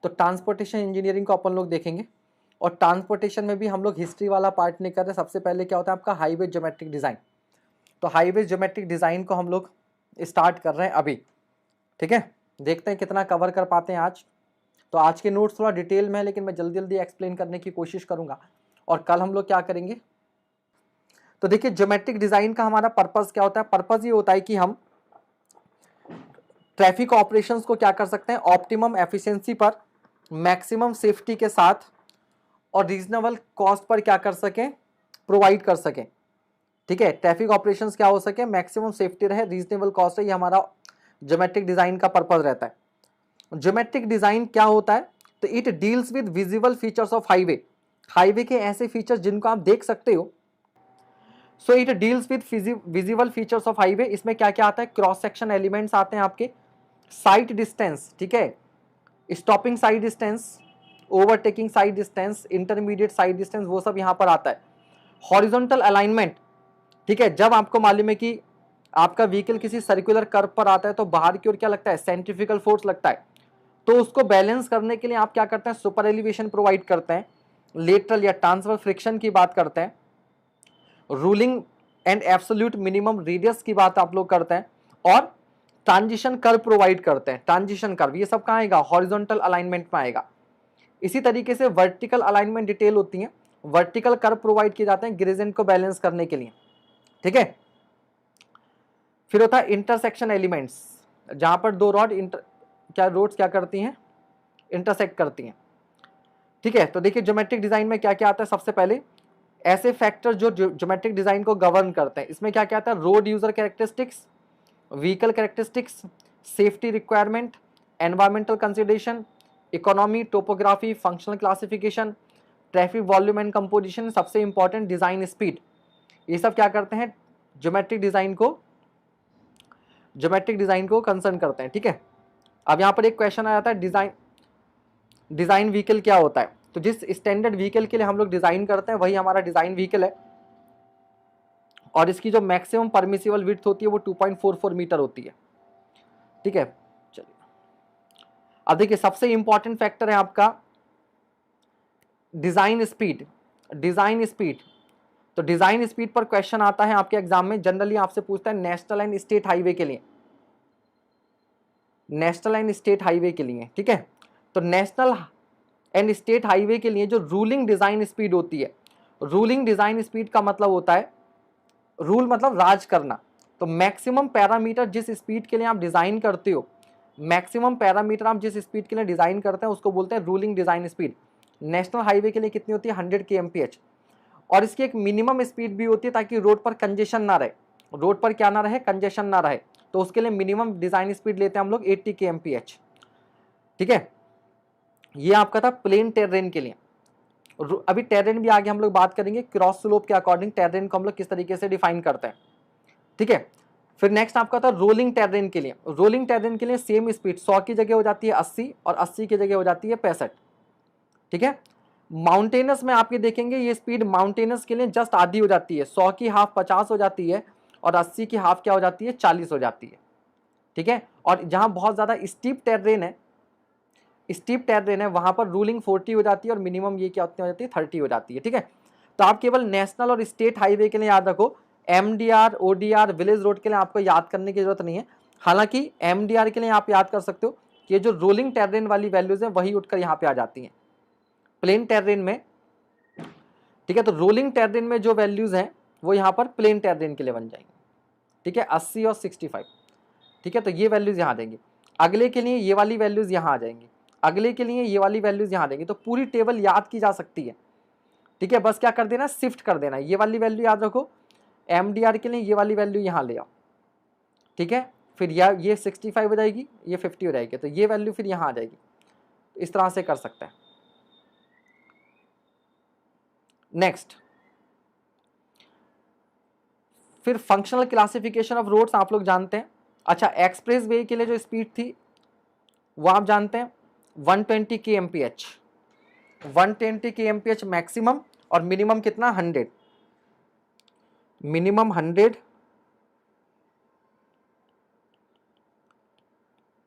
तो transportation engineering को अपन लोग देखेंगे, और ट्रांसपोर्टेशन में भी हम लोग हिस्ट्री वाला पार्ट नहीं कर रहे। सबसे पहले क्या होता है आपका हाईवे ज्योमेट्रिक डिज़ाइन। तो हाईवे ज्योमेट्रिक डिज़ाइन को हम लोग स्टार्ट कर रहे हैं अभी, ठीक है। देखते हैं कितना कवर कर पाते हैं आज। तो आज के नोट्स थोड़ा डिटेल में है, लेकिन मैं जल्दी जल्दी एक्सप्लेन करने की कोशिश करूंगा। और कल हम लोग क्या करेंगे, तो देखिए ज्योमेट्रिक डिज़ाइन का हमारा पर्पस क्या होता है। पर्पस ये होता है कि हम ट्रैफिक ऑपरेशंस को क्या कर सकते हैं, ऑप्टिमम एफिशिएंसी पर, मैक्सिमम सेफ्टी के साथ और रीजनेबल कॉस्ट पर क्या कर सकें, प्रोवाइड कर सकें, ठीक है। ट्रैफिक ऑपरेशंस क्या हो सके, मैक्सिमम सेफ्टी रहे, रीजनेबल कॉस्ट है, ये हमारा ज्योमेट्रिक डिज़ाइन का पर्पस रहता है। ज्योमेट्रिक डिज़ाइन क्या होता है, तो it deals with visible features of highway. Highway के ऐसे फीचर्स जिनको आप देख सकते हो। So it deals with visible features of highway. इसमें क्या क्या आता है, क्रॉस सेक्शन एलिमेंट्स आते हैं आपके, साइट डिस्टेंस, ठीक है, stopping sight distance, overtaking side distance, intermediate side distance, वो सब यहाँ पर आता है। हॉरिजॉन्टल अलाइनमेंट, ठीक है, जब आपको मालूम है कि आपका व्हीकल किसी सर्कुलर कर्व पर आता है तो बाहर की ओर क्या लगता है, सेंट्रीफ्यूगल फोर्स लगता है। तो उसको बैलेंस करने के लिए आप क्या करते हैं, सुपर एलिवेशन प्रोवाइड करते हैं, लेटरल या ट्रांसफर फ्रिक्शन की बात करते हैं, ruling and absolute minimum radius की बात आप लोग करते हैं, और ट्रांजिशन कर्व प्रोवाइड करते हैं। ट्रांजिशन कर्व ये सब कहाँ आएगा, हॉरिजॉन्टल अलाइनमेंट में आएगा। इसी तरीके से वर्टिकल अलाइनमेंट डिटेल होती है, वर्टिकल कर्व प्रोवाइड किए जाते हैं ग्रेडिएंट को बैलेंस करने के लिए, ठीक है। फिर होता है इंटरसेक्शन एलिमेंट्स, जहां पर दो रोड्स क्या करती हैं, इंटरसेक्ट करती हैं, ठीक है। तो देखिए ज्योमेट्रिक डिजाइन में क्या क्या आता है। सबसे पहले ऐसे फैक्टर जो ज्योमेट्रिक डिजाइन को गवर्न करते हैं, इसमें क्या क्या आता है, road user characteristics, vehicle characteristics, safety requirement, environmental consideration, economy, topography, functional classification, traffic volume and composition, सबसे इंपॉर्टेंट डिजाइन स्पीड। ये सब क्या करते हैं, ज्योमेट्रिक डिजाइन को कंसर्न करते हैं, ठीक है। अब यहाँ पर एक क्वेश्चन आ जाता है, डिजाइन व्हीकल क्या होता है। तो जिस स्टैंडर्ड व्हीकल के लिए हम लोग डिजाइन करते हैं वही हमारा डिजाइन व्हीकल है, और इसकी जो मैक्सिमम परमिसिबल विड्थ होती है वो 2.44 मीटर होती है, ठीक है। चलिए अब देखिए सबसे इंपॉर्टेंट फैक्टर है आपका डिजाइन स्पीड। तो डिजाइन स्पीड पर क्वेश्चन आता है आपके एग्जाम में, जनरली आपसे पूछता है नेशनल एंड स्टेट हाईवे के लिए, ठीक है। तो नेशनल एंड स्टेट हाईवे के लिए जो रूलिंग डिजाइन स्पीड होती है, रूलिंग डिजाइन स्पीड का मतलब होता है, रूल मतलब राज करना। तो मैक्सिमम पैरामीटर जिस स्पीड के लिए आप डिजाइन करते हो, मैक्सिमम पैरामीटर आप जिस स्पीड के लिए डिजाइन करते हैं उसको बोलते हैं ruling design speed. National highway के लिए कितनी होती है, 100 kmph, और इसकी एक मिनिमम स्पीड भी होती है ताकि रोड पर कंजेशन ना रहे, रोड पर क्या ना रहे, कंजेशन ना रहे। तो उसके लिए मिनिमम डिजाइन स्पीड लेते हैं हम लोग 80 kmph, ठीक है। ये आपका था प्लेन टेरेन के लिए। अभी टेरेन भी आगे हम लोग बात करेंगे, क्रॉस स्लोप के अकॉर्डिंग टेरेन को हम लोग किस तरीके से डिफाइन करते हैं, ठीक है। फिर नेक्स्ट आपका था रोलिंग टेरेन के लिए। रोलिंग टेरेन के लिए सेम स्पीड 100 की जगह हो जाती है 80, और 80 की जगह हो जाती है 65, ठीक है। माउंटेनस में आपके देखेंगे ये स्पीड माउंटेनस के लिए जस्ट आधी हो जाती है, 100 की हाफ 50 हो जाती है, और 80 की हाफ क्या हो जाती है, 40 हो जाती है, ठीक है। और जहां बहुत ज्यादा स्टीप टेरेन है वहां पर रूलिंग 40 हो जाती है, और मिनिमम ये क्या हो जाती है, 30 हो जाती है, ठीक है। तो आप केवल नेशनल और स्टेट हाईवे के लिए याद रखो, एमडीआर, ओडीआर, विलेज रोड के लिए आपको याद करने की जरूरत नहीं है। हालांकि एमडीआर के लिए आप याद कर सकते हो कि ये जो रोलिंग टेरेन वाली वैल्यूज है वही उठकर यहाँ पे आ जाती हैं प्लेन टेरेन में, ठीक है। तो रोलिंग टेरेन में जो वैल्यूज हैं वो यहाँ पर प्लेन टेरेन के लिए बन जाएंगे, ठीक है, 80 और 65, ठीक है। तो ये वैल्यूज यहाँ देंगे, अगले के लिए ये वाली वैल्यूज यहाँ आ जाएंगी, अगले के लिए ये वाली वैल्यूज यहाँ देंगे। तो पूरी टेबल याद की जा सकती है, ठीक है। बस क्या कर देना, शिफ्ट कर देना, ये वाली वैल्यू याद रखो, एमडीआर के लिए ये वाली वैल्यू यहाँ ले आओ, ठीक है। फिर ये 65 हो जाएगी, ये 50 हो जाएगी, तो ये वैल्यू फिर यहाँ आ जाएगी। इस तरह से कर सकते हैं। नेक्स्ट फिर फंक्शनल क्लासिफिकेशन ऑफ रोड्स आप लोग जानते हैं। अच्छा, एक्सप्रेस वे के लिए जो स्पीड थी वो आप जानते हैं 120 kmph, 120 kmph मैक्सिमम, और मिनिमम कितना, 100, मिनिमम 100,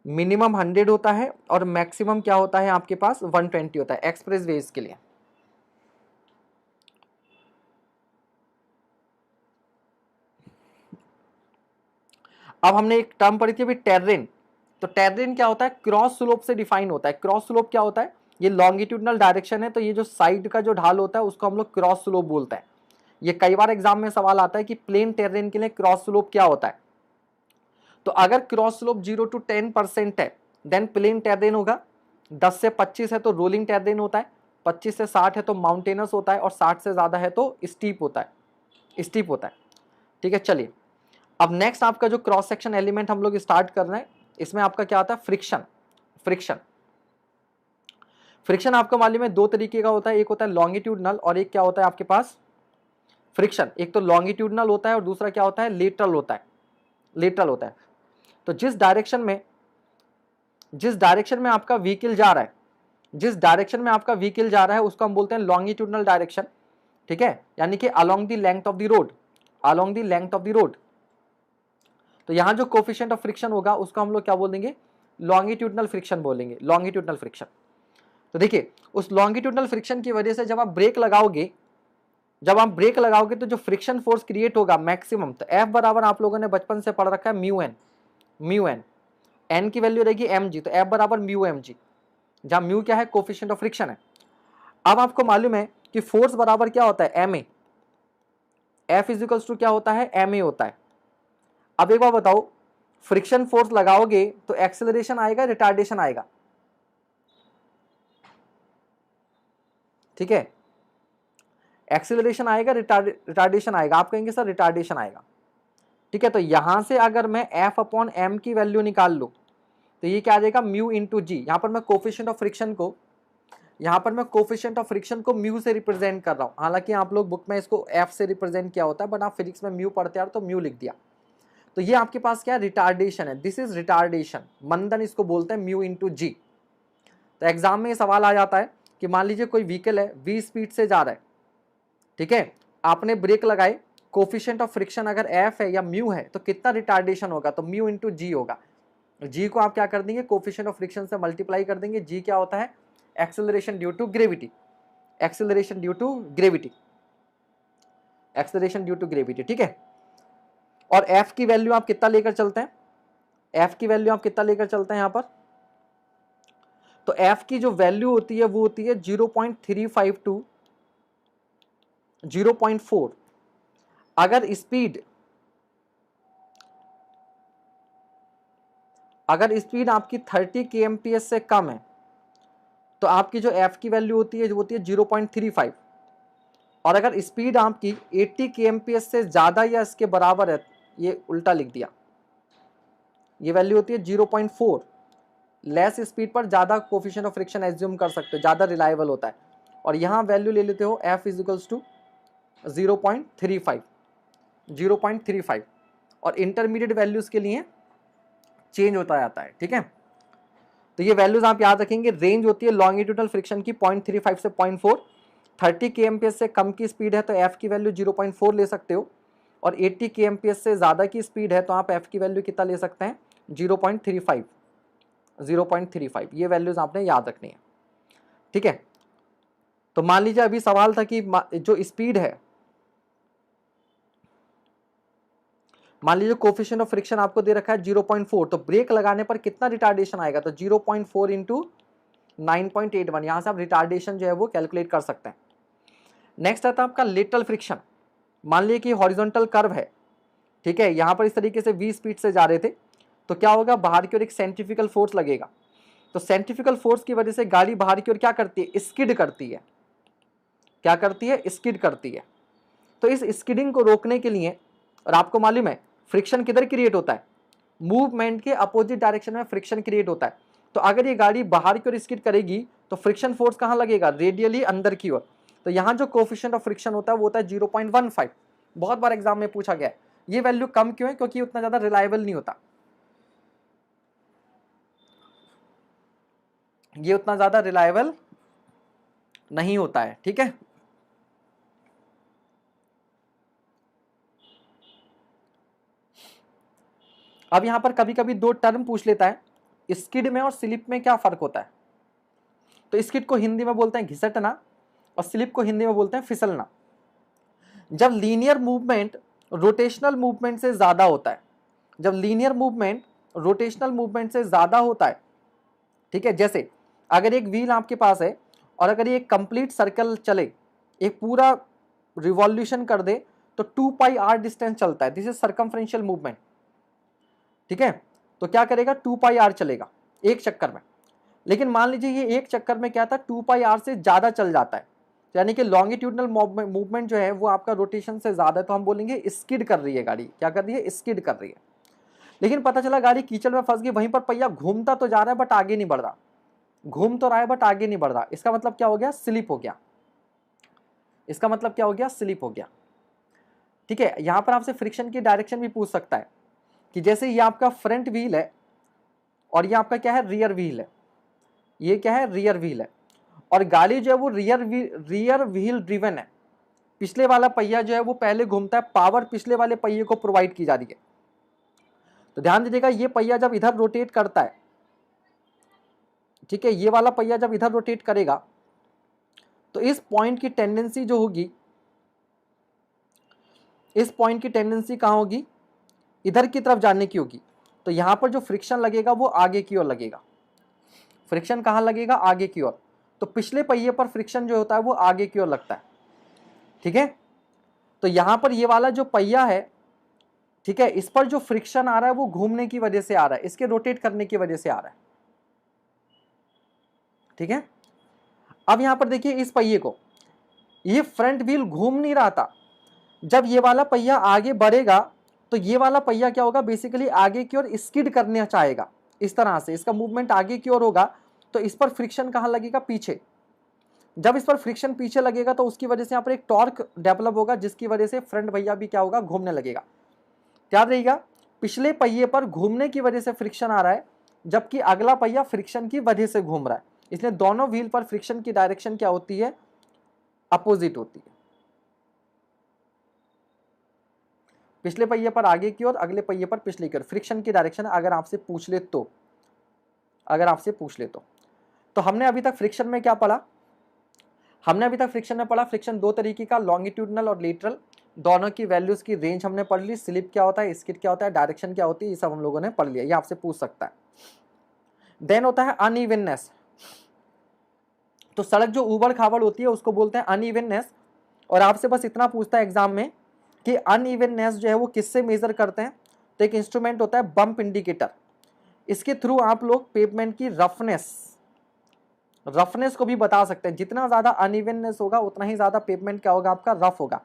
मिनिमम 100 होता है और मैक्सिमम क्या होता है आपके पास 120 होता है एक्सप्रेस वेज के लिए। अब हमने एक टर्म पढ़ी थी अभी टेर्रेन। तो टेर्रेन क्या होता है, क्रॉस स्लोप से डिफाइन होता है। क्रॉस स्लोप क्या होता है, ये लॉन्गिट्यूडनल डायरेक्शन है, तो ये जो साइड का जो ढाल होता है उसको हम लोग क्रॉस स्लोप बोलते हैं। ये कई बार एग्जाम में सवाल आता है कि प्लेन टेर्रेन के लिए क्रॉस स्लोप क्या होता है। तो अगर क्रॉस स्लोप 0 to 10% है देन प्लेन टेर्रेन होगा, 10 से 25 है तो रोलिंग टेर्रेन होता है, 25 से 60 है तो माउंटेनस होता है, और 60 से ज्यादा है तो स्टीप होता है, स्टीप होता है। ठीक है, चलिए अब नेक्स्ट आपका जो क्रॉस सेक्शन एलिमेंट हम लोग स्टार्ट कर रहे हैं, इसमें आपका क्या आता है, फ्रिक्शन। फ्रिक्शन फ्रिक्शन आपको मालूम है दो तरीके का होता है, एक होता है लॉन्गिट्यूडनल और एक क्या होता है आपके पास फ्रिक्शन। एक तो लॉन्गिट्यूडनल होता है और दूसरा क्या होता है, लेटरल होता है। लेटरल होता है। तो जिस डायरेक्शन में आपका व्हीकल जा रहा है, जिस डायरेक्शन में आपका व्हीकल जा रहा है उसको हम बोलते हैं लॉन्गिट्यूडनल डायरेक्शन। ठीक है, यानी कि along the length of the road, along the length of the road. तो यहां जो कोफिशिएंट ऑफ फ्रिक्शन होगा उसको हम लोग क्या बोलेंगे, लॉन्गिट्यूडनल फ्रिक्शन बोलेंगे, लॉन्गिट्यूडनल फ्रिक्शन। तो देखिए उस लॉन्गिट्यूडनल फ्रिक्शन की वजह से जब आप ब्रेक लगाओगे, तो जो फ्रिक्शन फोर्स क्रिएट होगा मैक्सिमम, तो F बराबर आप लोगों ने बचपन से पढ़ रखा है mu N. Mu N, N की वैल्यू रहेगी mg, तो F बराबर म्यू mg, जहां म्यू क्या है, कोफिशिएंट ऑफ फ्रिक्शन है। अब आपको मालूम है कि फोर्स बराबर क्या होता है, ma। F इजिकल्स टू क्या होता है, ma होता है। अब एक बार बताओ, फ्रिक्शन फोर्स लगाओगे तो एक्सेलरेशन आएगा, रिटार्डेशन आएगा? ठीक है, एक्सेलरेशन आएगा, रिटार्डेशन आएगा? आप कहेंगे सर रिटार्डेशन आएगा। ठीक है, तो यहां से अगर मैं F अपॉन एम की वैल्यू निकाल लूं तो ये क्या आ जाएगा, म्यू इंटू जी। यहां पर मैं कोफिशिएंट ऑफ फ्रिक्शन को म्यू से रिप्रेजेंट कर रहा हूं। हालांकि आप लोग बुक में इसको F से रिप्रेजेंट किया होता है, बट आप फिजिक्स में म्यू पढ़ते हैं तो म्यू लिख दिया। तो ये आपके पास क्या रिटार्डेशन है, दिस इज रिटार्डेशन, मंदन इसको बोलते हैं, म्यू इंटू जी। तो एग्जाम में ये सवाल आ जाता है कि मान लीजिए कोई व्हीकल है 20 स्पीड से जा रहा है, ठीक है, आपने ब्रेक लगाए, कोफिशिएंट ऑफ फ्रिक्शन अगर एफ है या म्यू है तो कितना रिटार्डेशन होगा, तो म्यू इंटू जी होगा। जी को आप क्या कर देंगे, कोफिशिएंट ऑफ फ्रिक्शन से मल्टीप्लाई कर देंगे। जी क्या होता है, acceleration due to gravity, acceleration due to gravity, acceleration due to gravity. ठीक है, और एफ की वैल्यू आप कितना लेकर चलते हैं, एफ की वैल्यू आप कितना लेकर चलते हैं यहां पर, तो एफ की जो वैल्यू होती है वो होती है 0.35 टू 0.4। अगर स्पीड आपकी 30 kmph से कम है तो आपकी जो एफ की वैल्यू होती है वो होती है 0.35। और अगर स्पीड आपकी 80 kmph से ज्यादा या इसके बराबर है, ये उल्टा लिख दिया, ये वैल्यू होती है 0.4। लेस स्पीड पर ज्यादा कोफिशिएंट ऑफ फ्रिक्शन एज्यूम कर सकते हो, ज्यादा रिलायबल होता है। और यहां वैल्यू ले लेते हो एफ इजिकल्स टू 0.35, 0.35। और इंटरमीडिएट वैल्यूज के लिए चेंज होता जाता है। ठीक है, तो ये वैल्यूज आप याद रखेंगे। रेंज होती है लॉन्गिट्यूडनल फ्रिक्शन की 0.35 से 0.4। 30 kmph से कम की स्पीड है तो एफ की वैल्यू 0.4 ले सकते हो, और 80 kmph से ज्यादा की स्पीड है तो आप एफ की वैल्यू कितना ले सकते हैं, 0.35, 0.35। ये वैल्यूज आपने याद रखनी है। ठीक है, तो मान लीजिए अभी सवाल था कि जो स्पीड है, मान लीजिए कोफिशिएंट ऑफ फ्रिक्शन आपको दे रखा है 0.4, तो ब्रेक लगाने पर कितना रिटार्डेशन आएगा, तो 0.4 इंटू 9.81। यहां से आप रिटार्डेशन जो है वो कैलकुलेट कर सकते हैं। नेक्स्ट आता है आपका लेटरल फ्रिक्शन। मान लीजिए कि हॉरिजॉन्टल कर्व है, ठीक है, यहां पर इस तरीके से 20 स्पीड से जा रहे थे, तो क्या होगा, बाहर की ओर एक सेंट्रीफ्यूगल फोर्स लगेगा। तो सेंट्रीफ्यूगल फोर्स की वजह से गाड़ी बाहर की ओर क्या करती है, स्किड करती है। क्या करती है, स्किड करती है। तो इस स्किडिंग को रोकने के लिए, और आपको मालूम है फ्रिक्शन किधर क्रिएट होता है, मूवमेंट के अपोजिट डायरेक्शन में फ्रिक्शन क्रिएट होता है। तो अगर ये गाड़ी बाहर की ओर स्किड करेगी तो फ्रिक्शन फोर्स कहां लगेगा, रेडियली अंदर की ओर। तो यहां जो कोफिशिएंट ऑफ फ्रिक्शन होता है वो होता है 0.15। बहुत बार एग्जाम में पूछा गया है। ये वैल्यू कम क्यों है, क्योंकि उतना ज्यादा रिलायबल नहीं होता, ये उतना ज्यादा रिलायबल नहीं होता है। ठीक है, अब यहां पर कभी कभी दो टर्म पूछ लेता है, स्किड में और स्लिप में क्या फर्क होता है? तो स्किड को हिंदी में बोलते हैं घिसटना और स्लिप को हिंदी में बोलते हैं फिसलना। जब लीनियर मूवमेंट रोटेशनल मूवमेंट से ज्यादा होता है, जब लीनियर मूवमेंट रोटेशनल मूवमेंट से ज्यादा होता है, ठीक है, जैसे अगर एक व्हील आपके पास है और अगर ये कंप्लीट सर्कल चले, एक पूरा रिवॉल्यूशन कर दे, तो 2 पाई आर डिस्टेंस चलता है, दिस इज सर्कमफ्रेंशियल मूवमेंट, ठीक है। तो क्या करेगा, 2 पाई आर चलेगा एक चक्कर में। लेकिन मान लीजिए ये एक चक्कर में क्या था, 2 पाई आर से ज्यादा चल जाता है, यानी कि लॉन्गिट्यूडनल मूवमेंट जो है वो आपका रोटेशन से ज्यादा है, तो हम बोलेंगे स्किड कर रही है गाड़ी। क्या कर रही है? स्किड कर रही है। लेकिन पता चला गाड़ी कीचड़ में फंस गई, वहीं पर पहिया घूमता तो जा रहा है बट आगे नहीं बढ़ रहा, घूम तो रहा है बट आगे नहीं बढ़ रहा। इसका मतलब क्या हो गया? स्लिप हो गया। इसका मतलब क्या हो गया? स्लिप हो गया, ठीक है। यहां पर आपसे फ्रिक्शन की डायरेक्शन भी पूछ सकता है कि जैसे ये आपका फ्रंट व्हील है और ये आपका क्या है? रियर व्हील है। ये क्या है? रियर व्हील है। और गाड़ी जो है वो रियर व्हील ड्रिवन है। पिछले वाला पहिया जो है वो पहले घूमता है, पावर पिछले वाले पहिए को प्रोवाइड की जा रही है। तो ध्यान दीजिएगा, ये पहिया जब इधर रोटेट करता है, ठीक है, ये वाला पहिया जब इधर रोटेट करेगा तो इस पॉइंट की टेंडेंसी जो होगी, इस पॉइंट की टेंडेंसी कहां होगी? इधर की तरफ जाने की होगी। तो यहां पर जो फ्रिक्शन लगेगा वो आगे की ओर लगेगा। फ्रिक्शन कहां लगेगा? आगे की ओर। तो पिछले पहिए पर फ्रिक्शन जो होता है वो आगे की ओर लगता है, ठीक है। तो यहां पर ये वाला जो पहिया है, ठीक है, इस पर जो फ्रिक्शन आ रहा है वो घूमने की वजह से आ रहा है, इसके रोटेट करने की वजह से आ रहा है, ठीक है। अब यहां पर देखिए इस पहिए को, ये फ्रंट व्हील घूम नहीं रहा था। जब ये वाला पहिया आगे बढ़ेगा तो ये वाला पहिया क्या होगा? बेसिकली आगे की ओर स्किड करना चाहेगा, इस तरह से इसका मूवमेंट आगे की ओर होगा। तो इस पर फ्रिक्शन कहां लगेगा? पीछे। जब इस पर फ्रिक्शन पीछे लगेगा तो उसकी वजह से यहाँ पर एक टॉर्क डेवलप होगा, जिसकी वजह से फ्रंट पहिया भी क्या होगा? घूमने लगेगा। याद रहिएगा, पिछले पहिए पर घूमने की वजह से फ्रिक्शन आ रहा है, जबकि अगला पहिया फ्रिक्शन की वजह से घूम रहा है। इसलिए दोनों व्हील पर फ्रिक्शन की डायरेक्शन क्या होती है? अपोजिट होती है। पिछले पहिए पर आगे की ओर, अगले पहिए पर पिछले की ओर फ्रिक्शन की डायरेक्शन अगर आपसे पूछ ले तो, अगर आपसे पूछ ले तो हमने अभी तक फ्रिक्शन में क्या पढ़ा? हमने अभी तक फ्रिक्शन में पढ़ा, फ्रिक्शन दो तरीके का, लॉन्गिट्यूडनल और लेटरल। दोनों की वैल्यूज की रेंज हमने पढ़ ली। स्लिप क्या होता है, स्किड क्या होता है, डायरेक्शन क्या होती है, ये सब हम लोगों ने पढ़ लिया। ये आपसे पूछ सकता है। देन होता है अनइवननेस। तो सड़क जो ऊबड़ खाबड़ होती है उसको बोलते हैं अनइवननेस। और आपसे बस इतना पूछता है एग्जाम में कि अनइवननेस जो है वो किससे मेजर करते हैं? तो एक इंस्ट्रूमेंट होता है बम्प इंडिकेटर। इसके थ्रू आप लोग पेवमेंट की रफनेस को भी बता सकते हैं। जितना ज्यादा अनइवननेस होगा उतना ही ज्यादा पेवमेंट क्या होगा? आपका रफ होगा।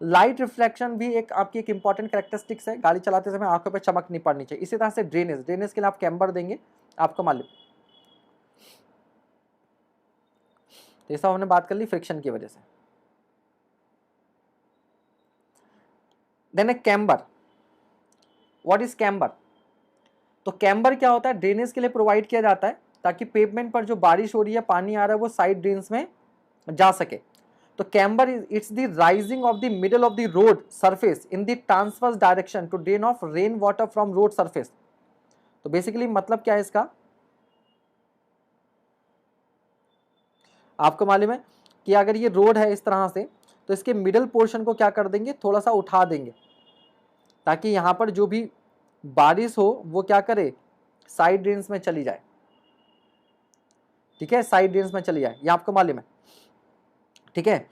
लाइट रिफ्लेक्शन भी एक आपकी एक इंपॉर्टेंट कैरेक्टरिस्टिक्स है। गाड़ी चलाते समय आंखों पे चमक नहीं पड़नी चाहिए। इसी तरह से ड्रेनेज के लिए आप कैम्बर देंगे, आपको मालूम। तो ये सब हमने बात कर ली फ्रिक्शन की वजह से। Then a camber. What is camber? तो कैम्बर क्या होता है? ड्रेनेज के लिए प्रोवाइड किया जाता है ताकि पेवमेंट पर जो बारिश हो रही है, पानी आ रहा है, वो साइड ड्रेन्स में जा सके। तो camber it's the rising of the middle of the road surface in the transverse direction to drain off rain water from road surface. तो बेसिकली मतलब क्या है इसका? आपको मालूम है कि अगर ये रोड है इस तरह से, तो इसके मिडल पोर्शन को क्या कर देंगे? थोड़ा सा उठा देंगे, ताकि यहां पर जो भी बारिश हो वो क्या करे? साइड ड्रेन्स में चली जाए, ठीक है, साइड ड्रेन्स में चली जाए। ये आपको मालूम है, ठीक है।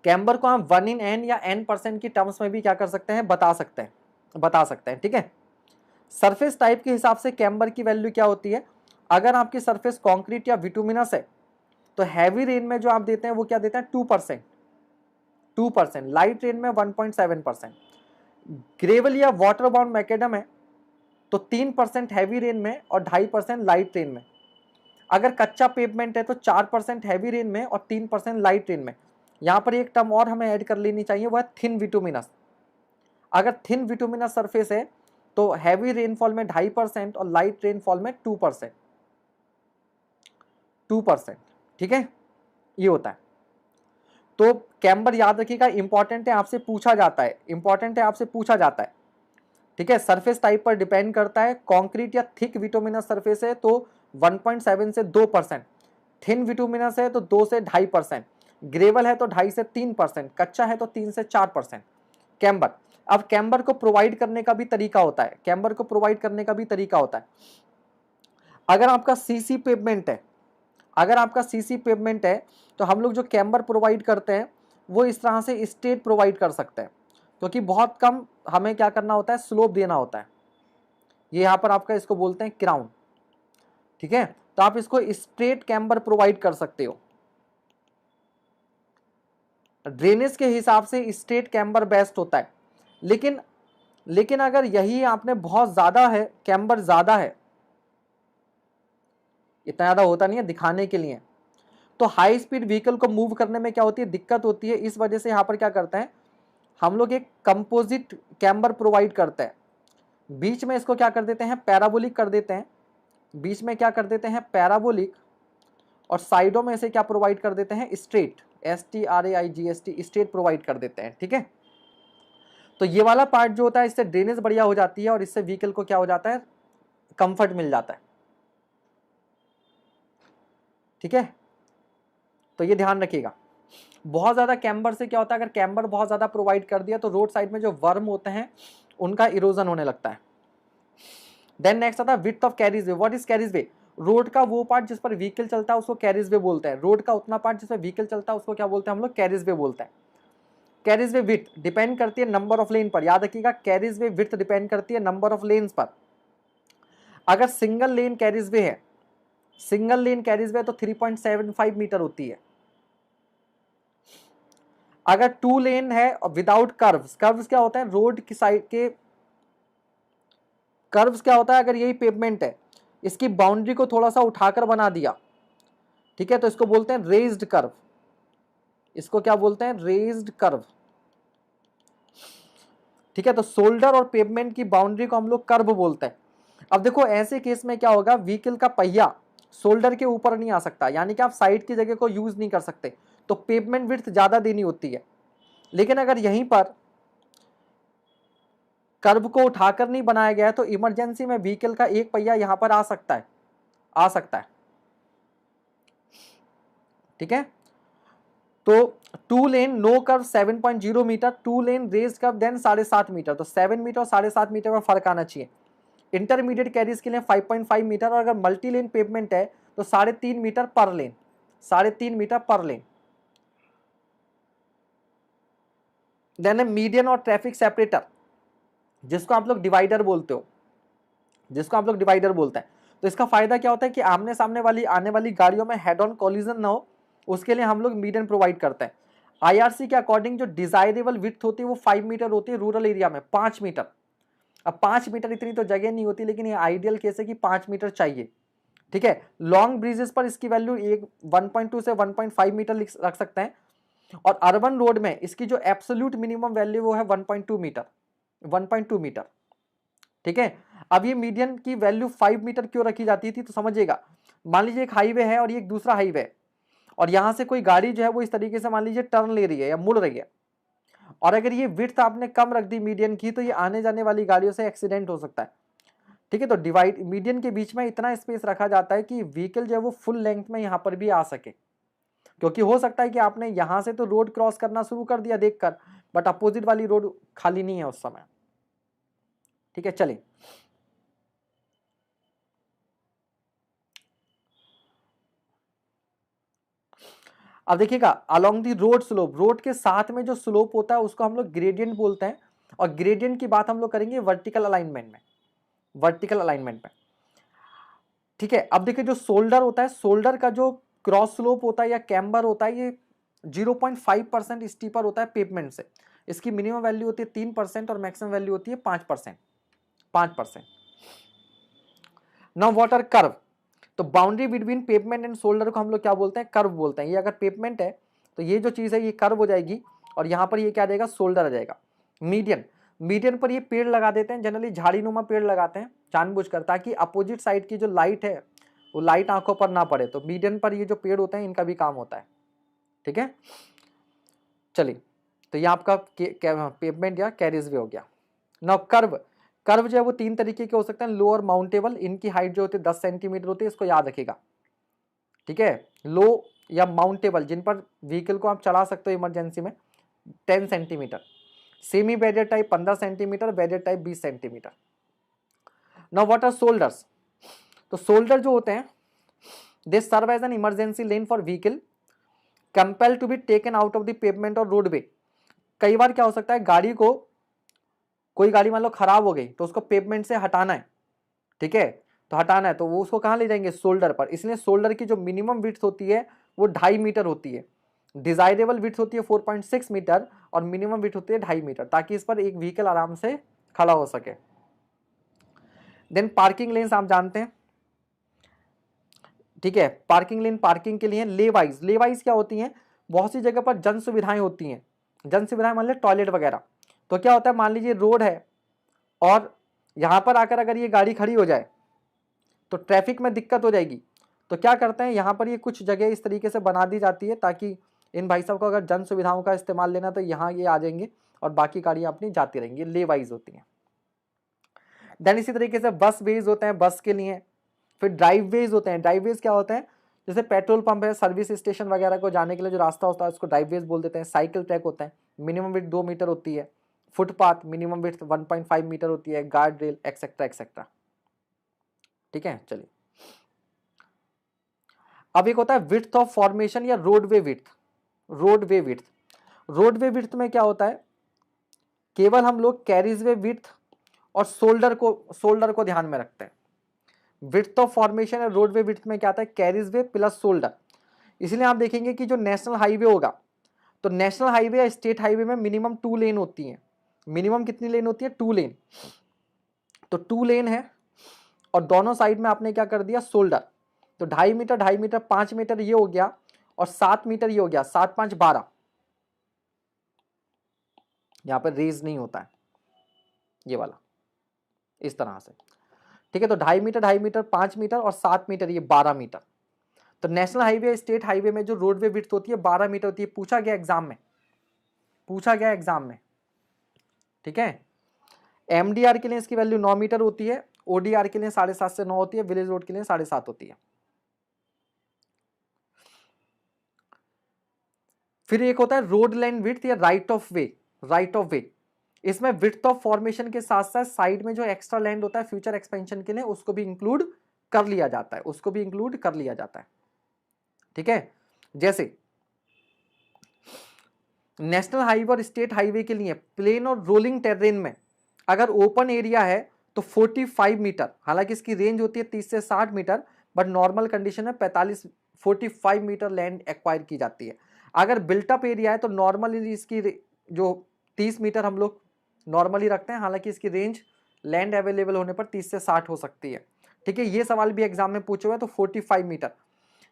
कैम्बर को हम 1 in n या n% की टर्म्स में भी क्या कर सकते हैं? बता सकते हैं, ठीक है। सरफेस टाइप के हिसाब से कैम्बर की वैल्यू क्या होती है? अगर आपकी सरफेस कॉन्क्रीट या विटुमिनस है तो हैवी रेन में जो आप देते हैं वो क्या देते हैं? 2%। लाइट रेन में 1.7%। ग्रेवल या वाटर बाउंड मैकेडम है तो 3% हैवी रेन में और 2.5% लाइट रेन में। अगर कच्चा पेवमेंट है तो 4% हैवी रेन में और 3% लाइट रेन में। यहां पर एक टर्म और हमें ऐड कर लेनी चाहिए, वो है थिन विटुमिनस। अगर थिन विटुमिनस सरफेस है तो हैवी रेनफॉल में 2.5% और लाइट रेनफॉल में 2%, ठीक है, ये होता है। तो कैम्बर याद रखिएगा, इंपॉर्टेंट है, आपसे पूछा जाता है, ठीक है, सरफेस टाइप पर डिपेंड करता है। कॉन्क्रीट या थिक विटोमिनस सरफेस है तो 1.7 से 2%, थिन विटोमिनस है तो 2 से 2.5%, ग्रेवल है तो 2.5 से 3%, कच्चा है तो 3 से 4%। कैम्बर, अब कैम्बर को प्रोवाइड करने का भी तरीका होता है, कैम्बर को प्रोवाइड करने का भी तरीका होता है। अगर आपका सीसी पेवमेंट है, अगर आपका सीसी पेवमेंट है तो हम लोग जो कैम्बर प्रोवाइड करते हैं वो इस तरह से स्ट्रेट प्रोवाइड कर सकते हैं, क्योंकि बहुत कम हमें क्या करना होता है, स्लोप देना होता है। ये यहाँ पर आपका इसको बोलते हैं क्राउन, ठीक है, तो आप इसको स्ट्रेट कैम्बर प्रोवाइड कर सकते हो। ड्रेनेज के हिसाब से स्ट्रेट कैम्बर बेस्ट होता है, लेकिन अगर यही आपने बहुत ज्यादा है, कैम्बर ज्यादा है, इतना ज्यादा होता नहीं है, दिखाने के लिए, तो हाई स्पीड व्हीकल को मूव करने में क्या होती है, दिक्कत होती है। इस वजह से यहाँ पर क्या करते हैं हम लोग, एक कंपोजिट कैम्बर प्रोवाइड करते हैं। बीच में इसको क्या कर देते हैं, पैराबोलिक कर देते हैं, बीच में क्या कर देते हैं, पैराबोलिक, और साइडों में इसे क्या प्रोवाइड कर देते हैं, स्ट्रेट, STRAIGST, स्ट्रेट प्रोवाइड कर देते हैं। ठीक है, तो ये वाला पार्ट जो होता है इससे ड्रेनेज बढ़िया हो जाती है और इससे व्हीकल को क्या हो जाता है, कंफर्ट मिल जाता है। ठीक है, तो ये ध्यान रखिएगा। बहुत ज्यादा कैम्बर से क्या होता है, अगर कैम्बर बहुत ज्यादा प्रोवाइड कर दिया तो रोड साइड में जो वर्म होते हैं उनका इरोजन होने लगता है। देन नेक्स्ट आता है width of carriage way. What is carriage way? Road का वो पार्ट जिस पर व्हीकल चलता है उसको कैरिज वे बोलते हैं। रोड का उतना पार्ट जिस पर व्हीकल चलता है उसको क्या बोलते हैं हम लोग, कैरिज वे बोलते हैं। कैरिज वे विड्थ डिपेंड करती है नंबर ऑफ लेन पर, याद रखिएगा, कैरिज वे विड्थ डिपेंड करती है नंबर ऑफ लेन्स पर। अगर सिंगल लेन कैरिज वे है, सिंगल लेन कैरिज वे तो 3.75 मीटर होती है। अगर 2 लेन है विदाउट कर्व्स, कर्व्स क्या होता है, रोड की साइड के कर्व्स क्या होता है, अगर यही पेवमेंट है, इसकी बाउंड्री को थोड़ा सा उठाकर बना दिया, ठीक है, तो इसको बोलते हैं रेज्ड कर्व। इसको क्या बोलते हैं, रेज्ड कर्व। ठीक है, तो शोल्डर और पेवमेंट की बाउंड्री को हम लोग कर्व बोलते हैं। अब देखो ऐसे केस में क्या होगा, व्हीकल का पहिया शोल्डर के ऊपर नहीं आ सकता, यानी कि आप साइड की जगह को यूज नहीं कर सकते, तो पेवमेंट विड्थ ज्यादा देनी होती है। लेकिन अगर यहीं पर कर्व को उठाकर नहीं बनाया गया है तो इमरजेंसी में व्हीकल का एक पहिया यहां पर आ सकता है, आ सकता है। ठीक है, तो 2 लेन नो कर्व 7.0 मीटर, 2 लेन रेज कर्व देन 7.5 मीटर, तो 7 मीटर और 7.5 मीटर में फर्क आना चाहिए। इंटरमीडिएट कैरीज के लिए 5.5 मीटर, और अगर मल्टी लेन पेवमेंट है तो 3.5 मीटर पर लेन, 3.5 मीटर पर लेन। देन मीडियन और ट्रैफिक सेपरेटर, जिसको आप लोग डिवाइडर बोलते हो, जिसको आप लोग डिवाइडर बोलते हैं। तो इसका फायदा क्या होता है कि आमने सामने वाली आने वाली गाड़ियों में हेड ऑन कॉलिजन ना हो, उसके लिए हम लोग मीडियन प्रोवाइड करते हैं। IRC के अकॉर्डिंग जो डिजायरेबल विड्थ होती है वो 5 मीटर होती है, रूरल एरिया में 5 मीटर। अब 5 मीटर इतनी तो जगह नहीं होती, लेकिन ये आइडियल केस है कि 5 मीटर चाहिए। ठीक है, लॉन्ग ब्रिजेस पर इसकी वैल्यू 1.2 से 1.5 मीटर रख सकते हैं, और अर्बन रोड में इसकी जो एब्सोल्यूट मिनिमम वैल्यू वो है 1.2 मीटर, 1.2 मीटर। ठीक है, अब ये मीडियन की वैल्यू 5 मीटर क्यों रखी जाती थी, तो समझिएगा, मान लीजिए एक हाईवे है और ये एक दूसरा हाईवे है, और यहां से कोई गाड़ी जो है वो इस तरीके से मान लीजिए टर्न ले रही है या मुड़ रही है, और अगर ये विड्थ आपने कम रख दी मीडियन की तो ये आने जाने वाली गाड़ियों से एक्सीडेंट हो सकता है। ठीक है, तो डिवाइड मीडियन के बीच में इतना स्पेस रखा जाता है कि व्हीकल जो है वो फुल लेंथ में यहां पर भी आ सके, क्योंकि हो सकता है कि आपने यहां से तो रोड क्रॉस करना शुरू कर दिया देखकर, बट अपोजिट वाली रोड खाली नहीं है उस समय। ठीक है, चलिए अब देखिएगा, along the road slope, road के साथ में जो स्लोप होता है उसको हम लोग ग्रेडियंट बोलते हैं, और ग्रेडियंट की बात हम लोग करेंगे वर्टिकल अलाइनमेंट में, वर्टिकल अलाइनमेंट में। ठीक है, अब देखिए जो शोल्डर होता है, शोल्डर का जो क्रॉस स्लोप होता है या कैम्बर होता है, ये 0.5% स्टीपर होता है पेवमेंट से। इसकी मिनिमम वैल्यू होती है 3% और मैक्सिमम वैल्यू होती है 5%, 5%। नाउ वाटर कर्व, तो boundary between pavement and shoulder को हम लोग क्या बोलते हैं, कर्व बोलते हैं। ये अगर पेवमेंट है तो ये जो चीज है ये कर्व हो जाएगी, और यहाँ पर ये क्या आ जाएगा, शोल्डर आ जाएगा। मीडियन, मीडियन पर ये पेड़ लगा देते हैं, जनरली झाड़ी नुमा पेड़ लगाते हैं जानबूझकर, ताकि अपोजिट साइड की जो लाइट है वो लाइट आंखों पर ना पड़े, तो मीडियन पर ये जो पेड़ होते हैं इनका भी काम होता है। ठीक है, चलिए, तो ये आपका पेवमेंट या कैरिज वे हो गया। नाउ कर्व, कर्व जो है वो 3 तरीके के हो सकते हैं, लो और माउंटेबल, इनकी हाइट जो होती है 10 सेंटीमीटर होती है, इसको याद रखिएगा, ठीक है। लो या माउंटेबल, जिन पर व्हीकल को आप चला सकते हो इमरजेंसी में, 10 centimetre. Semi barrier type 15 centimetre, barrier type 20 centimetre. Now what are shoulders? तो शोल्डर जो होते हैं, they serve as an emergency lane for vehicle compel to be taken out of the pavement और रोडवे। कई बार क्या हो सकता है, गाड़ी को, कोई गाड़ी मान लो खराब हो गई तो उसको पेवमेंट से हटाना है, ठीक है, तो हटाना है तो वो उसको कहाँ ले जाएंगे, शोल्डर पर। इसलिए शोल्डर की जो मिनिमम विड्थ होती है वो 2.5 मीटर होती है, डिजायरेबल विड्थ होती है 4.6 मीटर और मिनिमम विड्थ होती है 2.5 मीटर, ताकि इस पर एक व्हीकल आराम से खड़ा हो सके। देन पार्किंग लेन्स आप जानते हैं, ठीक है, पार्किंग लेन पार्किंग के लिए। लेवाइज, लेवाइज क्या होती हैं, बहुत सी जगह पर जन सुविधाएं होती हैं, जन सुविधाएं मान लीजिए टॉयलेट वगैरह। तो क्या होता है, मान लीजिए रोड है और यहां पर आकर अगर ये गाड़ी खड़ी हो जाए तो ट्रैफिक में दिक्कत हो जाएगी, तो क्या करते हैं, यहाँ पर ये कुछ जगह इस तरीके से बना दी जाती है ताकि इन भाई साहब को अगर जन सुविधाओं का इस्तेमाल लेना तो यहाँ ये आ जाएंगे और बाकी गाड़ियाँ अपनी जाती रहेंगी, लेवाइज होती हैं। देन इसी तरीके से बस वेज होते हैं, बस के लिए। फिर ड्राइव वेज होते हैं, ड्राइव वेज क्या होते हैं, जैसे पेट्रोल पंप है, सर्विस स्टेशन वगैरह को जाने के लिए जो रास्ता होता है उसको ड्राइव वेज बोल देते हैं। साइकिल ट्रैक होता है, मिनिमम विड्थ 2 मीटर होती है। फुटपाथ मिनिमम विड्थ 1.5 मीटर होती है। गार्ड रेल एक्सेट्रा एक्सेट्रा, ठीक है। चलिए अब एक होता है विड्थ ऑफ फॉर्मेशन या roadway width. Roadway width, roadway width में क्या होता है, केवल हम लोग कैरिजवे विड्थ और शोल्डर को ध्यान में रखते हैं। विड्थ ऑफ फॉर्मेशन या रोडवे विड्थ में क्या आता है, कैरिजवे प्लस शोल्डर। इसलिए आप देखेंगे कि जो नेशनल हाईवे होगा, तो नेशनल हाईवे या स्टेट हाईवे में मिनिमम 2 लेन होती हैं। मिनिमम कितनी लेन होती है, 2 लेन। तो 2 लेन है और दोनों साइड में आपने क्या कर दिया, शोल्डर। तो 2.5 मीटर 2.5 मीटर 5 मीटर ये हो गया और 7 मीटर ये हो गया, 7 5 12। यहां पर रेज नहीं होता है ये वाला, इस तरह से, ठीक है। तो 2.5 मीटर 2.5 मीटर 5 मीटर और 7 मीटर ये 12 मीटर। तो नेशनल हाईवे स्टेट हाईवे में जो रोडवे विड्थ होती है 12 मीटर होती है। पूछा गया एग्जाम में, पूछा गया एग्जाम में, ठीक है। एमडीआर के लिए इसकी वैल्यू 9 मीटर होती है, ओडीआर के लिए 7.5 से 9 होती है, विलेज रोड के लिए 7.5 होती है। फिर एक होता है रोड लाइन विड्थ या right of way. Right of वे, इसमें विड्थ ऑफ फॉर्मेशन के साथ साथ साइड में जो एक्स्ट्रा लैंड होता है फ्यूचर एक्सपेंशन के लिए, उसको भी इंक्लूड कर लिया जाता है, उसको भी इंक्लूड कर लिया जाता है, ठीक है। जैसे नेशनल हाईवे और स्टेट हाईवे के लिए प्लेन और रोलिंग टेरेन में अगर ओपन एरिया है तो 45 मीटर, हालांकि इसकी रेंज होती है 30 से 60 मीटर, बट नॉर्मल कंडीशन में 45 मीटर लैंड एक्वायर की जाती है। अगर बिल्टअप एरिया है तो नॉर्मली इसकी जो 30 मीटर हम लोग नॉर्मली रखते हैं, हालांकि इसकी रेंज लैंड अवेलेबल होने पर 30 से 60 हो सकती है, ठीक है। ये सवाल भी एग्जाम में पूछे हुए, तो 45 मीटर।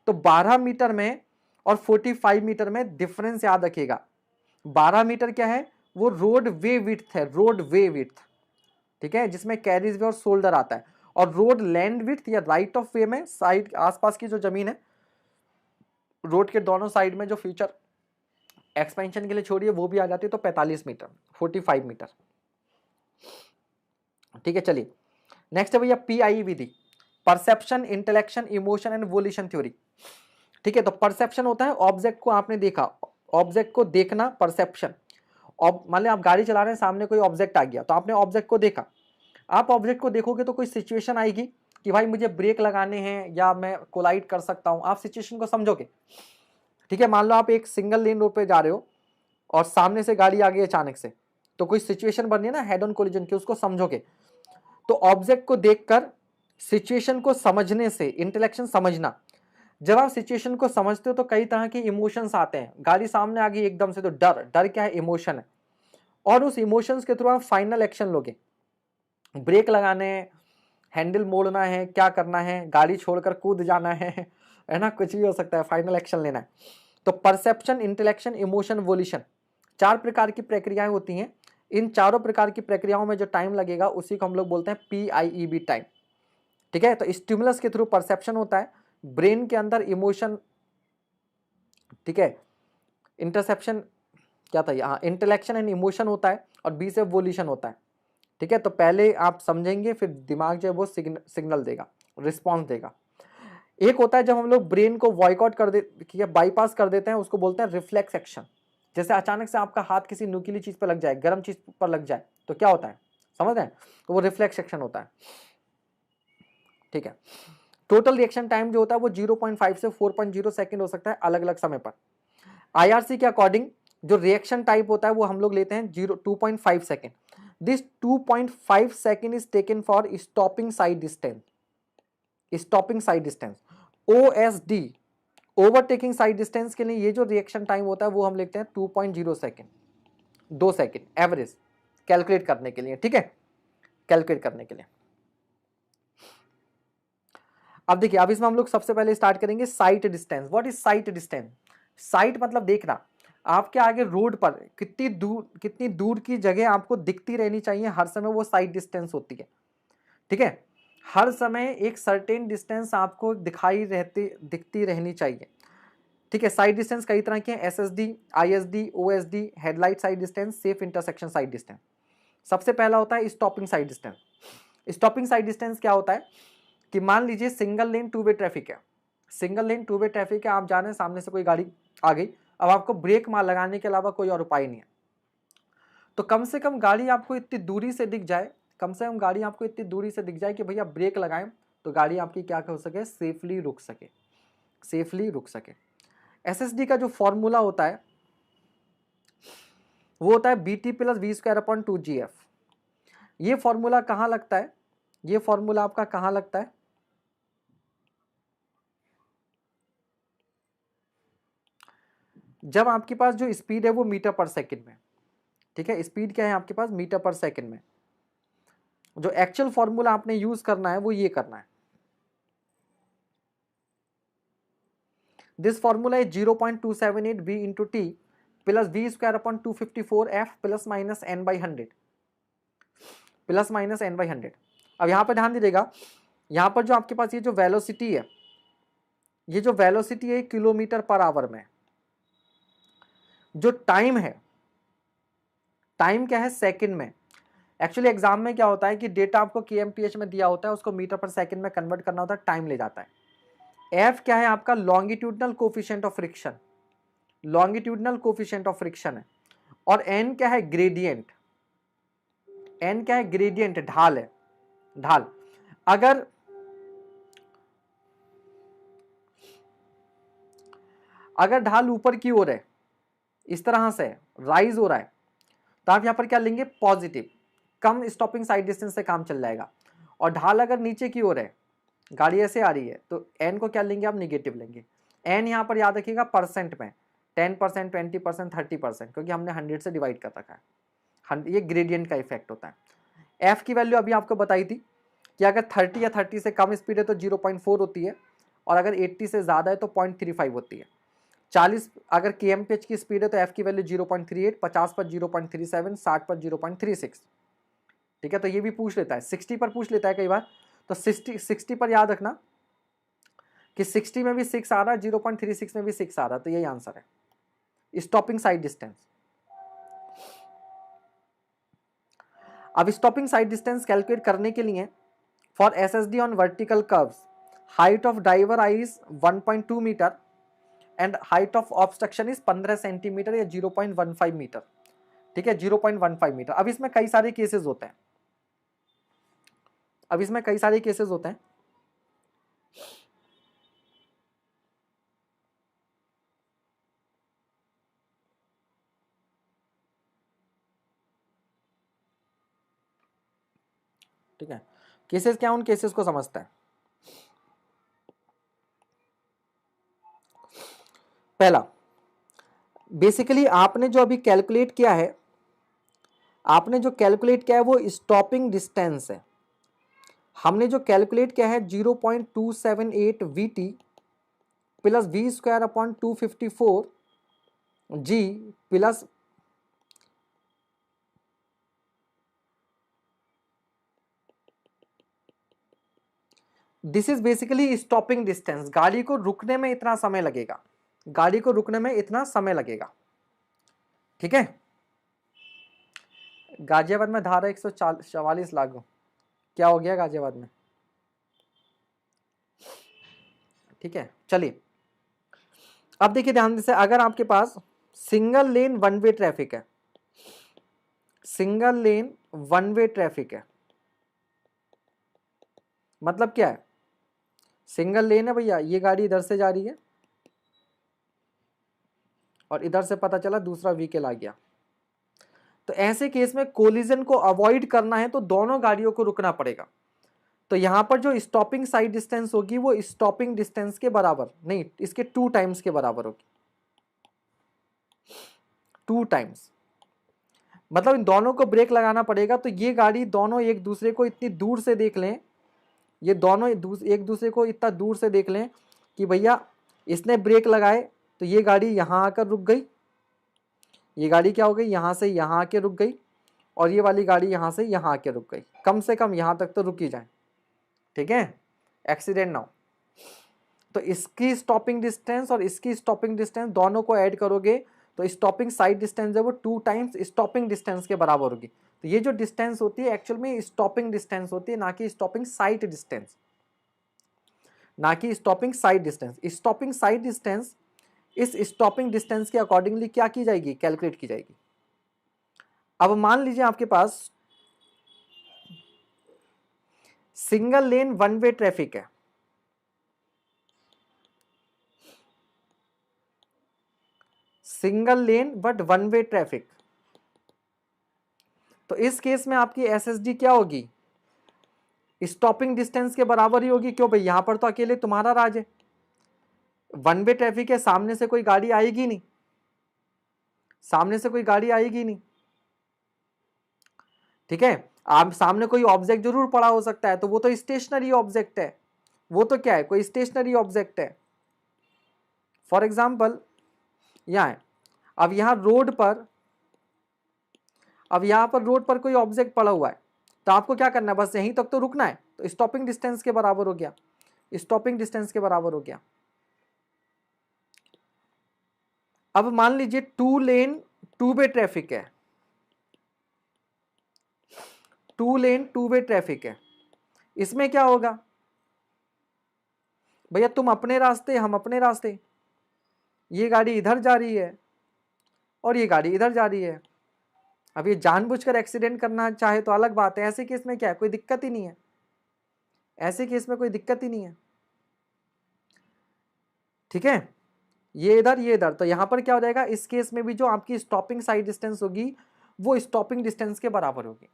तो 12 मीटर में और 45 मीटर में डिफरेंस याद रखिएगा। 12 मीटर क्या है, वो रोड वे विड्थ है, रोड वे विड्थ, ठीक है, जिसमें कैरिज वे और शोल्डर आता है। और रोड लैंड विड्थ या राइट ऑफ वे में साइड आसपास की जो जमीन है रोड के दोनों साइड में जो फ्यूचर एक्सपेंशन के लिए छोड़ी है वो भी आ जाती है, तो 45 मीटर, 45 मीटर, ठीक है। चलिए नेक्स्ट है भैया पीआई विधि, perception, intellection, emotion and volution theory, ठीक है। तो परसेप्शन होता है ऑब्जेक्ट को आपने देखा, ऑब्जेक्ट को देखना, परसेप्शन। मान लिया आप गाड़ी चला रहे हैं, सामने कोई ऑब्जेक्ट आ गया तो आपने ऑब्जेक्ट को देखा। आप ऑब्जेक्ट को देखोगे तो कोई सिचुएशन आएगी कि भाई मुझे ब्रेक लगाने हैं या मैं कोलाइड कर सकता हूं, आप सिचुएशन को समझोगे, ठीक है। मान लो आप एक सिंगल लेन रोड पे जा रहे हो और सामने से गाड़ी आ गई अचानक से, तो कोई सिचुएशन बन रही है ना हेड ऑन कोलिजन की, उसको समझोगे। तो ऑब्जेक्ट को देखकर सिचुएशन को समझने से, इंटेलेक्शन समझना, जब आप सिचुएशन को समझते हो तो कई तरह के इमोशंस आते हैं। गाड़ी सामने आ गई एकदम से तो डर, डर क्या है, इमोशन है। और उस इमोशंस के थ्रू आप फाइनल एक्शन लोगे, ब्रेक लगाने, हैंडल मोड़ना है, क्या करना है, गाड़ी छोड़कर कूद जाना है ना, कुछ भी हो सकता है, फाइनल एक्शन लेना है। तो परसेप्शन, इंटेलेक्शन, इमोशन, वोल्यूशन, 4 प्रकार की प्रक्रियाएं होती हैं। इन चारों प्रकार की प्रक्रियाओं में जो टाइम लगेगा उसी को हम लोग बोलते हैं PIEB टाइम, ठीक है। तो स्टिमुलस के थ्रू परसेप्शन होता है, ब्रेन के अंदर इमोशन, ठीक है, इंटरसेप्शन क्या था, हाँ इंटेलेक्शन एंड इमोशन होता है, और बी से वोल्यूशन होता है, ठीक है, तो पहले आप समझेंगे फिर दिमाग जो है वो सिग्नल देगा, रिस्पॉन्स देगा। एक होता है जब हम लोग ब्रेन को बॉयकॉट कर दे, बाईपास कर देते हैं, उसको बोलते हैं रिफ्लेक्स एक्शन। जैसे अचानक से आपका हाथ किसी नुकीली चीज पर लग जाए, गर्म चीज पर लग जाए, तो क्या होता है, समझ रहे हैं, तो वो रिफ्लेक्स एक्शन होता है। ठीक है, टोटल रिएक्शन टाइम जो होता है वो 0.5 से 4.0 सेकंड हो सकता है अलग अलग समय पर। आईआरसी के अकॉर्डिंग जो रिएक्शन टाइप होता है वो हम लोग लेते हैं 2.5 second. This 2.5 second is taken for stopping sight distance, stopping sight distance. OSD, overtaking side distance के लिए ये जो रिएक्शन टाइम होता है वो हम लिखते हैं 2.0 सेकंड, 2 सेकंड एवरेज कैलकुलेट करने के लिए। ठीक है, कैलकुलेट करने के लिए। अब देखिए, अब इसमें हम लोग सबसे पहले स्टार्ट करेंगे site distance. What is site distance? Site मतलब देखना, आपके आगे रोड पर कितनी दूर की जगह आपको दिखती रहनी चाहिए हर समय, वो साइट डिस्टेंस होती है। ठीक है, हर समय एक सर्टेन डिस्टेंस आपको दिखती रहनी चाहिए। ठीक है, साइड डिस्टेंस कई तरह के हैं, SSD, ISD, OSD, headlight sight distance, safe intersection sight distance. सबसे पहला होता है stopping sight distance. Stopping sight distance क्या होता है कि मान लीजिए single lane two way traffic है, single lane two way traffic है, आप जा रहे हैं, सामने से कोई गाड़ी आ गई, अब आपको ब्रेक मार लगाने के अलावा कोई और उपाय नहीं है, तो कम से कम गाड़ी आपको इतनी दूरी से दिख जाए, कम से कम गाड़ी आपको इतनी दूरी से दिख जाए कि भैया ब्रेक लगाएं तो गाड़ी आपकी क्या हो सके, सेफली रुक सके, सेफली रुक सके। SSD का जो फॉर्मूला होता है वो होता है BT + V²/2GF। ये फॉर्मूला कहां लगता है, ये फॉर्मूला आपका कहां लगता है, जब आपके पास जो स्पीड है वो मीटर पर सेकंड में। ठीक है, स्पीड क्या है आपके पास, मीटर पर सेकंड में। जो एक्चुअल फॉर्मूला आपने यूज करना है वो ये करना है, this formula is 0.278 V × T + V²/254F ± n/100, ± n/100। अब यहां पर ध्यान दीजिएगा, यहां पर जो आपके पास ये जो वेलोसिटी है, ये जो वेलोसिटी है किलोमीटर पर आवर में, जो टाइम है, टाइम क्या है सेकंड में। एक्चुअली एग्जाम में क्या होता है कि डेटा आपको kmph में दिया होता है, उसको मीटर पर सेकंड में कन्वर्ट करना होता है, टाइम ले जाता है। F क्या है आपका, longitudinal coefficient of friction, longitudinal coefficient of friction है। और N क्या है, ग्रेडियंट, N क्या है, ग्रेडियंट, ढाल है, ढाल। अगर ढाल ऊपर की ओर है, इस तरह से राइज हो रहा है, तो आप यहां पर क्या लेंगे, पॉजिटिव, कम स्टॉपिंग साइड डिस्टेंस से काम चल जाएगा। और ढाल अगर नीचे की ओर है, गाड़ी ऐसे आ रही है, तो एन को क्या लेंगे आप, निगेटिव लेंगे। एन यहां पर याद रखिएगा परसेंट में, 10%, 20%, 30%, क्योंकि हमने 100 से डिवाइड कर रखा है, ये ग्रेडियंट का इफेक्ट होता है। एफ की वैल्यू अभी आपको बताई थी कि अगर 30 या 30 से कम स्पीड है तो 0.4 होती है, और अगर 80 से ज़्यादा है तो 0.35 होती है। 40 अगर kmph की स्पीड है तो एफ की वैल्यू 0.38, 50 पर 0.37, 60 पर 0.36। ठीक है, तो ये भी पूछ लेता है, 60 पर पूछ लेता है कई बार, तो 60 पर याद रखना कि 60 में भी 6 आ रहा है, 0.36 में भी 6 आ रहा है, तो यही आंसर है, स्टॉपिंग साइड डिस्टेंस। अब स्टॉपिंग साइड डिस्टेंस कैलकुलेट करने के लिए for SSD on vertical curves, height of driver eye is 1.2 metre and height of obstruction is 15 centimetre या 0.15 मीटर। ठीक है, 0.15 मीटर। अब इसमें कई सारे केसेस होते हैं, अब इसमें कई सारे केसेस होते हैं। ठीक है, केसेस क्या, उन केसेस को समझते हैं। पहला, बेसिकली आपने जो अभी कैलकुलेट किया है, आपने जो कैलकुलेट किया है वो स्टॉपिंग डिस्टेंस है। हमने जो कैलकुलेट किया है 0.278 VT + V²/254 G plus this is basically stopping distance, गाड़ी को रुकने में इतना समय लगेगा, गाड़ी को रुकने में इतना समय लगेगा। ठीक है, गाजियाबाद में धारा 144 लागू, क्या हो गया गाजियाबाद में? ठीक है, चलिए अब देखिए ध्यान से, अगर आपके पास single lane one way traffic है, single lane one way traffic है, मतलब क्या है? सिंगल लेन है भैया, ये गाड़ी इधर से जा रही है और इधर से पता चला दूसरा व्हीकल आ गया, तो ऐसे केस में कोलिजन को अवॉइड करना है तो दोनों गाड़ियों को रुकना पड़ेगा। तो यहां पर जो स्टॉपिंग साइड डिस्टेंस होगी वो स्टॉपिंग डिस्टेंस के बराबर नहीं, इसके 2 टाइम्स के बराबर होगी, 2 टाइम्स। मतलब इन दोनों को ब्रेक लगाना पड़ेगा। तो ये गाड़ी दोनों एक दूसरे को इतनी दूर से देख लें, ये दोनों एक दूसरे को इतना दूर से देख लें कि भैया इसने ब्रेक लगाए तो ये गाड़ी यहाँ आकर रुक गई, ये गाड़ी क्या हो गई, यहाँ से यहाँ आके रुक गई, और ये वाली गाड़ी यहाँ से यहाँ आके रुक गई, कम से कम यहाँ तक तो रुकी जाए, ठीक है, एक्सीडेंट ना हो। तो इसकी स्टॉपिंग डिस्टेंस और इसकी स्टॉपिंग डिस्टेंस दोनों को ऐड करोगे तो स्टॉपिंग साइड डिस्टेंस है वो 2 टाइम्स स्टॉपिंग डिस्टेंस के बराबर होगी। तो ये जो डिस्टेंस होती है एक्चुअल में स्टॉपिंग डिस्टेंस होती है, ना कि स्टॉपिंग साइड डिस्टेंस, ना कि stopping sight distance. Stopping sight distance इस स्टॉपिंग डिस्टेंस के अकॉर्डिंगली क्या की जाएगी, कैलकुलेट की जाएगी। अब मान लीजिए आपके पास single lane one way traffic है, single lane but one way traffic, तो इस केस में आपकी एसएसडी क्या होगी, स्टॉपिंग डिस्टेंस के बराबर ही होगी। क्यों भाई, यहां पर तो अकेले तुम्हारा राज है, वन वे ट्रैफिक है, सामने से कोई गाड़ी आएगी नहीं, सामने से कोई गाड़ी आएगी नहीं, ठीक है। आप सामने कोई ऑब्जेक्ट जरूर पड़ा हो सकता है, तो वो तो स्टेशनरी ऑब्जेक्ट है, वो तो क्या है, कोई स्टेशनरी ऑब्जेक्ट है। फॉर एग्जाम्पल यहां है, अब यहां रोड पर, अब यहां पर रोड पर कोई ऑब्जेक्ट पड़ा हुआ है, तो आपको क्या करना है, बस यहीं तक तो रुकना है, तो स्टॉपिंग डिस्टेंस के बराबर हो गया, स्टॉपिंग डिस्टेंस के बराबर हो गया। अब मान लीजिए 2 लेन 2 वे ट्रैफिक है, 2 लेन 2 वे ट्रैफिक है, इसमें क्या होगा भैया, तुम अपने रास्ते हम अपने रास्ते, ये गाड़ी इधर जा रही है और ये गाड़ी इधर जा रही है। अब ये जानबूझकर एक्सीडेंट करना चाहे तो अलग बात है, ऐसे केस में क्या है, कोई दिक्कत ही नहीं है, ऐसे केस में कोई दिक्कत ही नहीं है, ठीक है। ये इधर ये इधर, तो यहां पर क्या हो जाएगा, इस केस में भी जो आपकी स्टॉपिंग साइड डिस्टेंस होगी वो स्टॉपिंग डिस्टेंस के बराबर होगी।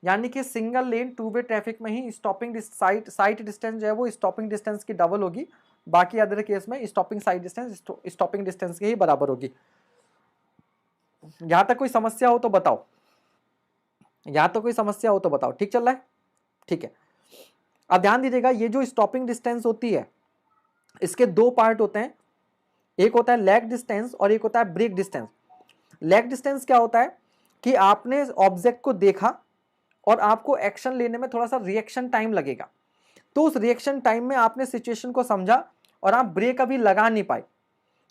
यानी कि सिंगल लेन 2 वे ट्रैफिक में ही स्टॉपिंग साइड डिस्टेंस जो है वो स्टॉपिंग डिस्टेंस की डबल होगी, बाकी अदर केस में stopping sight distance stopping distance के ही बराबर होगी। यहां तक कोई समस्या हो तो बताओ, यहां तो कोई समस्या हो तो बताओ, ठीक चल रहा है, ठीक है। अब ध्यान दीजिएगा, ये जो स्टॉपिंग डिस्टेंस होती है इसके 2 पार्ट होते हैं, एक होता है लैग डिस्टेंस और एक होता है ब्रेक डिस्टेंस। लैग डिस्टेंस क्या होता है कि आपने ऑब्जेक्ट को देखा और आपको एक्शन लेने में थोड़ा सा रिएक्शन टाइम लगेगा, तो उस रिएक्शन टाइम में आपने सिचुएशन को समझा और आप ब्रेक अभी लगा नहीं पाए,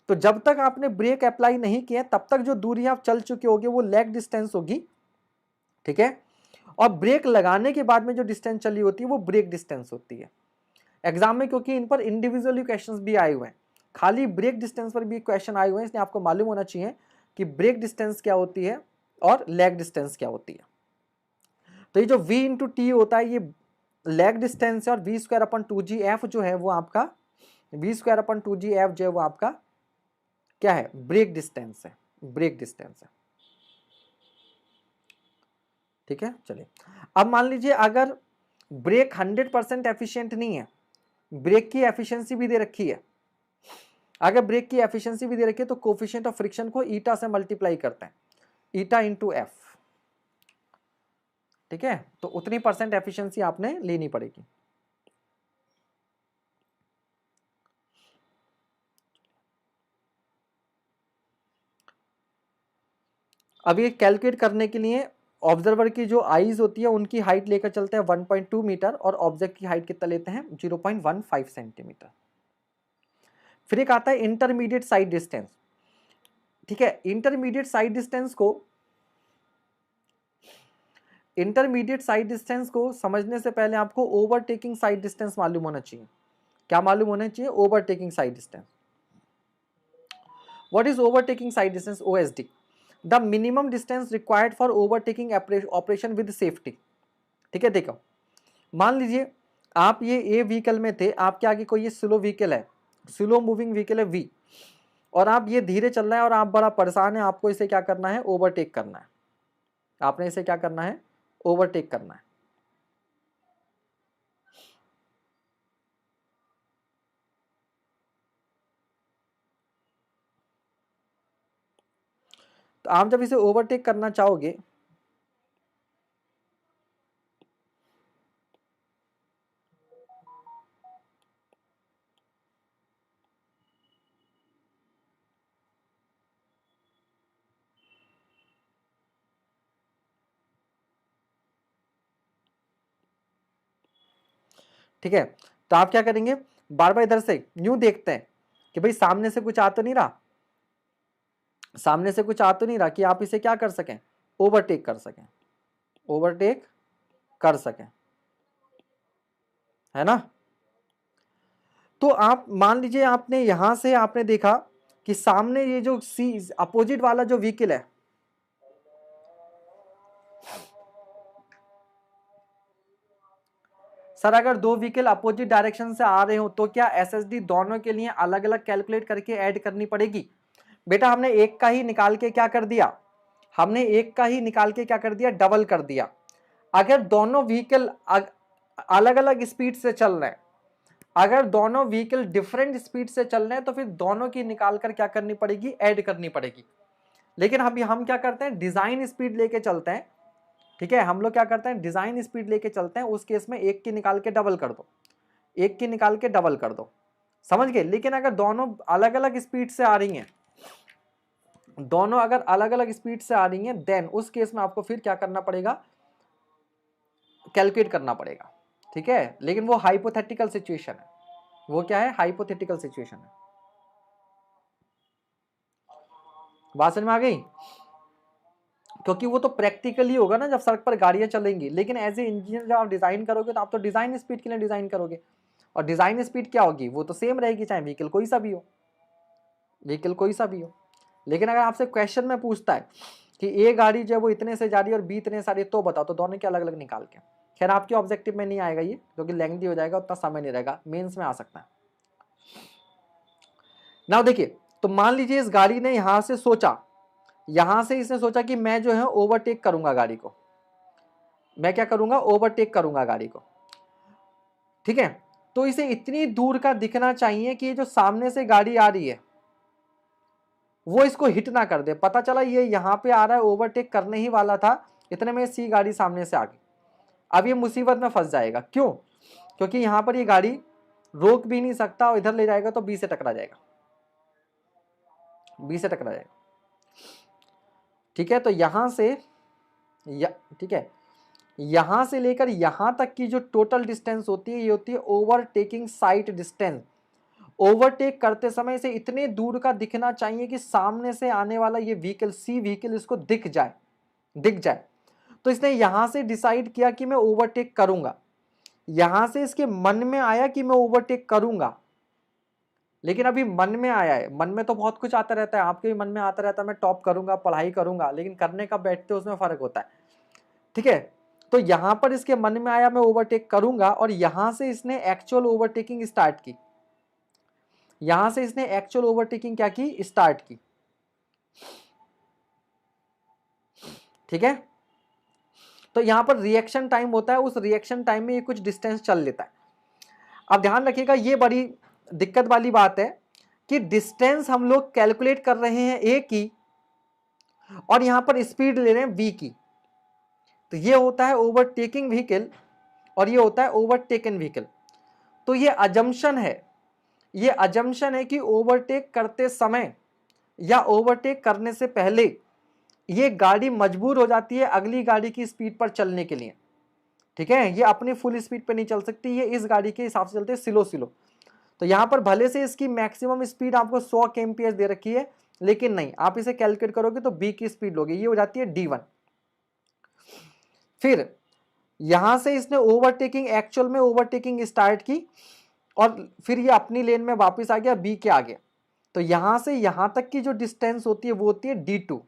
तो जब तक आपने ब्रेक अप्लाई नहीं किए तब तक जो दूरी आप चल चुके होगे वो लैग डिस्टेंस होगी, ठीक है। और ब्रेक लगाने के बाद में जो डिस्टेंस चली होती है वो ब्रेक डिस्टेंस होती है। एग्जाम में क्योंकि इन पर इंडिविजुअली क्वेश्चंस भी आए हुए हैं, खाली ब्रेक डिस्टेंस पर भी क्वेश्चन आए हुए हैं, इसलिए आपको मालूम होना चाहिए कि ब्रेक डिस्टेंस क्या होती है और लैग डिस्टेंस क्या होती है। तो ये जो v इंटू टी होता है ये लैग डिस्टेंस है, और वी स्क्वायर अपन 2gf जो है वो आपका वी स्क्वायर अपन 2gf जो है वो आपका क्या है, ब्रेक डिस्टेंस है, ब्रेक डिस्टेंस है, ठीक है। चलिए अब मान लीजिए अगर ब्रेक 100% एफिशिएंट नहीं है, ब्रेक की एफिशिएंसी भी दे रखी है, अगर ब्रेक की एफिशिएंसी भी दे रखी है तो कोफिशिएंट ऑफ फ्रिक्शन को ईटा से मल्टीप्लाई करते हैं, ईटा इंटू एफ, ठीक है। तो उतनी परसेंट एफिशिएंसी आपने लेनी पड़ेगी। अब ये कैलकुलेट करने के लिए ऑब्जर्वर की जो आईज होती है उनकी हाइट लेकर चलते हैं 1.2 मीटर और ऑब्जेक्ट की हाइट कितना लेते हैं 0.15 सेंटीमीटर। फिर एक आता है इंटरमीडिएट साइड डिस्टेंस, ठीक है। इंटरमीडिएट साइड डिस्टेंस को इंटरमीडिएट साइड डिस्टेंस को समझने से पहले आपको ओवरटेकिंग साइड डिस्टेंस मालूम होना चाहिए। क्या मालूम होना चाहिए? Overtaking side distance. What is overtaking side distance? OSD, the minimum distance required for overtaking operation with safety. ठीक है, देखो मान लीजिए आप ये ए व्हीकल में थे, आपके आगे कोई ये स्लो व्हीकल है, स्लो मूविंग व्हीकल है V, और आप ये धीरे चल रहे हैं और आप बड़ा परेशान है, आपको इसे क्या करना है? ओवरटेक करना है। आपने इसे क्या करना है? ओवरटेक करना है। तो आप जब इसे ओवरटेक करना चाहोगे, ठीक है, तो आप क्या करेंगे? बार बार इधर से यूं देखते हैं कि भाई सामने से कुछ आ तो नहीं रहा, सामने से कुछ आ तो नहीं रहा, कि आप इसे क्या कर सकें? ओवरटेक कर सकें, ओवरटेक कर सकें, है ना। तो आप मान लीजिए आपने यहां से आपने देखा कि सामने ये जो सी अपोजिट वाला जो व्हीकल है, सर अगर दो व्हीकल अपोजिट डायरेक्शन से आ रहे हो तो क्या SSD दोनों के लिए अलग अलग कैलकुलेट करके ऐड करनी पड़ेगी? बेटा हमने एक का ही निकाल के क्या कर दिया? हमने एक का ही निकाल के क्या कर दिया? डबल कर दिया। अगर दोनों व्हीकल अलग अलग स्पीड से चल रहे हैं, अगर दोनों व्हीकल डिफरेंट स्पीड से चल रहे हैं, तो फिर दोनों की निकाल कर क्या करनी पड़ेगी? ऐड करनी पड़ेगी। लेकिन अभी हम क्या करते हैं? डिजाइन स्पीड लेके चलते हैं। ठीक है, हम लोग क्या करते हैं? डिजाइन स्पीड लेके चलते हैं। उस केस में एक की निकाल के डबल कर दो, एक की निकाल के डबल कर दो, समझ गए। लेकिन अगर दोनों अलग अलग स्पीड से आ रही हैं, दोनों अगर अलग अलग स्पीड से आ रही हैं, देन उस केस में आपको फिर क्या करना पड़ेगा? कैलकुलेट करना पड़ेगा। ठीक है, लेकिन वो हाइपोथेटिकल सिचुएशन है। वो क्या है? हाइपोथेटिकल सिचुएशन है। बात समझ में आ गई? क्योंकि वो तो प्रैक्टिकली होगा ना जब सड़क पर गाड़ियां चलेंगी, लेकिन एज ए इंजीनियर जब आप डिजाइन करोगे तो आप तो डिजाइन स्पीड के लिए डिजाइन करोगे, और डिजाइन स्पीड क्या होगी? वो तो सेम रहेगी, चाहे व्हीकल कोई सा भी हो, व्हीकल कोई सा भी हो। लेकिन अगर आपसे क्वेश्चन में पूछता है कि ए गाड़ी जो है वो इतने से जा रही है और बी इतने सारी, तो बताओ, तो दोनों के अलग अलग निकाल के। खैर आपके ऑब्जेक्टिव में नहीं आएगा ये, क्योंकि लेंथी हो जाएगा, उतना समय नहीं रहेगा, मेंस में आ सकता है ना। देखिए, तो मान लीजिए इस गाड़ी ने यहां से सोचा, यहां से इसने सोचा कि मैं जो है ओवरटेक करूंगा गाड़ी को, मैं क्या करूंगा? ओवरटेक करूंगा गाड़ी को। ठीक है, तो इसे इतनी दूर का दिखना चाहिए कि जो सामने से गाड़ी आ रही है वो इसको हिट ना कर दे। पता चला ये यहां पे आ रहा है, ओवरटेक करने ही वाला था, इतने में सी गाड़ी सामने से आ गई। अब ये मुसीबत में फंस जाएगा। क्यों? क्योंकि यहां पर ये गाड़ी रोक भी नहीं सकता, और इधर ले जाएगा तो बी से टकरा जाएगा, बी से टकरा जाएगा। ठीक है, तो यहां से ठीक है, यहां से लेकर यहां तक की जो टोटल डिस्टेंस होती है, ये होती है ओवरटेकिंग साइट डिस्टेंस। ओवरटेक करते समय इसे इतने दूर का दिखना चाहिए कि सामने से आने वाला ये व्हीकल, सी व्हीकल, इसको दिख जाए, दिख जाए। तो इसने यहां से डिसाइड किया कि मैं ओवरटेक करूंगा, यहां से इसके मन में आया कि मैं ओवरटेक करूंगा। लेकिन अभी मन में आया है, मन में तो बहुत कुछ आता रहता है, आपके भी मन में आता रहता है मैं टॉप करूंगा, पढ़ाई करूंगा, लेकिन करने का बैठते उसमें फर्क होता है। ठीक है, तो यहां पर इसके मन में आया मैं ओवरटेक करूंगा, और यहां से इसने एक्चुअल ओवरटेकिंग स्टार्ट की, यहां से इसने एक्चुअल ओवरटेकिंग क्या की? स्टार्ट की। ठीक है, तो यहां पर रिएक्शन टाइम होता है, उस रिएक्शन टाइम में ये कुछ डिस्टेंस चल लेता है। अब ध्यान रखिएगा, ये बड़ी दिक्कत वाली बात है कि डिस्टेंस हम लोग कैलकुलेट कर रहे हैं ए की, और यहां पर स्पीड ले रहे हैं v की। तो ये होता है ओवरटेकिंग व्हीकल, और ये होता है ओवरटेकन व्हीकल। तो ये अजम्पशन है, ये अजम्पशन है कि ओवरटेक करते समय या ओवरटेक करने से पहले ये गाड़ी मजबूर हो जाती है अगली गाड़ी की स्पीड पर चलने के लिए। ठीक है, ये अपनी फुल स्पीड पर नहीं चल सकती, ये इस गाड़ी के हिसाब से चलते हैं स्लो स्लो। तो यहां पर भले से इसकी मैक्सिमम स्पीड आपको 100 kmph दे रखी है, लेकिन नहीं, आप इसे कैलकुलेट करोगे तो बी की स्पीड लोगे, ये हो जाती है D1। फिर यहां से इसने ओवरटेकिंग, एक्चुअल में ओवरटेकिंग स्टार्ट की और फिर ये अपनी लेन में वापस आ गया, बी के आगे। तो यहां से यहां तक की जो डिस्टेंस होती है वो होती है D2।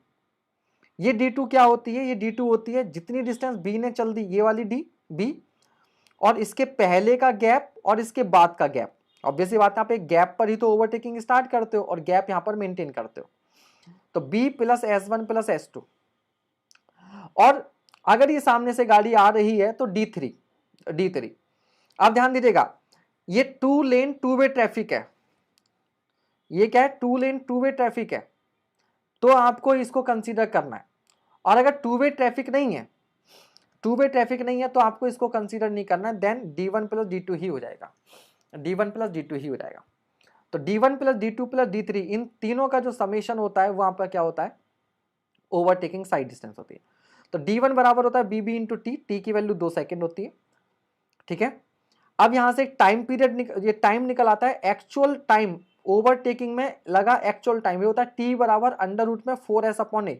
ये D2 क्या होती है? ये D2 होती है जितनी डिस्टेंस बी ने चल दी, ये वाली बी, और इसके पहले का गैप और इसके बाद का गैप। ऑब्वियसली बात है, आप एक गैप पर ही तो ओवरटेकिंग स्टार्ट करते हो और गैप यहां पर मेंटेन करते हो। तो B plus S1 plus S2। और अगर ये सामने से गाड़ी आ रही है तो D3। आप ध्यान दीजिएगा, ये 2 लेन 2 वे ट्रैफिक है। ये क्या है? 2 लेन 2 वे ट्रैफिक है, तो आपको इसको कंसीडर करना है। और अगर 2 वे ट्रैफिक नहीं है, 2 वे ट्रैफिक नहीं है तो आपको इसको कंसीडर नहीं करना है, देन D1 प्लस D2 ही हो जाएगा, D1 प्लस D2 ही हो जाएगा। तो D1 plus D2 plus D3, इन तीनों का जो समेशन होता है वहां पर क्या होता है? ओवरटेकिंग साइड डिस्टेंस होती है। तो D1 बराबर होता है BB इंटू टी की वैल्यू 2 सेकेंड होती है, ठीक है। अब यहां से टाइम पीरियड ये टाइम निकल आता है, एक्चुअल टाइम ओवरटेकिंग में लगा एक्चुअल टाइम, ये होता है T बराबर अंडर रूट में 4S/A,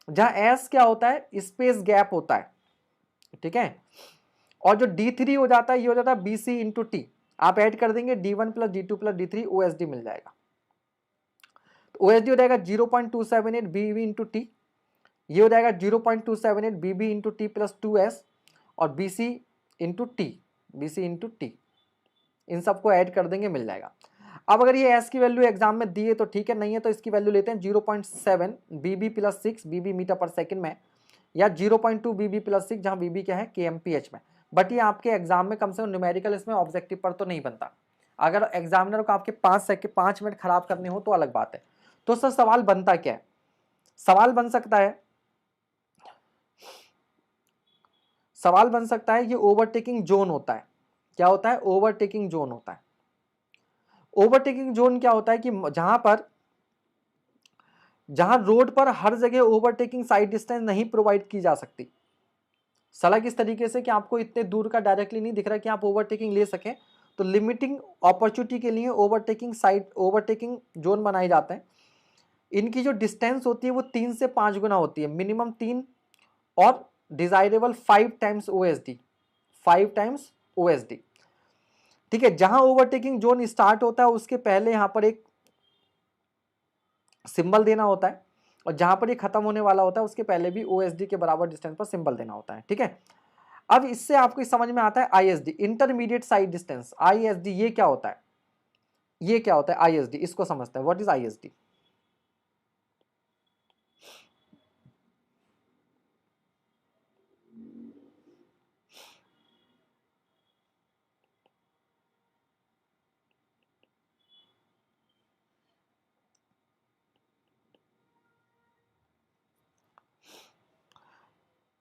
जहां S क्या होता है? स्पेस गैप होता है, ठीक है। और जो D3 हो जाता है, ये हो जाता है BC इंटू टी। आप ऐड कर देंगे D1 plus D2 plus D3, OSD मिल जाएगा। तो OSD हो जाएगा 0.278 BB इंटू टी, ये हो जाएगा 0.278 BB into T plus 2S, और BC इंटू टी, इन सबको ऐड कर देंगे, मिल जाएगा। अब अगर ये S की वैल्यू एग्जाम में दी है तो ठीक है, नहीं है तो इसकी वैल्यू लेते हैं 0.7 BB प्लस 6 BB मीटर पर सेकंड में, या 0.2 BB प्लस 6, जहां BB क्या है? KMPH में। बट ये आपके एग्जाम में कम से कम न्यूमेरिकल इसमें ऑब्जेक्टिव पर तो नहीं बनता। अगर एग्जामिनर को आपके 5 मिनट खराब करने हो तो अलग बात है। तो सर सवाल बनता क्या है? सवाल बन सकता है ये ओवरटेकिंग जोन होता है। क्या होता है? ओवरटेकिंग जोन होता है। ओवरटेकिंग जोन क्या होता है कि जहां रोड पर हर जगह ओवरटेकिंग साइड डिस्टेंस नहीं प्रोवाइड की जा सकती। सलाह किस तरीके से कि आपको इतने दूर का डायरेक्टली नहीं दिख रहा कि आप ओवरटेकिंग ले सकें, तो लिमिटिंग अपॉर्चुनिटी के लिए ओवरटेकिंग जोन बनाए जाते हैं। इनकी जो डिस्टेंस होती है वो 3 से 5 गुना होती है, मिनिमम 3 और डिजायरेबल 5 टाइम्स OSD। ठीक है, जहां ओवरटेकिंग जोन स्टार्ट होता है उसके पहले यहां पर एक सिंबल देना होता है, और जहां पर ये खत्म होने वाला होता है उसके पहले भी OSD के बराबर डिस्टेंस पर सिंबल देना होता है, ठीक है। अब इससे आपको समझ में आता है ISD, intermediate side distance. ISD ये क्या होता है? ISD, इसको समझते हैं। What is ISD?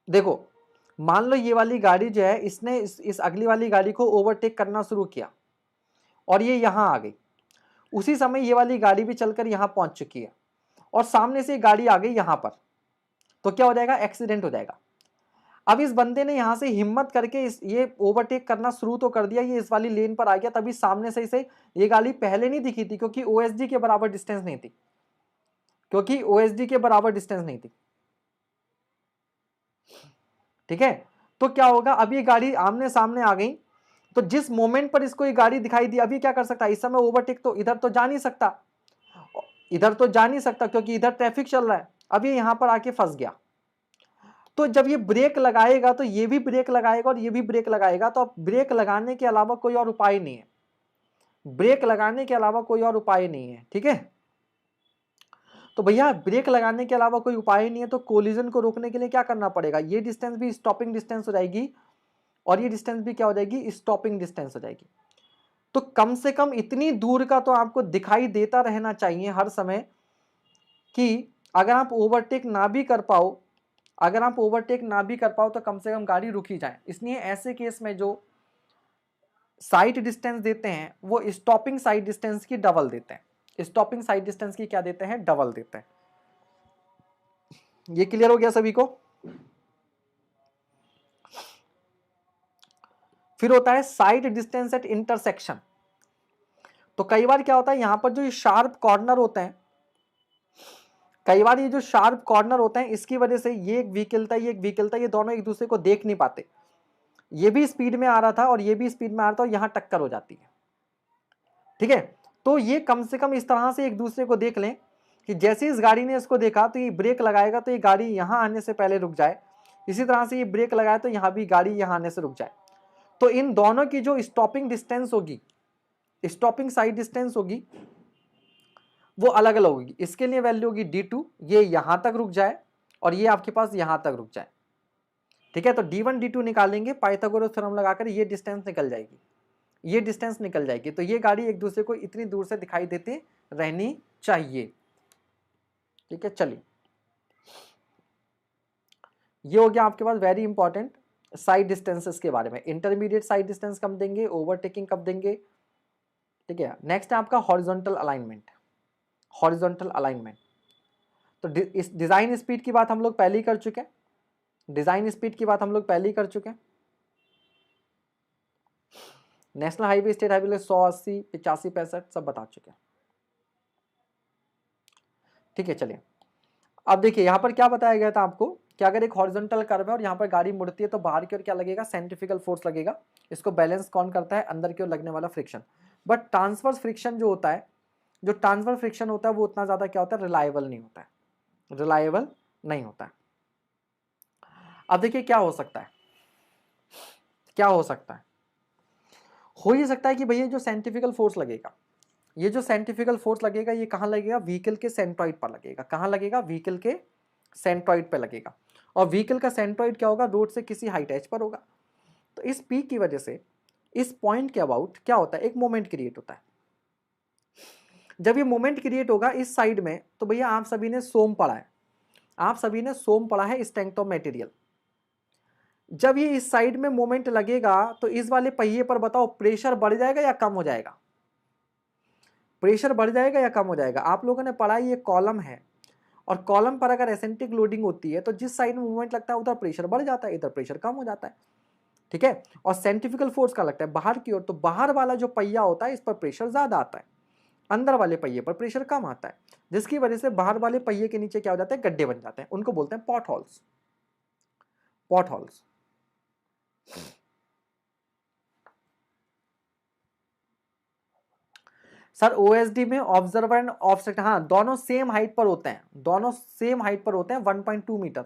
देखो, मान लो ये वाली गाड़ी जो है, इसने इस अगली वाली गाड़ी को ओवरटेक करना शुरू किया और ये यहां आ गई। उसी समय ये वाली गाड़ी भी चलकर यहां पहुंच चुकी है और सामने से गाड़ी आ गई यहां पर, तो क्या हो जाएगा? एक्सीडेंट हो जाएगा। अब इस बंदे ने यहां से हिम्मत करके ये ओवरटेक करना शुरू तो कर दिया, ये इस वाली लेन पर आ गया, तभी सामने से ये गाड़ी पहले नहीं दिखी थी, क्योंकि OSD के बराबर डिस्टेंस नहीं थी, ठीक है। तो क्या होगा? अब ये गाड़ी आमने सामने आ गई, तो जिस मोमेंट पर इसको ये गाड़ी दिखाई दी, अभी क्या कर सकता है? इस समय ओवरटेक तो इधर तो जा नहीं सकता, क्योंकि इधर ट्रैफिक चल रहा है। अब ये यहां पर आके फंस गया। तो जब ये ब्रेक लगाएगा तो ये भी ब्रेक लगाएगा और ये भी ब्रेक लगाएगा, तो अब ब्रेक लगाने के अलावा कोई और उपाय नहीं है, ठीक है। तो भैया ब्रेक लगाने के अलावा कोई उपाय नहीं है, तो कोलिजन को रोकने के लिए क्या करना पड़ेगा? ये डिस्टेंस भी स्टॉपिंग डिस्टेंस हो जाएगी और ये डिस्टेंस भी क्या हो जाएगी? स्टॉपिंग डिस्टेंस हो जाएगी। तो कम से कम इतनी दूर का तो आपको दिखाई देता रहना चाहिए हर समय, कि अगर आप ओवरटेक ना भी कर पाओ तो कम से कम गाड़ी रुक ही जाए। इसलिए ऐसे केस में जो साइड डिस्टेंस देते हैं वो स्टॉपिंग साइड डिस्टेंस की डबल देते हैं। क्या देते हैं? डबल देते हैं। ये क्लियर हो गया सभी को? फिर होता है साइड डिस्टेंस एट इंटरसेक्शन। तो कई बार क्या होता है, यहां पर जो शार्प कॉर्नर होते हैं, कई बार ये जो शार्प कॉर्नर होते हैं इसकी वजह से ये एक व्हीकल था, ये एक व्हीकल था, ये दोनों एक दूसरे को देख नहीं पाते, ये भी स्पीड में आ रहा था और ये भी स्पीड में आ रहा था और यहां टक्कर हो जाती है। ठीक है, तो ये कम से कम इस तरह से एक दूसरे को देख लें कि जैसे इस गाड़ी ने इसको देखा तो ये ब्रेक लगाएगा तो ये गाड़ी यहां आने से पहले रुक जाए, इसी तरह से ये ब्रेक लगाए तो यहां भी गाड़ी यहां आने से रुक जाए। तो इन दोनों की जो स्टॉपिंग डिस्टेंस होगी, स्टॉपिंग साइड डिस्टेंस होगी, वो अलग अलग होगी। इसके लिए वैल्यू होगी d2, ये यहां तक रुक जाए और ये आपके पास यहां तक रुक जाए। ठीक है, तो d1 d2 निकालेंगे, पाइथागोरस थ्योरम लगाकर ये डिस्टेंस निकल जाएगी, ये डिस्टेंस निकल जाएगी। तो ये गाड़ी एक दूसरे को इतनी दूर से दिखाई देती रहनी चाहिए। ठीक है, चलिए ये हो गया आपके पास वेरी इंपॉर्टेंट साइड डिस्टेंसेस के बारे में। इंटरमीडिएट साइड डिस्टेंस कब देंगे, ओवरटेकिंग कब देंगे। ठीक है, नेक्स्ट है आपका हॉरिजॉन्टल अलाइनमेंट। हॉरिजॉन्टल अलाइनमेंट, तो इस डिजाइन स्पीड की बात हम लोग पहले ही कर चुके हैं, डिजाइन स्पीड की बात हम लोग पहले ही कर चुके हैं। नेशनल हाईवे, स्टेट हाईवे 180, 85, 65 सब बता चुके हैं। ठीक है, चलिए अब देखिए यहां पर क्या बताया गया था आपको कि अगर एक हॉरिजॉन्टल कर्व है और यहाँ पर गाड़ी मुड़ती है तो बाहर की ओर क्या लगेगा, सेंट्रीफ्यूगल फोर्स लगेगा। इसको बैलेंस कौन करता है, अंदर की ओर लगने वाला फ्रिक्शन। बट ट्रांसवर्स फ्रिक्शन जो होता है, जो ट्रांसफर फ्रिक्शन होता है वो उतना ज्यादा क्या होता है, रिलायबल नहीं होता है, रिलायबल नहीं होता है। अब देखिए क्या हो सकता है, क्या हो सकता है, हो ये सकता है कि भैया जो सेंट्रीफ्यूगल फोर्स लगेगा, ये जो सेंट्रीफ्यूगल फोर्स लगेगा ये कहां लगेगा, व्हीकल के सेंट्रॉइड पर लगेगा। कहां लगेगा, व्हीकल के सेंट्रॉइड पर लगेगा। और व्हीकल का सेंट्रॉइड क्या होगा, रोड से किसी हाइट एज पर होगा। तो इस पी की वजह से इस पॉइंट के अबाउट क्या होता है, एक मोमेंट क्रिएट होता है। जब ये मोमेंट क्रिएट होगा इस साइड में, तो भैया आप सभी ने सोम पढ़ा है, आप सभी ने सोम पढ़ा है, स्ट्रेंथ ऑफ मटेरियल। जब ये इस साइड में मोमेंट लगेगा तो इस वाले पहिए पर बताओ प्रेशर बढ़ जाएगा या कम हो जाएगा, प्रेशर बढ़ जाएगा या कम हो जाएगा। आप लोगों ने पढ़ा ये कॉलम है और कॉलम पर अगर एसेंट्रिक लोडिंग होती है तो जिस साइड में मूवमेंट लगता है उधर प्रेशर बढ़ जाता है, इधर प्रेशर कम हो जाता है। ठीक है, और सेंट्रीफ्यूगल फोर्स का लगता है बाहर की ओर, तो बाहर वाला जो पहिया होता है इस पर प्रेशर ज्यादा आता है, अंदर वाले पहिए पर प्रेशर कम आता है, जिसकी वजह से बाहर वाले पहिए के नीचे क्या हो जाते हैं, गड्ढे बन जाते हैं, उनको बोलते हैं pot holes, pot holes. Sir OSD में ऑब्जर्वर एंड ऑफसेट, हाँ दोनों सेम हाइट पर होते हैं, दोनों सेम हाइट पर होते हैं 1.2 मीटर,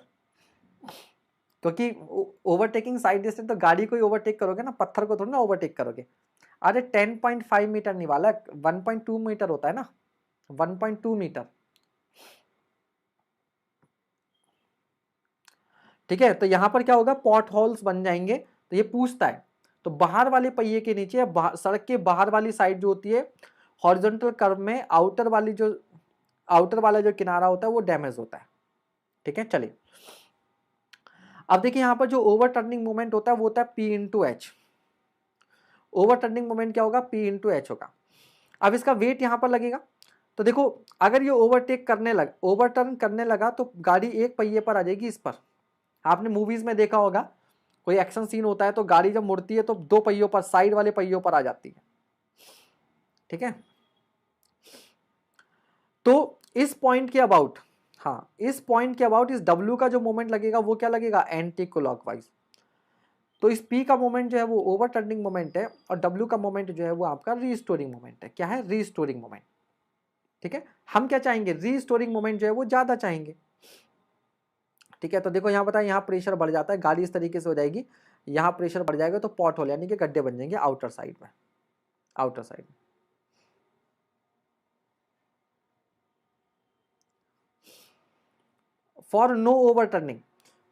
क्योंकि ओवरटेकिंग साइड डिस्टेंस तो गाड़ी को ही ओवरटेक करोगे ना, पत्थर को थोड़ी ना ओवरटेक करोगे। अरे 10.5 मीटर नहीं वाला, 1.2 मीटर होता है ना, 1.2 मीटर। ठीक है, तो यहां पर क्या होगा, पॉट होल्स बन जाएंगे। तो ये पूछता है, तो बाहर वाले पहिए के नीचे सड़क के बाहर वाली साइड जो होती है हॉरिजॉन्टल कर्व में, आउटर वाला जो किनारा होता है वो डैमेज होता है। ठीक है, चलिए अब देखिए यहां पर जो ओवर टर्निंग मोमेंट होता है वो होता है P into H. Over turning moment क्या होगा, P इंटू एच होगा। अब इसका वेट यहां पर लगेगा, तो देखो अगर ये ओवरटर्न करने लगा तो गाड़ी एक पहिए पर आ जाएगी इस पर। आपने मूवीज में देखा होगा, कोई एक्शन सीन होता है तो गाड़ी जब मुड़ती है तो दो पहियों पर, साइड वाले पहियों पर आ जाती है। ठीक है, तो इस पॉइंट के अबाउट, हाँ इस पॉइंट के अबाउट इस W का जो मोमेंट लगेगा वो क्या लगेगा, एंटी क्लॉकवाइज। तो इस P का मोमेंट जो है वो ओवर टर्निंग मोमेंट है और W का मोमेंट जो है वो आपका रीस्टोरिंग मोमेंट है। क्या है, रीस्टोरिंग मोमेंट। ठीक है, हम क्या चाहेंगे, रीस्टोरिंग मोमेंट जो है वो ज्यादा चाहेंगे। ठीक है, तो देखो यहाँ बताया, यहाँ प्रेशर बढ़ जाता है, गाड़ी इस तरीके से हो जाएगी, यहाँ प्रेशर बढ़ जाएगा तो पॉट होल यानी कि गड्ढे बन जाएंगे आउटर साइड में, आउटर साइड में। फॉर नो ओवरटर्निंग,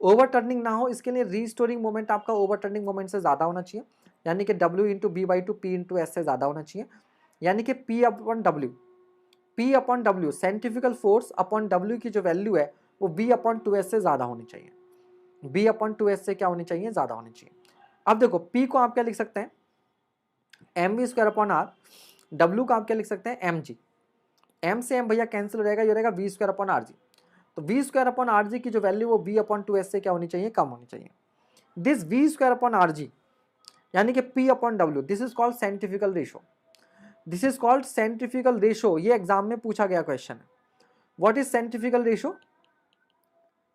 ओवरटर्निंग ना हो इसके लिए रीस्टोरिंग मोमेंट आपका ओवरटर्निंग मोमेंट से ज्यादा होना चाहिए, यानी कि W into B/2 P into S से ज्यादा होना चाहिए, यानी कि P upon W centrifugal force upon W की जो वैल्यू है वो B/2S से ज्यादा होनी चाहिए, B/2S से क्या होनी चाहिए, ज्यादा होनी चाहिए। अब देखो P को आप क्या लिख सकते हैं, mv²/r, W को आप क्या लिख सकते हैं, mg, m से m भैया कैंसिल हो जाएगा, ये रहेगा v²/rg। तो v²/rg की जो वैल्यू वो B/2S से क्या होनी चाहिए, कम होनी चाहिए। दिस v²/rg यानी कि P/W, this is called centrifugal ratio, this is called centrifugal ratio. ये एग्जाम में पूछा गया क्वेश्चन है, व्हाट इज सेंट्रीफ्यूगल रेशो?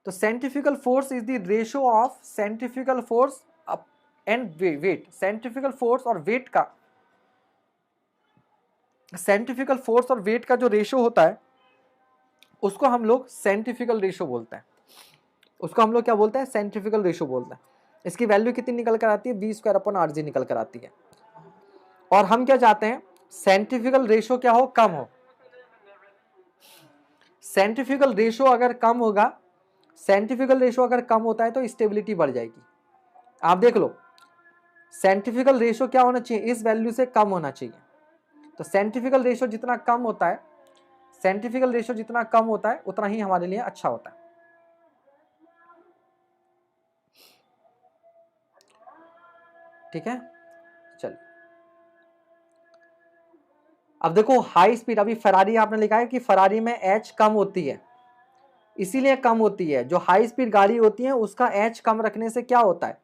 तो centrifugal force is the ratio of centrifugal force and weight. Centrifugal force और weight का, सेंट्रीफ्यूगल फोर्स और weight का जो रेशो होता है उसको हम लोग सेंट्रीफ्यूगल रेशो बोलते हैं। उसको हम लोग क्या बोलते हैं? सेंट्रीफ्यूगल रेशो बोलते हैं। इसकी वैल्यू कितनी निकल कर आती है? V²/RG निकल कर आती है। और हम क्या चाहते हैं? सेंट्रीफ्यूगल रेशो क्या हो? कम हो। सेंट्रीफ्यूगल रेशो अगर कम होगा, सेंट्रीफ्यूगल रेशो अगर कम होता है तो स्टेबिलिटी बढ़ जाएगी। आप देख लो, सेंट्रीफ्यूगल रेशो क्या होना चाहिए? इस वैल्यू से कम होना चाहिए। तो सेंट्रीफ्यूगल रेशो जितना कम होता है, सेंट्रीफ्यूगल रेशो जितना कम होता है उतना ही हमारे लिए अच्छा होता है। ठीक है, चलिए अब देखो हाई स्पीड, अभी फरारी आपने लिखा है कि फरारी में एच कम होती है, इसीलिए कम होती है। जो हाई स्पीड गाड़ी होती है उसका एच कम रखने से क्या होता है?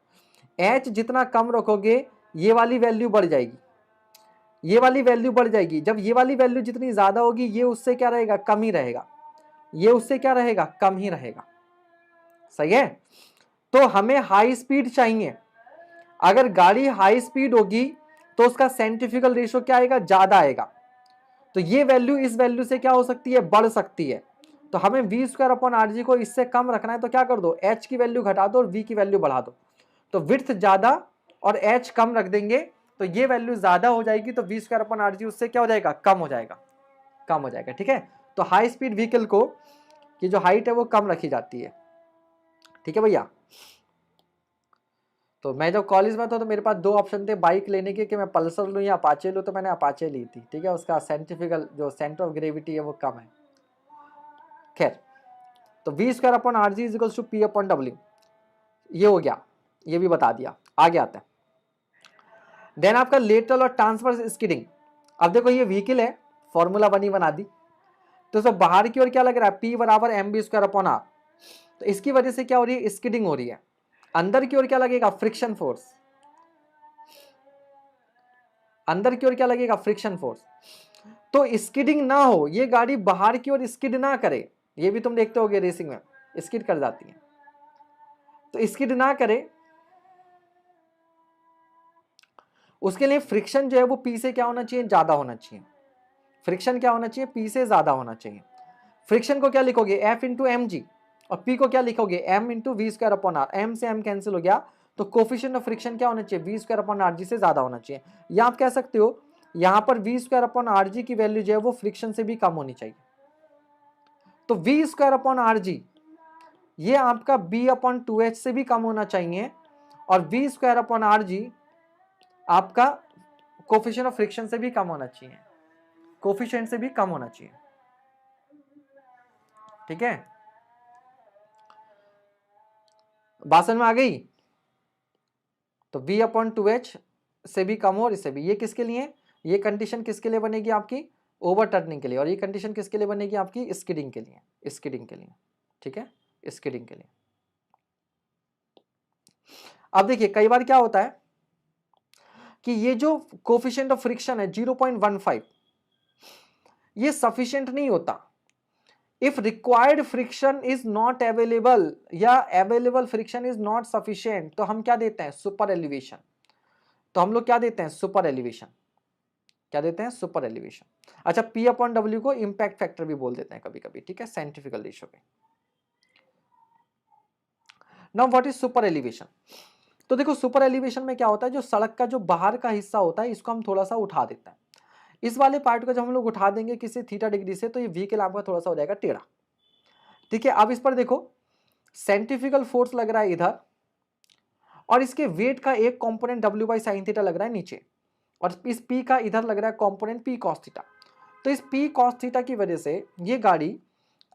एच जितना कम रखोगे ये वाली वैल्यू बढ़ जाएगी, ये वाली वैल्यू बढ़ जाएगी। जब ये वाली वैल्यू जितनी ज्यादा होगी ये उससे क्या रहेगा? कम ही रहेगा। ये उससे क्या रहेगा? कम ही रहेगा। सही है। तो हमें हाई स्पीड चाहिए। अगर गाड़ी हाई स्पीड होगी तो उसका सेंट्रीफ्यूगल रेशो क्या आएगा? ज्यादा आएगा। तो ये वैल्यू इस वैल्यू से क्या हो सकती है? बढ़ सकती है। तो हमें V²/RG को इससे कम रखना है तो क्या कर दो? H की वैल्यू घटा दो और V की वैल्यू बढ़ा दो। तो विड्थ ज्यादा और H कम रख देंगे तो ये वैल्यू ज्यादा हो जाएगी, तो V²/RG उससे क्या हो जाएगा? कम हो जाएगा, कम हो जाएगा। ठीक है, तो हाई स्पीड व्हीकल को की जो हाइट है वो कम रखी जाती है। ठीक है भैया। तो मैं जब कॉलेज में था तो मेरे पास दो ऑप्शन थे बाइक लेने के, कि मैं पल्सर लूँ या अपाचे लूँ, तो मैंने अपाचे ली थी। ठीक है, उसका सेंट्रीफ्यूगल जो सेंटर ऑफ ग्रेविटी है वो कम है। खैर, तो V²/RG is equals to P/W, ये हो गया, ये भी बता दिया। आगे आते हैं। देन आपका लेटरल और ट्रांसवर्स स्किडिंग। अब देखो ये व्हीकल है, फॉर्मूला बना दी, तो सब बाहर की ओर क्या लग रहा है? P=mv²/r। तो इसकी वजह से क्या हो रही है? स्किडिंग हो रही है। अंदर की ओर क्या लगेगा? Friction force. अंदर की ओर क्या लगेगा? Friction force. तो स्किडिंग ना हो, ये गाड़ी बाहर की ओर स्किड ना करे। ये भी तुम देखते होगे रेसिंग में स्किड कर जाती है, तो स्किड ना करे उसके लिए फ्रिक्शन जो है वो P से क्या होना चाहिए? ज्यादा होना चाहिए। फ्रिक्शन क्या होना चाहिए? P से ज्यादा होना चाहिए। फ्रिक्शन को क्या लिखोगे? F×mg, और P को क्या लिखोगे? M×V²/R। M से M कैंसिल हो गया, तो कोफिशिएंट ऑफ फ्रिक्शन क्या होना चाहिए? V²/RG से ज्यादा होना चाहिए। या आप कह सकते हो यहां पर V²/RG की वैल्यू जो है वो फ्रिक्शन से भी कम होनी चाहिए। तो V²/RG ये आपका B/2H से भी कम होना चाहिए, और V²/RG आपका कोफिशिएंट ऑफ फ्रिक्शन से भी कम होना चाहिए, कोफिशिएंट से भी कम होना चाहिए। ठीक है, बात समझ में आ गई? तो V/2H से भी कम हो और इससे भी। ये किसके लिए? ये कंडीशन किसके लिए बनेगी? आपकी ओवर टर्निंग के लिए। और ये कंडीशन किसके लिए बनेगी? आपकी स्किडिंग के लिए, स्किडिंग के लिए। ठीक है, स्किडिंग के लिए। अब देखिए कई बार क्या होता है कि ये जो कोफिशिएंट ऑफ फ्रिक्शन है 0.15, ये सफिशिएंट नहीं होता। If required friction is not available या available friction is not sufficient, तो हम क्या देते हैं? Super elevation. तो हम लोग क्या देते हैं? Super elevation. क्या देते हैं? Super elevation. अच्छा, P/W को इंपैक्ट फैक्टर भी बोल देते हैं कभी कभी। ठीक है, साइंटिफिकल रेशियो पे। Now what is super elevation? तो देखो सुपर एलिवेशन में क्या होता है, जो सड़क का जो बाहर का हिस्सा होता है इसको हम थोड़ा सा उठा देते हैं। इस वाले पार्ट को जब हम लोग उठा देंगे किसी थीटा डिग्री से, तो ये व्हीकल आपका थोड़ा सा हो जाएगा टेढ़ा। ठीक है, अब इस पर देखो सेंट्रीफ्यूगल फोर्स लग रहा है इधर, और इसके वेट का एक कंपोनेंट W/sin θ लग रहा है नीचे, और इस P का इधर लग रहा है कंपोनेंट P/cos θ। तो इस P/cos θ की वजह से ये गाड़ी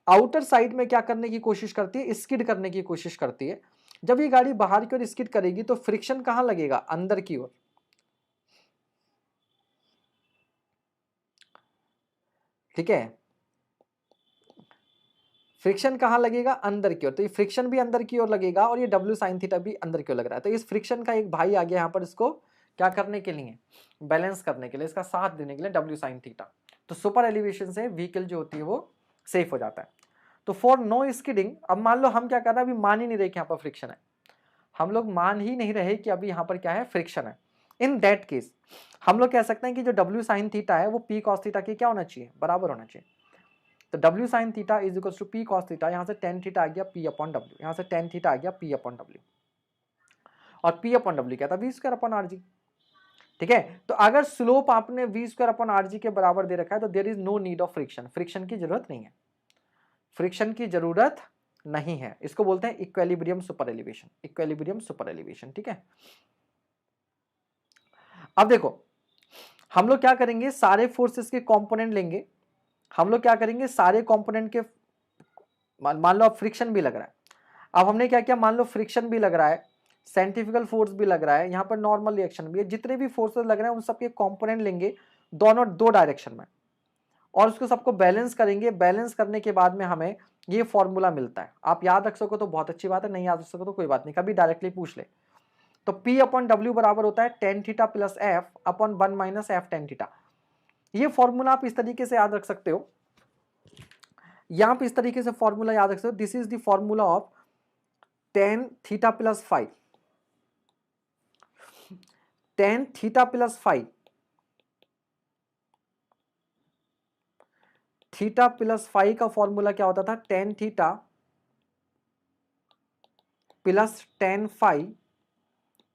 आउटर साइड में क्या करने की कोशिश करती है? स्किड करने की कोशिश करती है। जब ये गाड़ी बाहर की ओर स्किड करेगी तो फ्रिक्शन कहां लगेगा? अंदर की ओर। ठीक है, फ्रिक्शन कहां लगेगा? अंदर की ओर। तो ये फ्रिक्शन भी अंदर की ओर लगेगा और ये W/sin θ भी अंदर की ओर लग रहा है। तो इस फ्रिक्शन का एक भाई आ गया यहां पर, इसको क्या करने के लिए? बैलेंस करने के लिए, इसका साथ देने के लिए W/sin θ। तो सुपर एलिवेशन से व्हीकल जो होती है वो सेफ हो जाता है। तो फॉर नो स्किडिंग, अब मान लो हम क्या कर रहे हैं, अभी मान ही नहीं रहे कि यहाँ पर फ्रिक्शन है, हम लोग मान ही नहीं रहे कि अभी यहाँ पर क्या है, फ्रिक्शन है। इन दैट केस हम लोग कह सकते हैं कि जो डब्ल्यू साइन थीटा है वो पी कॉस थीटा के क्या होना चाहिए, बराबर होना चाहिए। तो W sine theta is equal to P cos theta, यहाँ से टेन थीटा आ गया पी अपॉन डब्ल्यू, यहाँ से टेन थीटा आ गया पी अपॉन डब्ल्यू, और पी अपॉन डब्ल्यू क्या था, V square upon R G. ठीक है, तो अगर स्लोप आपने V square upon R G के बराबर दे रखा है तो there is no need of friction, friction की जरूरत नहीं है, फ्रिक्शन की जरूरत नहीं है। इसको बोलते हैं equilibrium super elevation, equilibrium super elevation. ठीक है, अब देखो हम लोग क्या करेंगे, सारे फोर्सेस के कंपोनेंट लेंगे, हम लोग क्या करेंगे, सारे कंपोनेंट के, मान लो अब फ्रिक्शन भी लग रहा है, अब हमने क्या किया, मान लो फ्रिक्शन भी लग रहा है, सेंट्रीफ्यूगल फोर्स भी लग रहा है, यहाँ पर नॉर्मल रिएक्शन भी है, जितने भी फोर्सेस लग रहे हैं उन सबके कंपोनेंट लेंगे दोनों दो डायरेक्शन में, और उसको सबको बैलेंस करेंगे, बैलेंस करने के बाद में हमें ये फॉर्मूला मिलता है। आप याद रख सको तो बहुत अच्छी बात है, नहीं याद रख सको तो कोई बात नहीं, कभी डायरेक्टली पूछ ले। तो P अपॉन डब्ल्यू बराबर होता है ten theta plus F upon one minus F tan theta. ये फॉर्मूला आप इस तरीके से याद रख सकते हो, यहां पे इस तरीके से फॉर्मूला याद रख सकते हो, this is the formula of ten theta plus phi, tan theta plus five, theta plus five का फॉर्मूला क्या होता था, ten theta plus ten five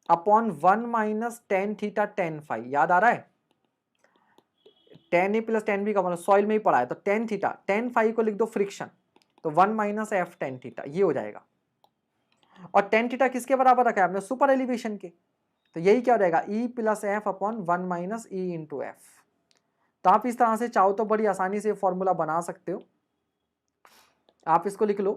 upon one minus tan theta tan five. याद आ रहा है, टेन ए प्लस टेन बी का मतलब soil में ही पड़ा है, तो टेन थीटा, टेन फाइव को लिख दो फ्रिक्शन, तो one minus F tan theta, ये हो जाएगा। और टेन थीटा किसके बराबर रखा है आपने, सुपर एलिवेशन के, तो यही क्या हो जाएगा, ई plus F upon one minus E into F. तो आप इस तरह से चाहो तो बड़ी आसानी से फॉर्मूला बना सकते हो। आप इसको लिख लो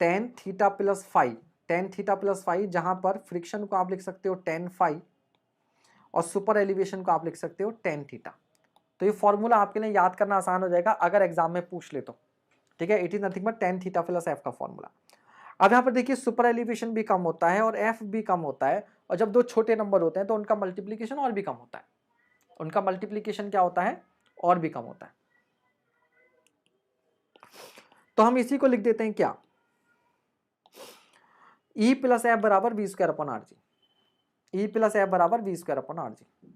tan theta plus phi, tan theta plus phi, जहां पर फ्रिक्शन को आप लिख सकते हो टेन फाइव और सुपर एलिवेशन को आप लिख सकते हो टेन थीटा। तो ये फॉर्मूला आपके लिए याद करना आसान हो जाएगा अगर एग्जाम में पूछ ले तो। ठीक है, it is nothing but ten theta plus F का फॉर्मूला। अब यहाँ पर देखिए सुपर एलिवेशन भी कम होता है और एफ भी कम होता है, और जब दो छोटे नंबर होते हैं तो उनका मल्टीप्लीकेशन और भी कम होता है, उनका मल्टीप्लीकेशन क्या होता है, और भी कम होता है। तो हम इसी को लिख देते हैं क्या, ई प्लस एफ बराबर V square upon R G, E plus F बराबर V square upon R G.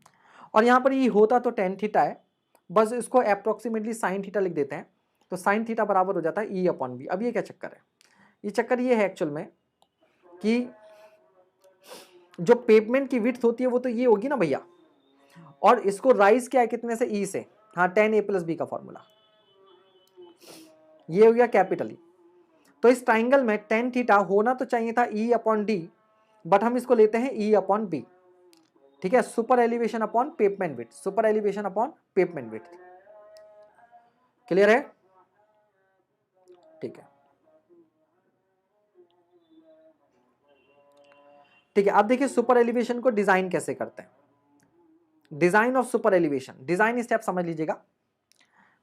और यहाँ पर ई होता तो टेन थीटा है, बस इसको अप्रोक्सीमेटली साइन थीटा लिख देते हैं, तो साइन थीटा बराबर हो जाता है ई अपॉन बी। अब ये क्या चक्कर है, ये चक्कर ये है एक्चुअल में कि जो पेवमेंट की विड्थ होती है वो तो ये होगी ना भैया, और इसको राइज किया है कितने से, ई से, हाँ टेन ए प्लस बी का फॉर्मूला, ये हो गया कैपिटल ई। तो इस ट्राइंगल में टेन थीटा होना तो चाहिए था ई अपॉन डी, बट हम इसको लेते हैं ई अपॉन बी। ठीक है, super elevation upon pavement width, super elevation upon pavement width. Clear है, ठीक है, ठीक है। अब देखिए सुपर एलिवेशन को डिजाइन कैसे करते हैं, design of super elevation, design step समझ लीजिएगा,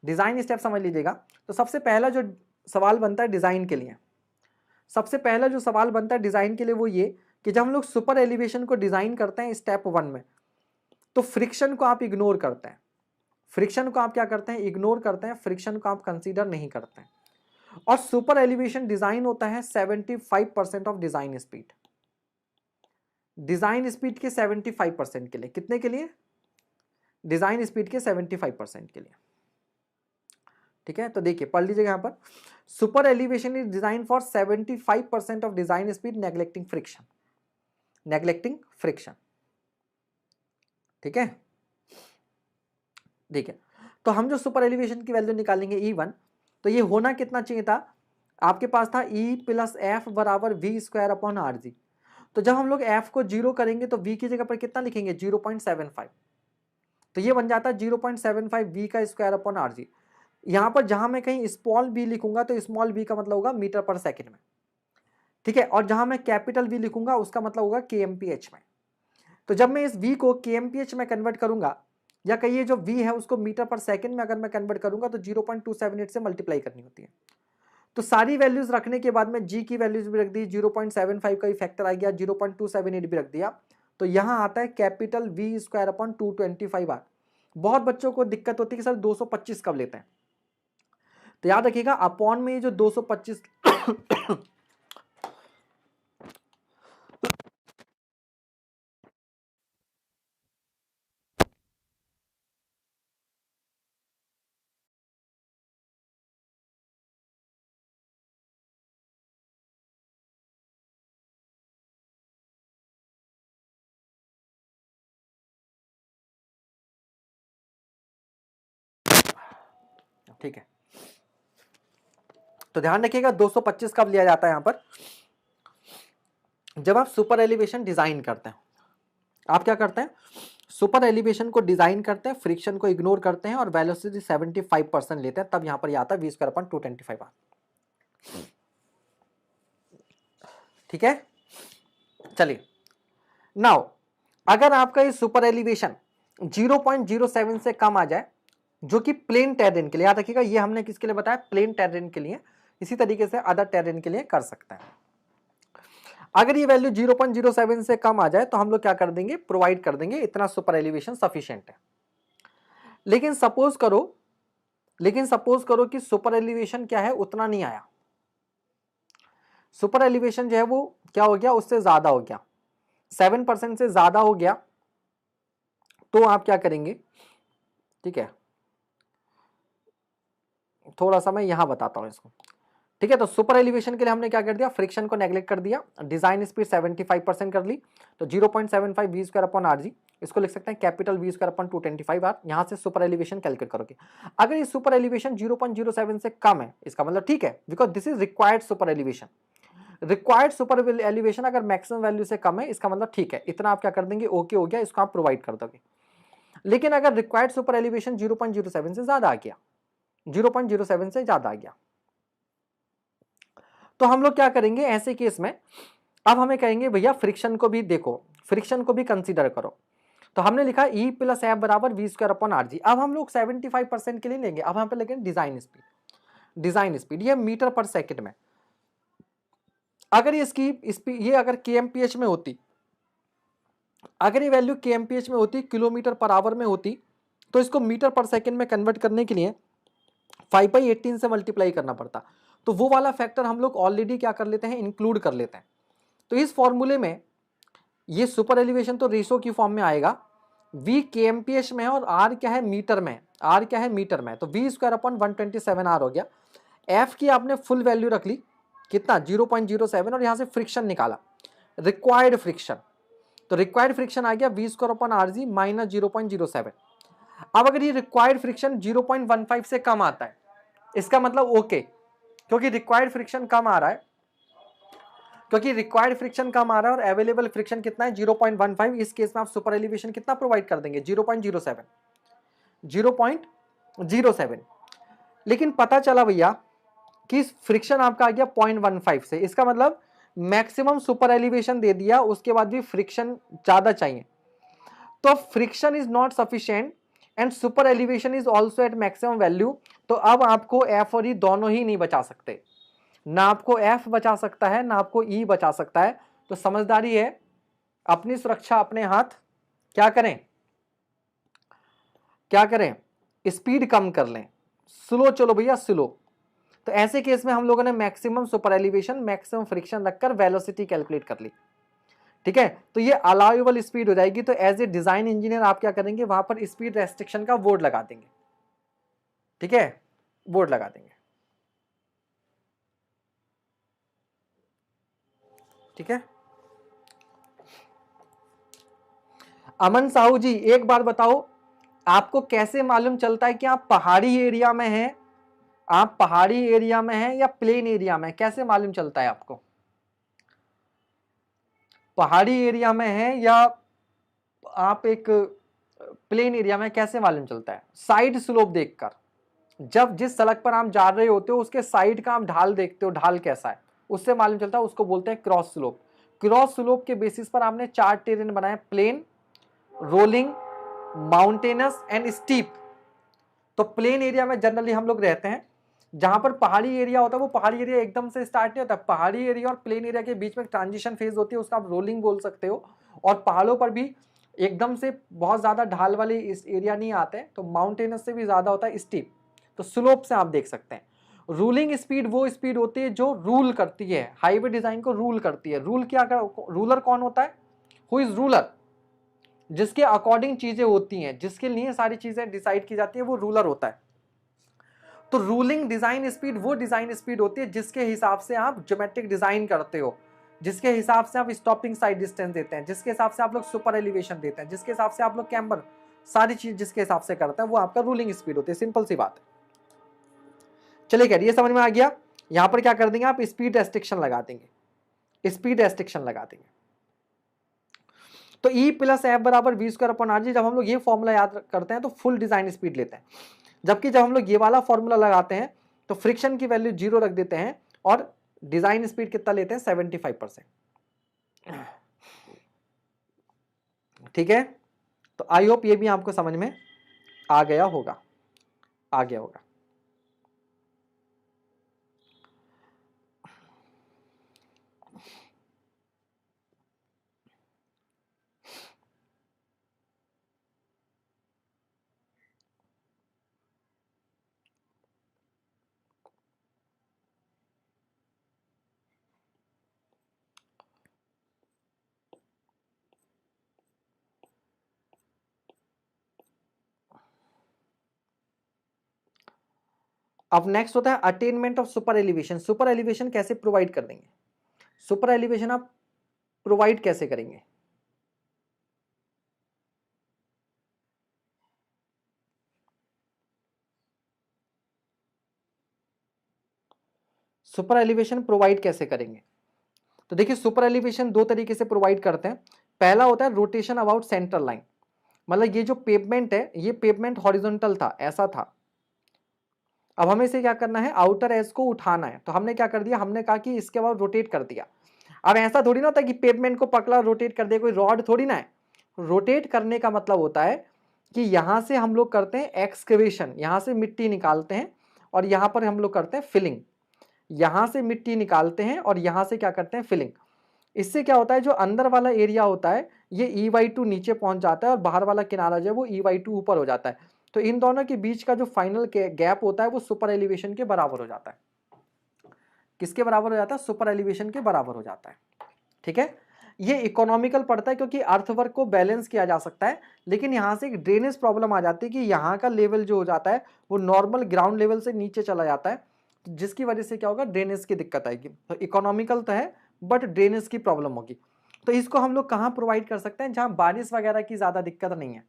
डिजाइन स्टेप समझ लीजिएगा। तो सबसे पहला जो सवाल बनता है डिजाइन के लिए, सबसे पहला जो सवाल बनता है डिजाइन के लिए वो ये कि जब हम लोग सुपर एलिवेशन को डिजाइन करते हैं स्टेप वन में, तो फ्रिक्शन को आप इग्नोर करते हैं, फ्रिक्शन को आप क्या करते हैं, इग्नोर करते हैं, फ्रिक्शन को आप कंसीडर नहीं करते हैं। और सुपर एलिवेशन डिजाइन होता है 75% of design speed, design speed के 75% के लिए, कितने के लिए, डिजाइन स्पीड के 75% के लिए। ठीक है, तो देखिए पढ़ लीजिएगा यहां पर, super elevation is design for 75% of design speed neglecting friction, neglecting friction. ठीक है, ठीक है। तो हम जो सुपर एलिवेशन की वैल्यू निकालेंगे E1, तो ये होना कितना चाहिए था, आपके पास था E प्लस एफ बराबर V square upon R G. तो जब हम लोग f को जीरो करेंगे तो v की जगह पर कितना लिखेंगे, 0.75, तो ये बन जाता है 0.75 v का स्क्वायर अपॉन आर जी। यहां पर जहां मैं कहीं स्मॉल v लिखूंगा तो स्मॉल v का मतलब होगा मीटर पर सेकेंड में, ठीक है, और जहां मैं कैपिटल V लिखूंगा उसका मतलब होगा kmph में। तो जब मैं इस v को kmph में कन्वर्ट करूंगा, या कहिए जो v है उसको मीटर पर सेकेंड में अगर मैं कन्वर्ट करूंगा तो 0.278 से मल्टीप्लाई करनी होती है। तो सारी वैल्यूज रखने के बाद में g की वैल्यूज भी रख दी, 0.75 का ही फैक्टर आ गया, 0.278 भी रख दिया, तो यहां आता है capital V square upon 225 R. बहुत बच्चों को दिक्कत होती है कि सर 225 कब लेते हैं, तो याद रखिएगा अपॉन में ये जो 225 ठीक है, तो ध्यान रखिएगा 225 कब लिया जाता है यहां पर, जब आप सुपर एलिवेशन डिजाइन करते हैं। आप क्या करते हैं, सुपर एलिवेशन को डिजाइन करते हैं, फ्रिक्शन को इग्नोर करते हैं और वेलोसिटी 75% लेते हैं, तब यहां पर आता है v²/225r। ठीक है, चलिए नाउ अगर आपका ये सुपर एलिवेशन 0.07 से कम आ जाए, जो कि प्लेन टेरेन के लिए, याद रखिएगा ये हमने किसके लिए बताया, प्लेन टेरेन के लिए, इसी तरीके से अदर टेरेन के लिए कर सकते हैं। अगर ये वैल्यू 0.07 से कम आ जाए तो हम लोग क्या कर देंगे, प्रोवाइड कर देंगे इतना सुपर एलिवेशन सफिशिएंट है। लेकिन सपोज करो कि सुपर एलिवेशन क्या है, उतना नहीं आया, सुपर एलिवेशन जो है वो क्या हो गया, उससे ज्यादा हो गया, 7% से ज्यादा हो गया, तो आप क्या करेंगे, ठीक है, थोड़ा सा मैं यहां बताता हूं इसको। ठीक है, तो सुपर एलिवेशन के लिए हमने क्या कर दिया, फ्रिक्शन को नेग्लेक्ट कर दिया, डिजाइन स्पीड 75% कर ली, तो 0.75 v²/rg, इसको लिख सकते हैं कैपिटल v²/225r। यहां से सुपर एलिवेशन कैलकुलेट करोगे। अगर ये सुपर एलिवेशन 0.07 से कम है, इसका मतलब ठीक है, because this is required super elevation. Required super elevation अगर मैक्सिमम वैल्यू से कम है, इसका मतलब ठीक है, इतना आप क्या कर देंगे, ओके हो गया, इसको आप प्रोवाइड कर दोगे। लेकिन अगर रिक्वायर्ड सुपर एलिवेशन 0.07 से ज्यादा आ गया, 0.07 से ज्यादा आ गया, तो हम लोग क्या करेंगे ऐसे केस में, अब हमें कहेंगे भैया फ्रिक्शन को भी देखो, फ्रिक्शन को भी कंसीडर करो। तो हमने लिखा E + F = v²/rg। अब हम लोग 75% के लिए लेंगे, अब हम पे लेंगे डिजाइन स्पीड, डिजाइन स्पीड ये मीटर पर सेकंड में, अगर इसकी स्पीड ये अगर kmph में होती, अगर ये वैल्यू kmph में होती, किलोमीटर पर आवर में होती, तो इसको मीटर पर सेकंड में कन्वर्ट करने के लिए 5/18 से मल्टीप्लाई करना पड़ता, तो वो वाला फैक्टर हम लोग ऑलरेडी क्या कर लेते हैं, इंक्लूड कर लेते हैं। तो इस फॉर्मूले में ये सुपर एलिवेशन तो रेशो की फॉर्म में आएगा, v kmph में है और r क्या है, मीटर में, r क्या है, मीटर में, तो v²/127r हो गया। f की आपने फुल वैल्यू रख ली, कितना, 0.07, और यहां से फ्रिक्शन निकाला, रिक्वायर्ड फ्रिक्शन, तो रिक्वायर्ड फ्रिक्शन आ गया v²/rg - 0.07। अब अगर ये रिक्वायर्ड फ्रिक्शन 0.15 से कम आता है, इसका मतलब ओके, क्योंकि रिक्वायर्ड फ्रिक्शन कम आ रहा है, क्योंकि रिक्वायर्ड फ्रिक्शन कम आ रहा है और अवेलेबल फ्रिक्शन कितना है, 0.15। इस केस में आप सुपर एलिवेशन कितना प्रोवाइड कर देंगे, 0.07, 0.07। लेकिन पता चला भैया कि फ्रिक्शन आपका आ गया 0.15 से, इसका मतलब मैक्सिमम सुपर एलिवेशन दे दिया, उसके बाद भी फ्रिक्शन ज्यादा चाहिए, तो friction is not sufficient and super elevation is also eight maximum value. तो अब आपको एफ और ई दोनों ही नहीं बचा सकते, ना आपको एफ बचा सकता है, ना आपको ई बचा सकता है। तो समझदारी है, अपनी सुरक्षा अपने हाथ, क्या करें, क्या करें, स्पीड कम कर लें, स्लो चलो भैया, स्लो। तो ऐसे केस में हम लोगों ने maximum super elevation, maximum friction रखकर वेलोसिटी कैलकुलेट कर ली। ठीक है, तो ये अलाउएबल स्पीड हो जाएगी। तो एज ए डिजाइन इंजीनियर आप क्या करेंगे, वहां पर स्पीड रेस्ट्रिक्शन का बोर्ड लगा देंगे। ठीक है, बोर्ड लगा देंगे। ठीक है, अमन साहू जी एक बार बताओ, आपको कैसे मालूम चलता है कि आप पहाड़ी एरिया में हैं, आप पहाड़ी एरिया में हैं या प्लेन एरिया में, कैसे मालूम चलता है आपको, पहाड़ी एरिया में हैं या आप एक प्लेन एरिया में, कैसे मालूम चलता है, साइड स्लोप देखकर। जब जिस सड़क पर आप जा रहे होते हो उसके साइड का आप ढाल देखते हो, ढाल कैसा है, उससे मालूम चलता है, उसको बोलते हैं क्रॉस स्लोप। क्रॉस स्लोप के बेसिस पर आपने 4 टेरेन बनाए, plain, rolling, mountainous and steep. तो प्लेन एरिया में जनरली हम लोग रहते हैं, जहां पर पहाड़ी एरिया होता है वो पहाड़ी एरिया एकदम से स्टार्ट नहीं होता, पहाड़ी एरिया और प्लेन एरिया के बीच में ट्रांजिशन फेज होती है, उसका आप रोलिंग बोल सकते हो। और पहाड़ों पर भी एकदम से बहुत ज्यादा ढाल वाले इस एरिया नहीं आते हैं, तो माउंटेनस से भी ज्यादा होता है स्टीप। तो स्लोप से आप देख सकते हैं, रूलिंग स्पीड वो स्पीड होती है जो रूल करती है, हाईवे डिजाइन को रूल करती है। रूल क्या कर, रूलर कौन होता है? Who is ruler? जिसके अकॉर्डिंग चीजें होती हैं, जिसके लिए सारी चीजें डिसाइड की जाती है, वो रूलर होता है। तो रूलिंग डिजाइन स्पीड वो डिजाइन स्पीड होती है जिसके हिसाब से आप ज्योमेट्रिक डिजाइन करते हो, जिसके हिसाब से आप स्टॉपिंग साइड डिस्टेंस देते हैं, जिसके हिसाब से आप लोग सुपर एलिवेशन देते हैं, जिसके हिसाब से आप लोग कैम्बर, सारी चीज जिसके हिसाब से करते हैं वो आपका रूलिंग स्पीड होती है। सिंपल सी बात है। चलिए खैर, ये समझ में आ गया। यहां पर क्या कर देंगे आप? स्पीड रेस्ट्रिक्शन लगा देंगे, स्पीड रेस्ट्रिक्शन लगा देंगे। तो E प्लस एफ बराबर V square upon R G, जब हम लोग ये फॉर्मूला याद करते हैं तो फुल डिजाइन स्पीड लेते हैं, जबकि जब हम लोग ये वाला फॉर्मूला लगाते हैं तो फ्रिक्शन की वैल्यू 0 रख देते हैं और डिजाइन स्पीड कितना लेते हैं? 75%। ठीक है, तो आई होप ये भी आपको समझ में आ गया होगा, आ गया होगा। अब नेक्स्ट होता है attainment of super elevation. Super elevation कैसे प्रोवाइड कर देंगे? सुपर एलिवेशन आप प्रोवाइड कैसे करेंगे? सुपर एलिवेशन प्रोवाइड कैसे करेंगे? तो देखिए, सुपर एलिवेशन दो तरीके से प्रोवाइड करते हैं। पहला होता है रोटेशन अबाउट सेंट्रल लाइन, मतलब ये जो पेवमेंट है, ये पेवमेंट हॉरिजॉन्टल था, ऐसा था। अब हमें इसे क्या करना है? आउटर एज को उठाना है। तो हमने क्या कर दिया? हमने कहा कि इसके बाद रोटेट कर दिया। अब ऐसा थोड़ी ना होता है कि पेवमेंट को पकड़ा रोटेट कर दिया, कोई रॉड थोड़ी ना है। रोटेट करने का मतलब होता है कि यहां से हम लोग करते हैं एक्सकेवेशन, यहां से मिट्टी निकालते हैं और यहां पर हम लोग करते हैं फिलिंग। यहां से मिट्टी निकालते हैं और यहां से क्या करते हैं? फिलिंग। इससे क्या होता है? जो अंदर वाला एरिया होता है ये E/2 नीचे पहुंच जाता है और बाहर वाला किनारा जो है वो E/2 ऊपर हो जाता है। तो इन दोनों के बीच का जो फाइनल गैप होता है वो सुपर एलिवेशन के बराबर हो जाता है। किसके बराबर हो जाता है? सुपर एलिवेशन के बराबर हो जाता है। ठीक है, ये इकोनॉमिकल पड़ता है क्योंकि अर्थवर्क को बैलेंस किया जा सकता है, लेकिन यहां से एक ड्रेनेज प्रॉब्लम आ जाती है कि यहाँ का लेवल जो हो जाता है वो नॉर्मल ग्राउंड लेवल से नीचे चला जाता है, जिसकी वजह से क्या होगा? ड्रेनेज की दिक्कत आएगी। तो इकोनॉमिकल तो है बट ड्रेनेज की प्रॉब्लम होगी। तो इसको हम लोग कहाँ प्रोवाइड कर सकते हैं? जहां बारिश वगैरह की ज्यादा दिक्कत नहीं है,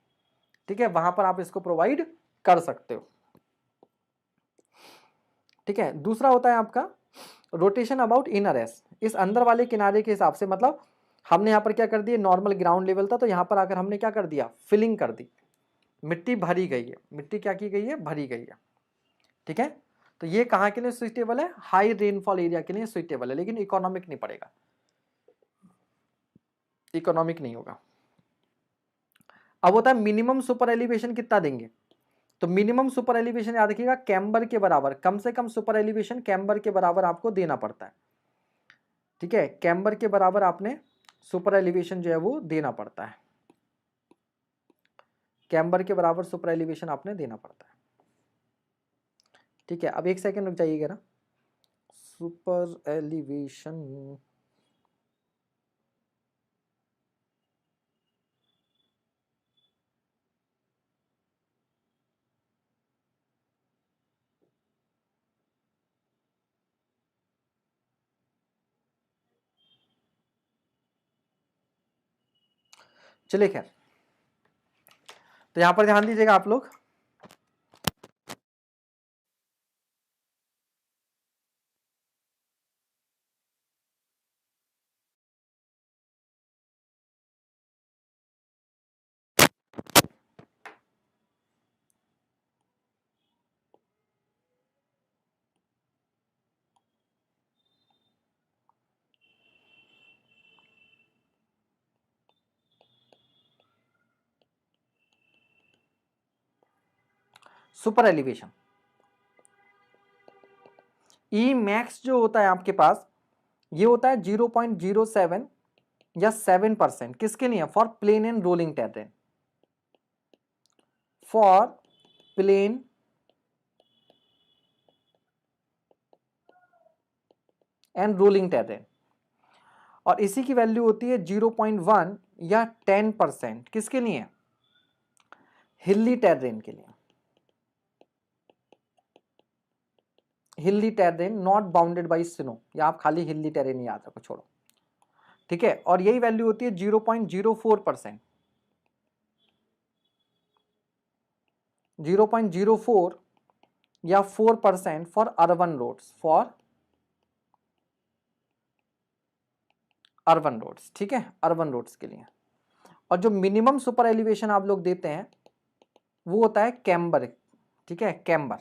ठीक है, वहां पर आप इसको प्रोवाइड कर सकते हो। ठीक है, दूसरा होता है आपका रोटेशन अबाउट इनर एस। इस अंदर वाले किनारे के हिसाब से, मतलब हमने यहाँ पर क्या कर दिया? नॉर्मल ग्राउंड लेवल था तो यहाँ पर आकर हमने क्या कर दिया? फिलिंग कर दी, मिट्टी भरी गई है। मिट्टी क्या की गई है? भरी गई है। ठीक है, तो ये कहाँ के लिए सुइटेबल है? हाई रेनफॉल एरिया के लिए सुइटेबल है, लेकिन इकोनॉमिक नहीं पड़ेगा, इकोनॉमिक नहीं होगा। अब होता है मिनिमम सुपर एलिवेशन कितना देंगे? तो मिनिमम सुपर एलिवेशन याद रखिएगा कैम्बर के बराबर, कम से कम सुपर एलिवेशन कैम्बर के बराबर आपको देना पड़ता है। ठीक है, कैम्बर के बराबर आपने सुपर एलिवेशन जो है वो देना पड़ता है। कैम्बर के बराबर सुपर एलिवेशन आपने देना पड़ता है। ठीक है, अब एक सेकंड रुक जाइएगा ना। सुपर एलिवेशन, चलिए खैर, तो यहां पर ध्यान दीजिएगा आप लोग। सुपर एलिवेशन ई मैक्स जो होता है आपके पास, ये होता है 0.07 या 7%। किसके लिए? For plain and rolling terrain, for plain and rolling terrain. और इसी की वैल्यू होती है 0.1 या 10%। किसके लिए? हिली टेरेन के लिए। हिली terrain not bounded by snow, या आप खाली हिली टेरेन ही याद रखो, छोड़ो, ठीक है। और यही वैल्यू होती है 0.04%, 0.04 या 4% for urban roads, for urban roads, ठीक है, अर्बन रोड्स के लिए। और जो मिनिमम सुपर एलिवेशन आप लोग देते हैं वो होता है कैम्बर, ठीक है, camber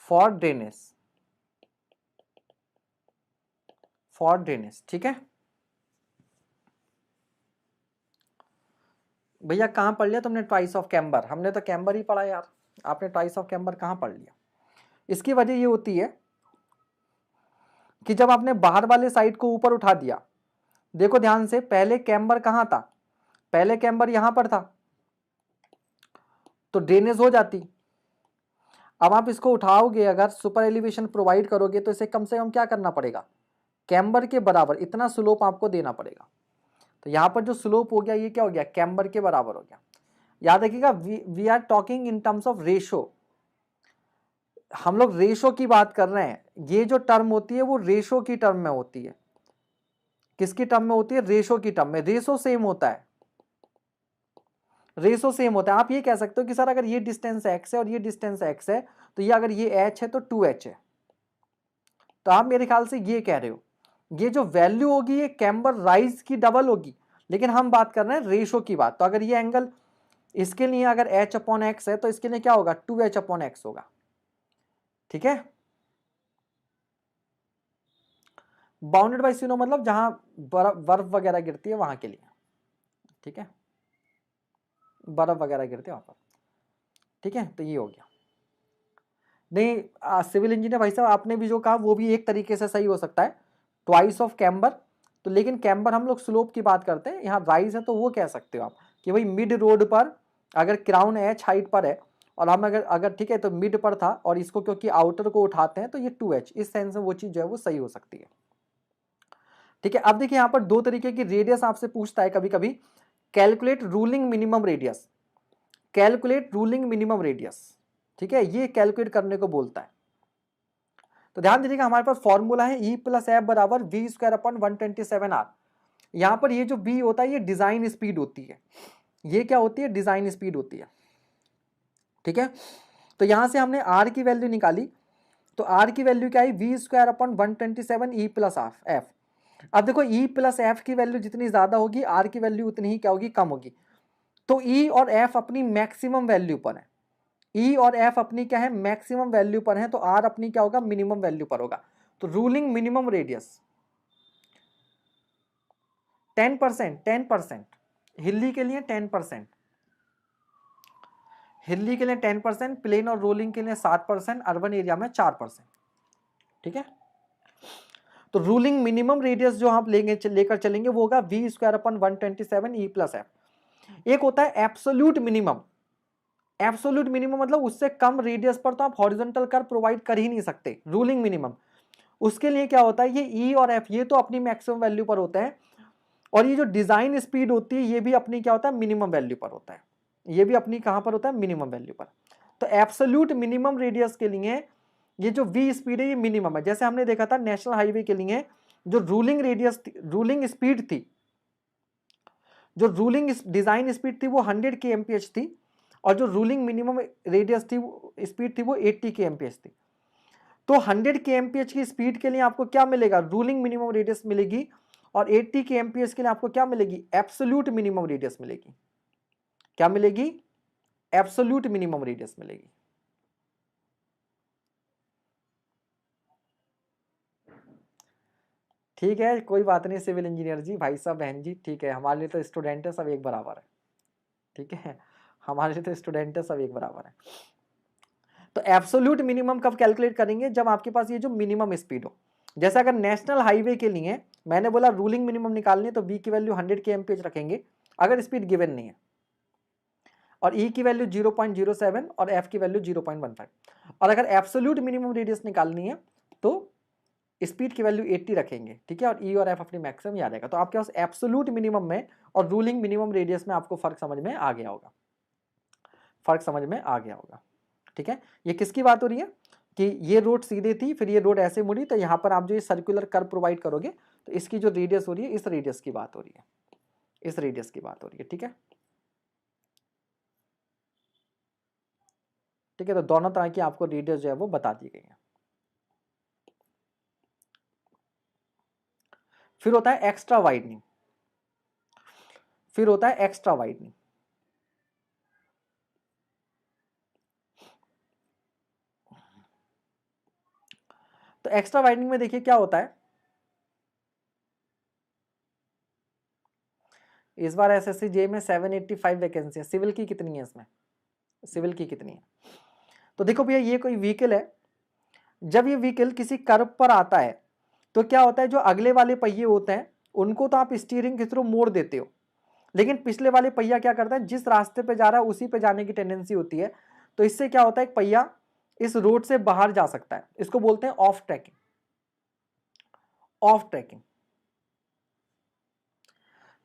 for drainage, for drainage, ठीक है। भैया कहाँ पढ़ लिया तुमने ट्वाइस ऑफ कैम्बर? हमने तो कैम्बर ही पढ़ा यार, आपने ट्वाइस ऑफ कैम्बर कहाँ पढ़ लिया? इसकी वजह ये होती है कि जब आपने बाहर वाले साइड को ऊपर उठा दिया, देखो ध्यान से, पहले कैम्बर कहाँ था? पहले कैम्बर यहां पर था, तो ड्रेनेज हो जाती। अब आप इसको उठाओगे, अगर सुपर एलिवेशन प्रोवाइड करोगे तो इसे कम से कम क्या करना पड़ेगा? कैम्बर के बराबर इतना स्लोप आपको देना पड़ेगा। तो यहां पर जो स्लोप हो गया ये क्या हो गया? कैम्बर के बराबर हो गया। याद रखिएगा, we are talking in terms of ratio, हम लोग रेशो की बात कर रहे हैं। ये जो टर्म होती है वो रेशो की टर्म में होती है। किसकी टर्म में होती है? रेशो की टर्म में। रेशो सेम होता है, रेशो सेम होता है। आप ये कह सकते हो कि सर अगर ये डिस्टेंस x है और ये डिस्टेंस x है, तो ये अगर ये h है तो 2h है। तो आप मेरे ख्याल से ये कह रहे हो, ये जो वैल्यू होगी ये कैम्बर राइज की डबल होगी, लेकिन हम बात कर रहे हैं रेशो की बात। तो अगर ये एंगल इसके लिए अगर h/x है तो इसके लिए क्या होगा? 2h/x होगा, ठीक है। बाउंडेड बाई स्नो मतलब जहां बर्फ वगैरह गिरती है वहां के लिए, ठीक है, बर्फ वगैरह गिरती है वहां पर, ठीक है। तो ये हो गया। नहीं सिविल इंजीनियर भाई साहब, आपने भी जो कहा वो भी एक तरीके से सही हो सकता है, ट्वाइस ऑफ कैम्बर। तो लेकिन कैम्बर हम लोग स्लोप की बात करते हैं, यहाँ राइज है तो वो कह सकते हो आप कि भाई मिड रोड पर अगर क्राउन h हाइट पर है और हम अगर अगर ठीक है तो मिड पर था और इसको क्योंकि आउटर को उठाते हैं तो ये 2h, इस सेंस में वो चीज जो है वो सही हो सकती है, ठीक है। अब देखिए यहाँ पर दो तरीके की रेडियस आपसे पूछता है कभी कभी। Calculate ruling minimum radius, calculate ruling minimum radius, ठीक है, ये कैलकुलेट करने को बोलता है। तो ध्यान दीजिएगा हमारे पास फॉर्मूला है E + F बराबर v²/127r। यहां पर ये जो v होता है ये डिजाइन स्पीड होती है, ये क्या होती है? डिजाइन स्पीड होती है, ठीक है। तो यहां से हमने r की वैल्यू निकाली, तो r की वैल्यू क्या है? v²/127 E + F। अब देखो E + F की वैल्यू जितनी ज्यादा होगी r की वैल्यू उतनी ही क्या होगी? कम होगी। तो E और F अपनी मैक्सिमम वैल्यू पर है, E और F अपनी क्या है? मैक्सिमम वैल्यू पर है, तो R अपनी क्या होगा? मिनिमम वैल्यू पर होगा। तो रूलिंग मिनिमम रेडियस 10%, 10% हिल्ली के लिए 10%, हिल्ली के लिए 10%, प्लेन और रोलिंग के लिए 7%, अर्बन एरिया में 4%, ठीक है। तो रूलिंग मिनिमम रेडियस जो आप लेकर चलेंगे वो होगा v²/127 E + F। एक होता है एब्सोल्यूट मिनिमम, एब्सोल्यूट मिनिमम मतलब उससे कम रेडियस पर तो आप हॉरिजॉन्टल कर्व प्रोवाइड कर ही नहीं सकते, रूलिंग मिनिमम। उसके लिए क्या होता है? ये E और F ये तो अपनी मैक्सिमम वैल्यू पर होते हैं, और ये जो डिजाइन स्पीड होती है ये भी अपनी क्या होता है? मिनिमम वैल्यू पर होता है, ये भी अपनी कहां पर होता है? मिनिमम वैल्यू पर। तो एब्सोल्यूट मिनिमम रेडियस के लिए ये जो V स्पीड है ये मिनिमम है। जैसे हमने देखा था नेशनल हाईवे के लिए जो रूलिंग रेडियस रूलिंग स्पीड थी, जो रूलिंग डिजाइन स्पीड थी वो 100 kmph थी, और जो रूलिंग मिनिमम रेडियस थी स्पीड थी वो 80 kmph थी। तो 100 kmph की स्पीड के लिए आपको क्या मिलेगा? रूलिंग मिनिमम रेडियस मिलेगी, और 80 kmph के लिए आपको क्या मिलेगी? एब्सोल्यूट मिनिमम रेडियस मिलेगी। क्या मिलेगी? एब्सोल्यूट मिनिमम रेडियस मिलेगी। ठीक है, कोई बात नहीं सिविल इंजीनियर जी, भाई साहब, बहन जी, ठीक है, हमारे लिए तो स्टूडेंट है सब एक बराबर है, ठीक है, हमारे लिए तो स्टूडेंट है सब एक बराबर है। तो एब्सोल्यूट मिनिमम कब कैलकुलेट करेंगे? जब आपके पास ये जो मिनिमम स्पीड हो। जैसे अगर नेशनल हाईवे के लिए मैंने बोला रूलिंग मिनिमम निकालनी है तो बी की वैल्यू 100 kmph रखेंगे अगर स्पीड गिवन नहीं है, और ई की वैल्यू 0.07 और एफ की वैल्यू 0.15। और अगर एब्सोल्यूट मिनिमम रेडियस निकालनी है तो स्पीड की वैल्यू 80 रखेंगे, ठीक है, और ई और एफ अपनी मैक्सिमम याद आएगा, तो आपके पास एब्सोल्यूट मिनिमम में और रूलिंग मिनिमम रेडियस में आपको फर्क समझ में आ गया होगा, फर्क समझ में आ गया होगा, ठीक है। ये किसकी बात हो रही है कि ये रोड सीधी थी, फिर ये रोड ऐसे मुड़ी, तो यहाँ पर आप जो ये सर्कुलर कर्व प्रोवाइड करोगे तो इसकी जो रेडियस हो रही है, इस रेडियस की बात हो रही है, इस रेडियस की बात हो रही है, ठीक है, ठीक है। तो दोनों तरह की आपको रेडियस जो है वो बता दी गई है। फिर होता है एक्स्ट्रा वाइडनिंग, फिर होता है एक्स्ट्रा वाइडनिंग। तो एक्स्ट्रा वाइडनिंग में देखिए क्या होता है, इस बार एसएससी जे में 785 वैकेंसी है, सिविल की कितनी है इसमें, सिविल की कितनी है? तो देखो भैया ये कोई व्हीकल है, जब ये व्हीकल किसी कर्व पर आता है तो क्या होता है, जो अगले वाले पहिए होते हैं उनको तो आप स्टीयरिंग के थ्रू मोड़ देते हो, लेकिन पिछले वाले पहिया क्या करता है, जिस रास्ते पे जा रहा है उसी पे जाने की टेंडेंसी होती है, तो इससे क्या होता है, एक पहिया इस रोड से बाहर जा सकता है, इसको बोलते हैं ऑफ ट्रैकिंग, ऑफ ट्रैकिंग,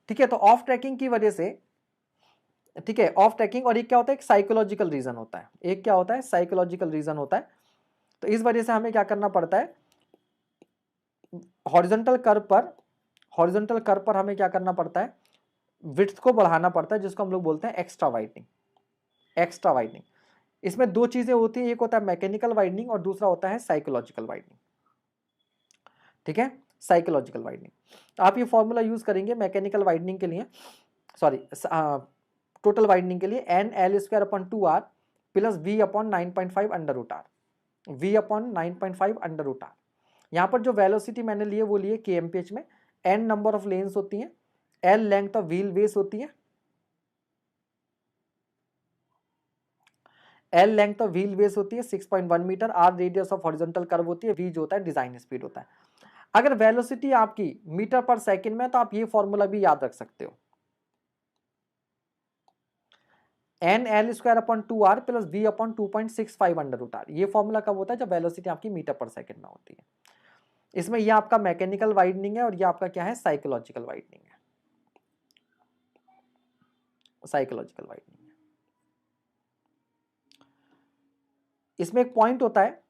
ठीक है। तो ऑफ ट्रैकिंग की वजह से, ठीक है, ऑफ ट्रैकिंग, और एक क्या होता है, एक साइकोलॉजिकल रीजन होता है, एक क्या होता है, साइकोलॉजिकल रीजन होता है। तो इस वजह से हमें क्या करना पड़ता है, हॉरिजॉन्टल कर्व पर, हॉरिजॉन्टल कर्व पर हमें क्या करना पड़ता है, विड्थ को बढ़ाना पड़ता है, जिसको हम लोग बोलते हैं एक्स्ट्रा वाइडनिंग, एक्स्ट्रा वाइडनिंग। इसमें दो चीजें होती हैं, एक होता है मैकेनिकल वाइडनिंग और दूसरा होता है साइकोलॉजिकल वाइडनिंग, ठीक है, साइकोलॉजिकल वाइडनिंग। आप ये फॉर्मूला यूज करेंगे मैकेनिकल वाइडनिंग के लिए, सॉरी टोटल वाइडनिंग के लिए, N L square upon 2r plus V upon 9.5 under root R, V upon 9.5 under root R. यहाँ पर जो वेलोसिटी मैंने लिए वो लिए kmph में, n नंबर ऑफ लेन्स होती हैं, l length of wheel base होती है, l length of wheel base होती है 6.1 metre, r radius of horizontal curve होती है, v जो होता है डिजाइन स्पीड होता है। अगर वेलोसिटी आपकी मीटर पर सेकंड में तो आप ये फॉर्मूला भी याद रख सकते हो, N L square upon 2r plus V upon 2.65 under root R. ये फॉर्मूला कब होता है, जब वेलोसिटी आपकी मीटर पर सेकंड में होती है। इसमें ये आपका मैकेनिकल वाइडनिंग है और ये आपका क्या है, साइकोलॉजिकल वाइडनिंग है, साइकोलॉजिकल वाइडनिंग है। इसमें एक पॉइंट होता है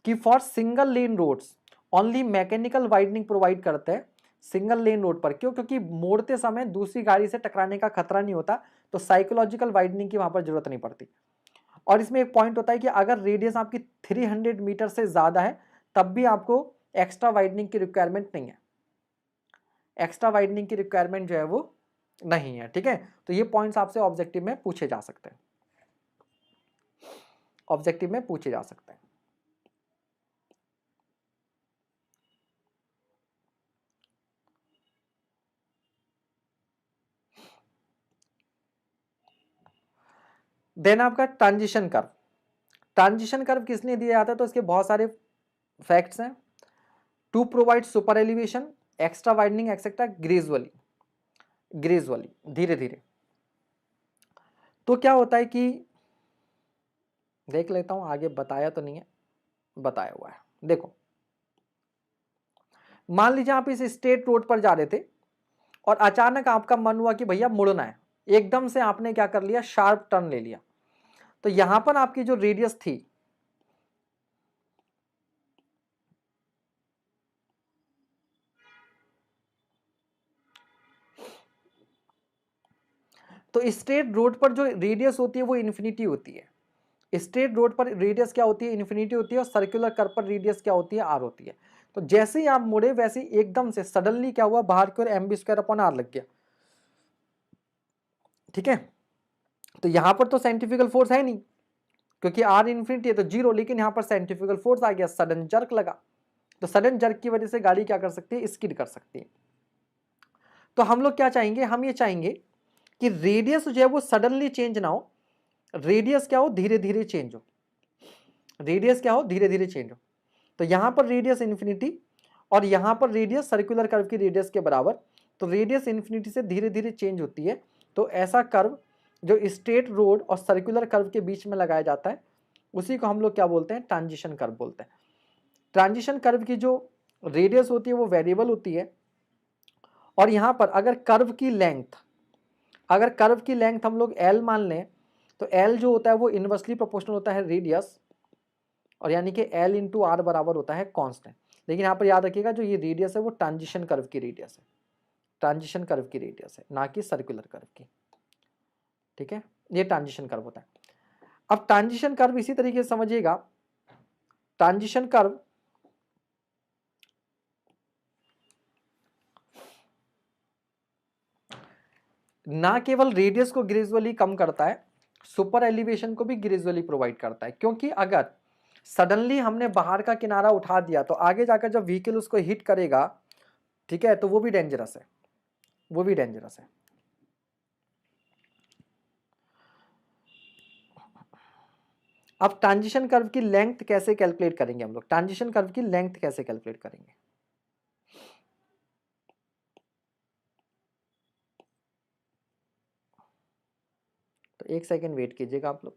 कि for single lane roads only mechanical widening provide करते हैं, सिंगल लेन रोड पर, क्यों, क्योंकि मोड़ते समय दूसरी गाड़ी से टकराने का खतरा नहीं होता, तो साइकोलॉजिकल वाइडनिंग की वहां पर जरूरत नहीं पड़ती। और इसमें एक पॉइंट होता है कि अगर रेडियस आपकी 300 मीटर से ज्यादा है तब भी आपको एक्स्ट्रा वाइडनिंग की रिक्वायरमेंट नहीं है, एक्स्ट्रा वाइडनिंग की रिक्वायरमेंट जो है वो नहीं है, ठीक है। तो ये पॉइंट्स आपसे ऑब्जेक्टिव में पूछे जा सकते हैं, ऑब्जेक्टिव में पूछे जा सकते हैं। देन आपका ट्रांजिशन कर्व, ट्रांजिशन कर्व किस लिए दिया जाता है, तो इसके बहुत सारे फैक्ट्स हैं, to provide super elevation, extra widening etcetera, gradually, gradually, धीरे धीरे। तो क्या होता है कि देख लेता हूं, आगे बताया तो नहीं है, बताया हुआ है, देखो मान लीजिए आप इस स्ट्रेट रोड पर जा रहे थे और अचानक आपका मन हुआ कि भैया मुड़ना है, एकदम से आपने क्या कर लिया, शार्प टर्न ले लिया, तो यहां पर आपकी जो रेडियस थी, तो स्ट्रेट रोड पर जो रेडियस होती है वो इन्फिनिटी होती है, स्ट्रेट रोड पर रेडियस क्या होती है, इन्फिनिटी होती है, और सर्कुलर कर्व पर रेडियस क्या होती है, आर होती है। तो जैसे ही आप मुड़े वैसे ही एकदम से सडनली क्या हुआ, बाहर की ओर M B square upon R लग गया, ठीक है। तो यहां पर तो साइंटिफिकल फोर्स है नहीं, क्योंकि आर इन्फिनिटी है तो जीरो, लेकिन यहां पर साइंटिफिकल फोर्स आ गया, सडन जर्क लगा, तो सडन जर्क की वजह से गाड़ी क्या कर सकती है, स्किड कर सकती है। तो हम लोग क्या चाहेंगे, हम ये चाहेंगे कि रेडियस जो है वो सडनली चेंज ना हो, रेडियस क्या हो, धीरे धीरे चेंज हो, रेडियस क्या हो, धीरे धीरे चेंज हो। तो यहां पर रेडियस इन्फिनिटी और यहां पर रेडियस सर्कुलर कर्व की रेडियस के बराबर, तो रेडियस इन्फिनिटी से धीरे धीरे चेंज होती है। तो ऐसा कर्व जो स्ट्रेट रोड और सर्कुलर कर्व के बीच में लगाया जाता है उसी को हम लोग क्या बोलते हैं, ट्रांजिशन कर्व बोलते हैं। ट्रांजिशन कर्व की जो रेडियस होती है वो वेरिएबल होती है, और यहाँ पर अगर कर्व की लेंथ हम लोग L मान लें तो L जो होता है वो इनवर्सली प्रोपोर्शनल होता है रेडियस, और यानी कि L इंटू आर बराबर होता है कांस्टेंट। लेकिन यहाँ पर याद रखिएगा जो ये रेडियस है वो ट्रांजिशन कर्व की रेडियस है, ट्रांजिशन कर्व की रेडियस है, ना कि सर्कुलर कर्व की। ठीक है, ये ट्रांजिशन कर्व होता है। अब ट्रांजिशन कर्व इसी तरीके से समझिएगा, ट्रांजिशन कर्व ना केवल रेडियस को ग्रेजुअली कम करता है, सुपर एलिवेशन को भी ग्रेजुअली प्रोवाइड करता है। क्योंकि अगर सडनली हमने बाहर का किनारा उठा दिया तो आगे जाकर जब व्हीकल उसको हिट करेगा, ठीक है, तो वो भी डेंजरस है, वो भी डेंजरस है। अब ट्रांजिशन कर्व की लेंथ कैसे कैलकुलेट करेंगे हम लोग, ट्रांजिशन कर्व की लेंथ कैसे कैलकुलेट करेंगे? तो एक सेकेंड वेट कीजिएगा आप लोग।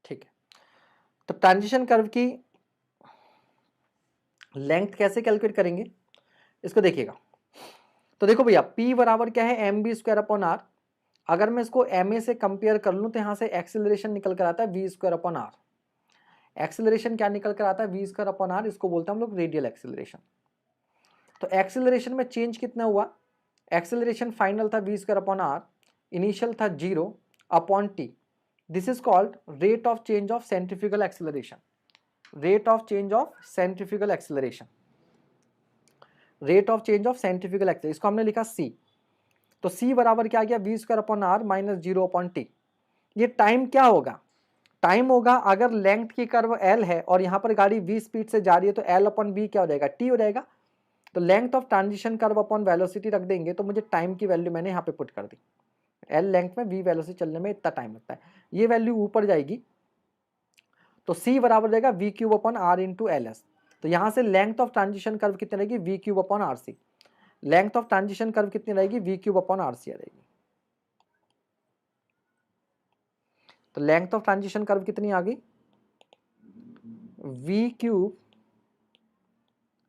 ठीक है, तो ट्रांजिशन कर्व की लेंथ कैसे कैलकुलेट करेंगे इसको देखिएगा। तो देखो भैया P बराबर क्या है, M B square upon R. अगर मैं इसको एम ए से कंपेयर कर लूं तो यहां से एक्सेलरेशन निकल कर आता है V square upon R. Acceleration क्या निकल कर आता है, वी स्क्वायर अपॉन आर, इसको बोलते हैं हम लोग रेडियल एक्सेलरेशन। तो एक्सेलरेशन में चेंज कितना हुआ, एक्सेलरेशन फाइनल था V square upon R, initial था 0 upon T. This is called rate of change of centrifugal acceleration, rate of change of centrifugal acceleration, rate of change of centrifugal acceleration, इसको हमने लिखा c। तो c बराबर क्या आ गया, V square upon R minus 0 upon T. ये time क्या होगा, टाइम होगा अगर लेंथ की कर्व l है और यहाँ पर गाड़ी v स्पीड से जा रही है तो l अपॉन v क्या हो जाएगा, t हो जाएगा। तो length of transition curve upon velocity रख देंगे तो मुझे टाइम की वैल्यू मैंने यहाँ पे पुट कर दी। l लेंथ में v वेलोसिटी चलने में इतना टाइम लगता है, ये वैल्यू ऊपर जाएगी तो c बराबर हो जाएगा V cube upon R into L S. तो यहाँ से लेंथ ऑफ ट्रांजिशन कर्व कितनी रहेगी, V cube upon R C. Length of transition curve कितनी रहेगी, V cube upon R C रहेगी। तो लेंथ ऑफ ट्रांजिशन कर्व कितनी आ गई, V cube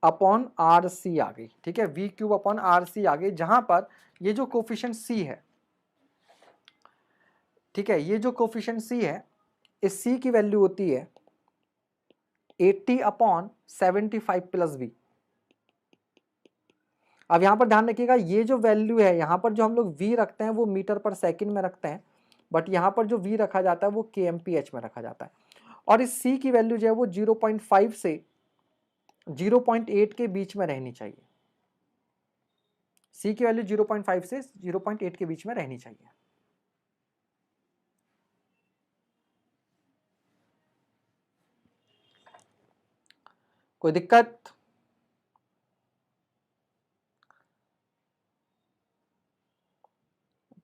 upon R C आ गई। ठीक है, V cube upon R C आ गई, जहां पर ये जो कोफिशिएंट सी है, ठीक है, ये जो कोफिशिएंट सी है, इस सी की वैल्यू होती है 80 अपॉन 75 प्लस बी। अब यहां पर ध्यान रखिएगा ये जो वैल्यू है, यहां पर जो हम लोग v रखते हैं वो मीटर पर सेकंड में रखते हैं, बट यहां पर जो v रखा जाता है वो kmph में रखा जाता है। और इस c की वैल्यू जो है वो 0.5 से 0.8 के बीच में रहनी चाहिए। c की वैल्यू 0.5 से 0.8 के बीच में रहनी चाहिए। कोई दिक्कत?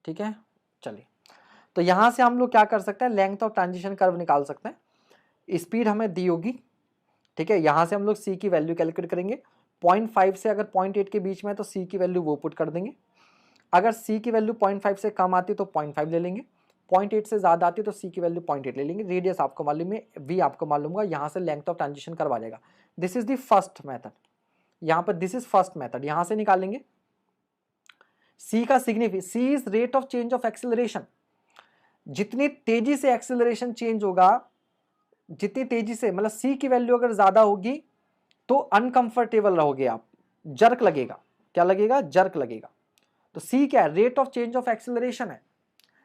ठीक है, चलिए, तो यहां से हम लोग क्या कर सकते हैं, लेंथ ऑफ ट्रांजिशन कर्व निकाल सकते हैं। स्पीड हमें दी होगी, ठीक है, यहां से हम लोग c की वैल्यू कैलकुलेट करेंगे। 0.5 से अगर 0.8 के बीच में है तो c की वैल्यू वो पुट कर देंगे। अगर c की वैल्यू 0.5 से कम आती है तो 0.5 ले लेंगे, 0.8 से ज्यादा आती है तो c की वैल्यू 0.8 ले लेंगे। रेडियस आपको मालूम है, v आपको मालूम होगा, यहां से लेंथ ऑफ ट्रांजिशन कर्व आ जाएगा। This is the first method, यहां पर दिस इज फर्स्ट मेथड, यहां से निकालेंगे। c का significance, c is rate of change of acceleration. जितनी तेजी से एक्सेलरेशन चेंज होगा, जितनी तेजी से, मतलब c की वैल्यू अगर ज्यादा होगी तो अनकंफर्टेबल रहोगे आप, जर्क लगेगा। क्या लगेगा, जर्क लगेगा। तो c क्या है, rate of change of acceleration है,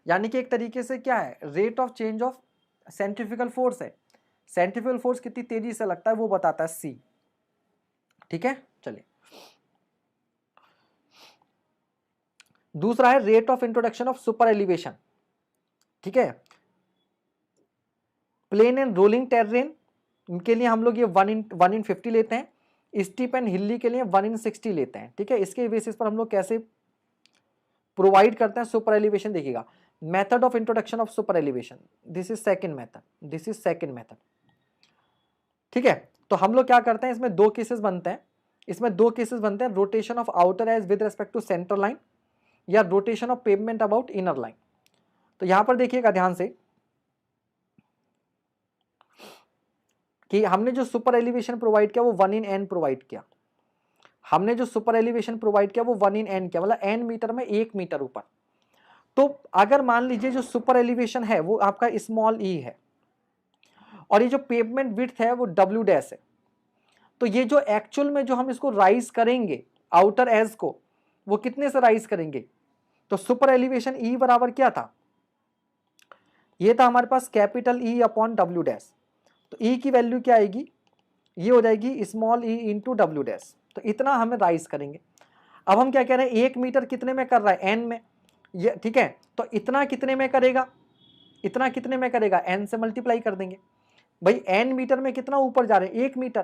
यानी कि एक तरीके से क्या है, rate of change of centrifugal force है। सेंट्रीफ्यूगल फोर्स कितनी तेजी से लगता है वो बताता है c। ठीक है, चलिए, दूसरा है rate of introduction of super elevation. ठीक है, प्लेन एंड रोलिंग टेरेन के लिए हम लोग ये 1/50 लेते हैं, स्टीप एंड हिली के लिए 1/60 लेते हैं। ठीक है, इसके बेसिस पर हम लोग कैसे प्रोवाइड करते हैं सुपर एलिवेशन, देखिएगा। Method of introduction of super elevation, this is second method, this is second method. ठीक है, तो हम लोग क्या करते हैं, इसमें दो केसेस बनते हैं। इसमें दो केसेस बनते हैं, rotation of outer edge with respect to centre line या rotation of pavement about inner line. तो यहां पर देखिएगा ध्यान से कि हमने जो सुपर एलिवेशन प्रोवाइड किया वो 1 in n प्रोवाइड किया। हमने जो सुपर एलिवेशन प्रोवाइड किया वो 1 in n किया, मतलब n मीटर में 1 मीटर ऊपर। तो अगर मान लीजिए जो सुपर एलिवेशन है वो आपका स्मॉल e है और ये जो पेवमेंट विड्थ है वो w डैश है, तो ये जो एक्चुअल में जो हम इसको राइज करेंगे आउटर एज को, वो कितने से राइज करेंगे? तो सुपर एलिवेशन E बराबर क्या था? ये था हमारे पास capital E upon W dash. तो E की वैल्यू क्या आएगी? ये हो जाएगी small e into W dash. तो इतना हमें राइज करेंगे। अब हम क्या कह रहे हैं, 1 मीटर कितने में कर रहा है? n में। ये ठीक है, तो इतना कितने में करेगा? इतना कितने में करेगा? n से मल्टीप्लाई कर देंगे। भाई n मीटर में कितना ऊपर जा रहे हैं? 1 मीटर।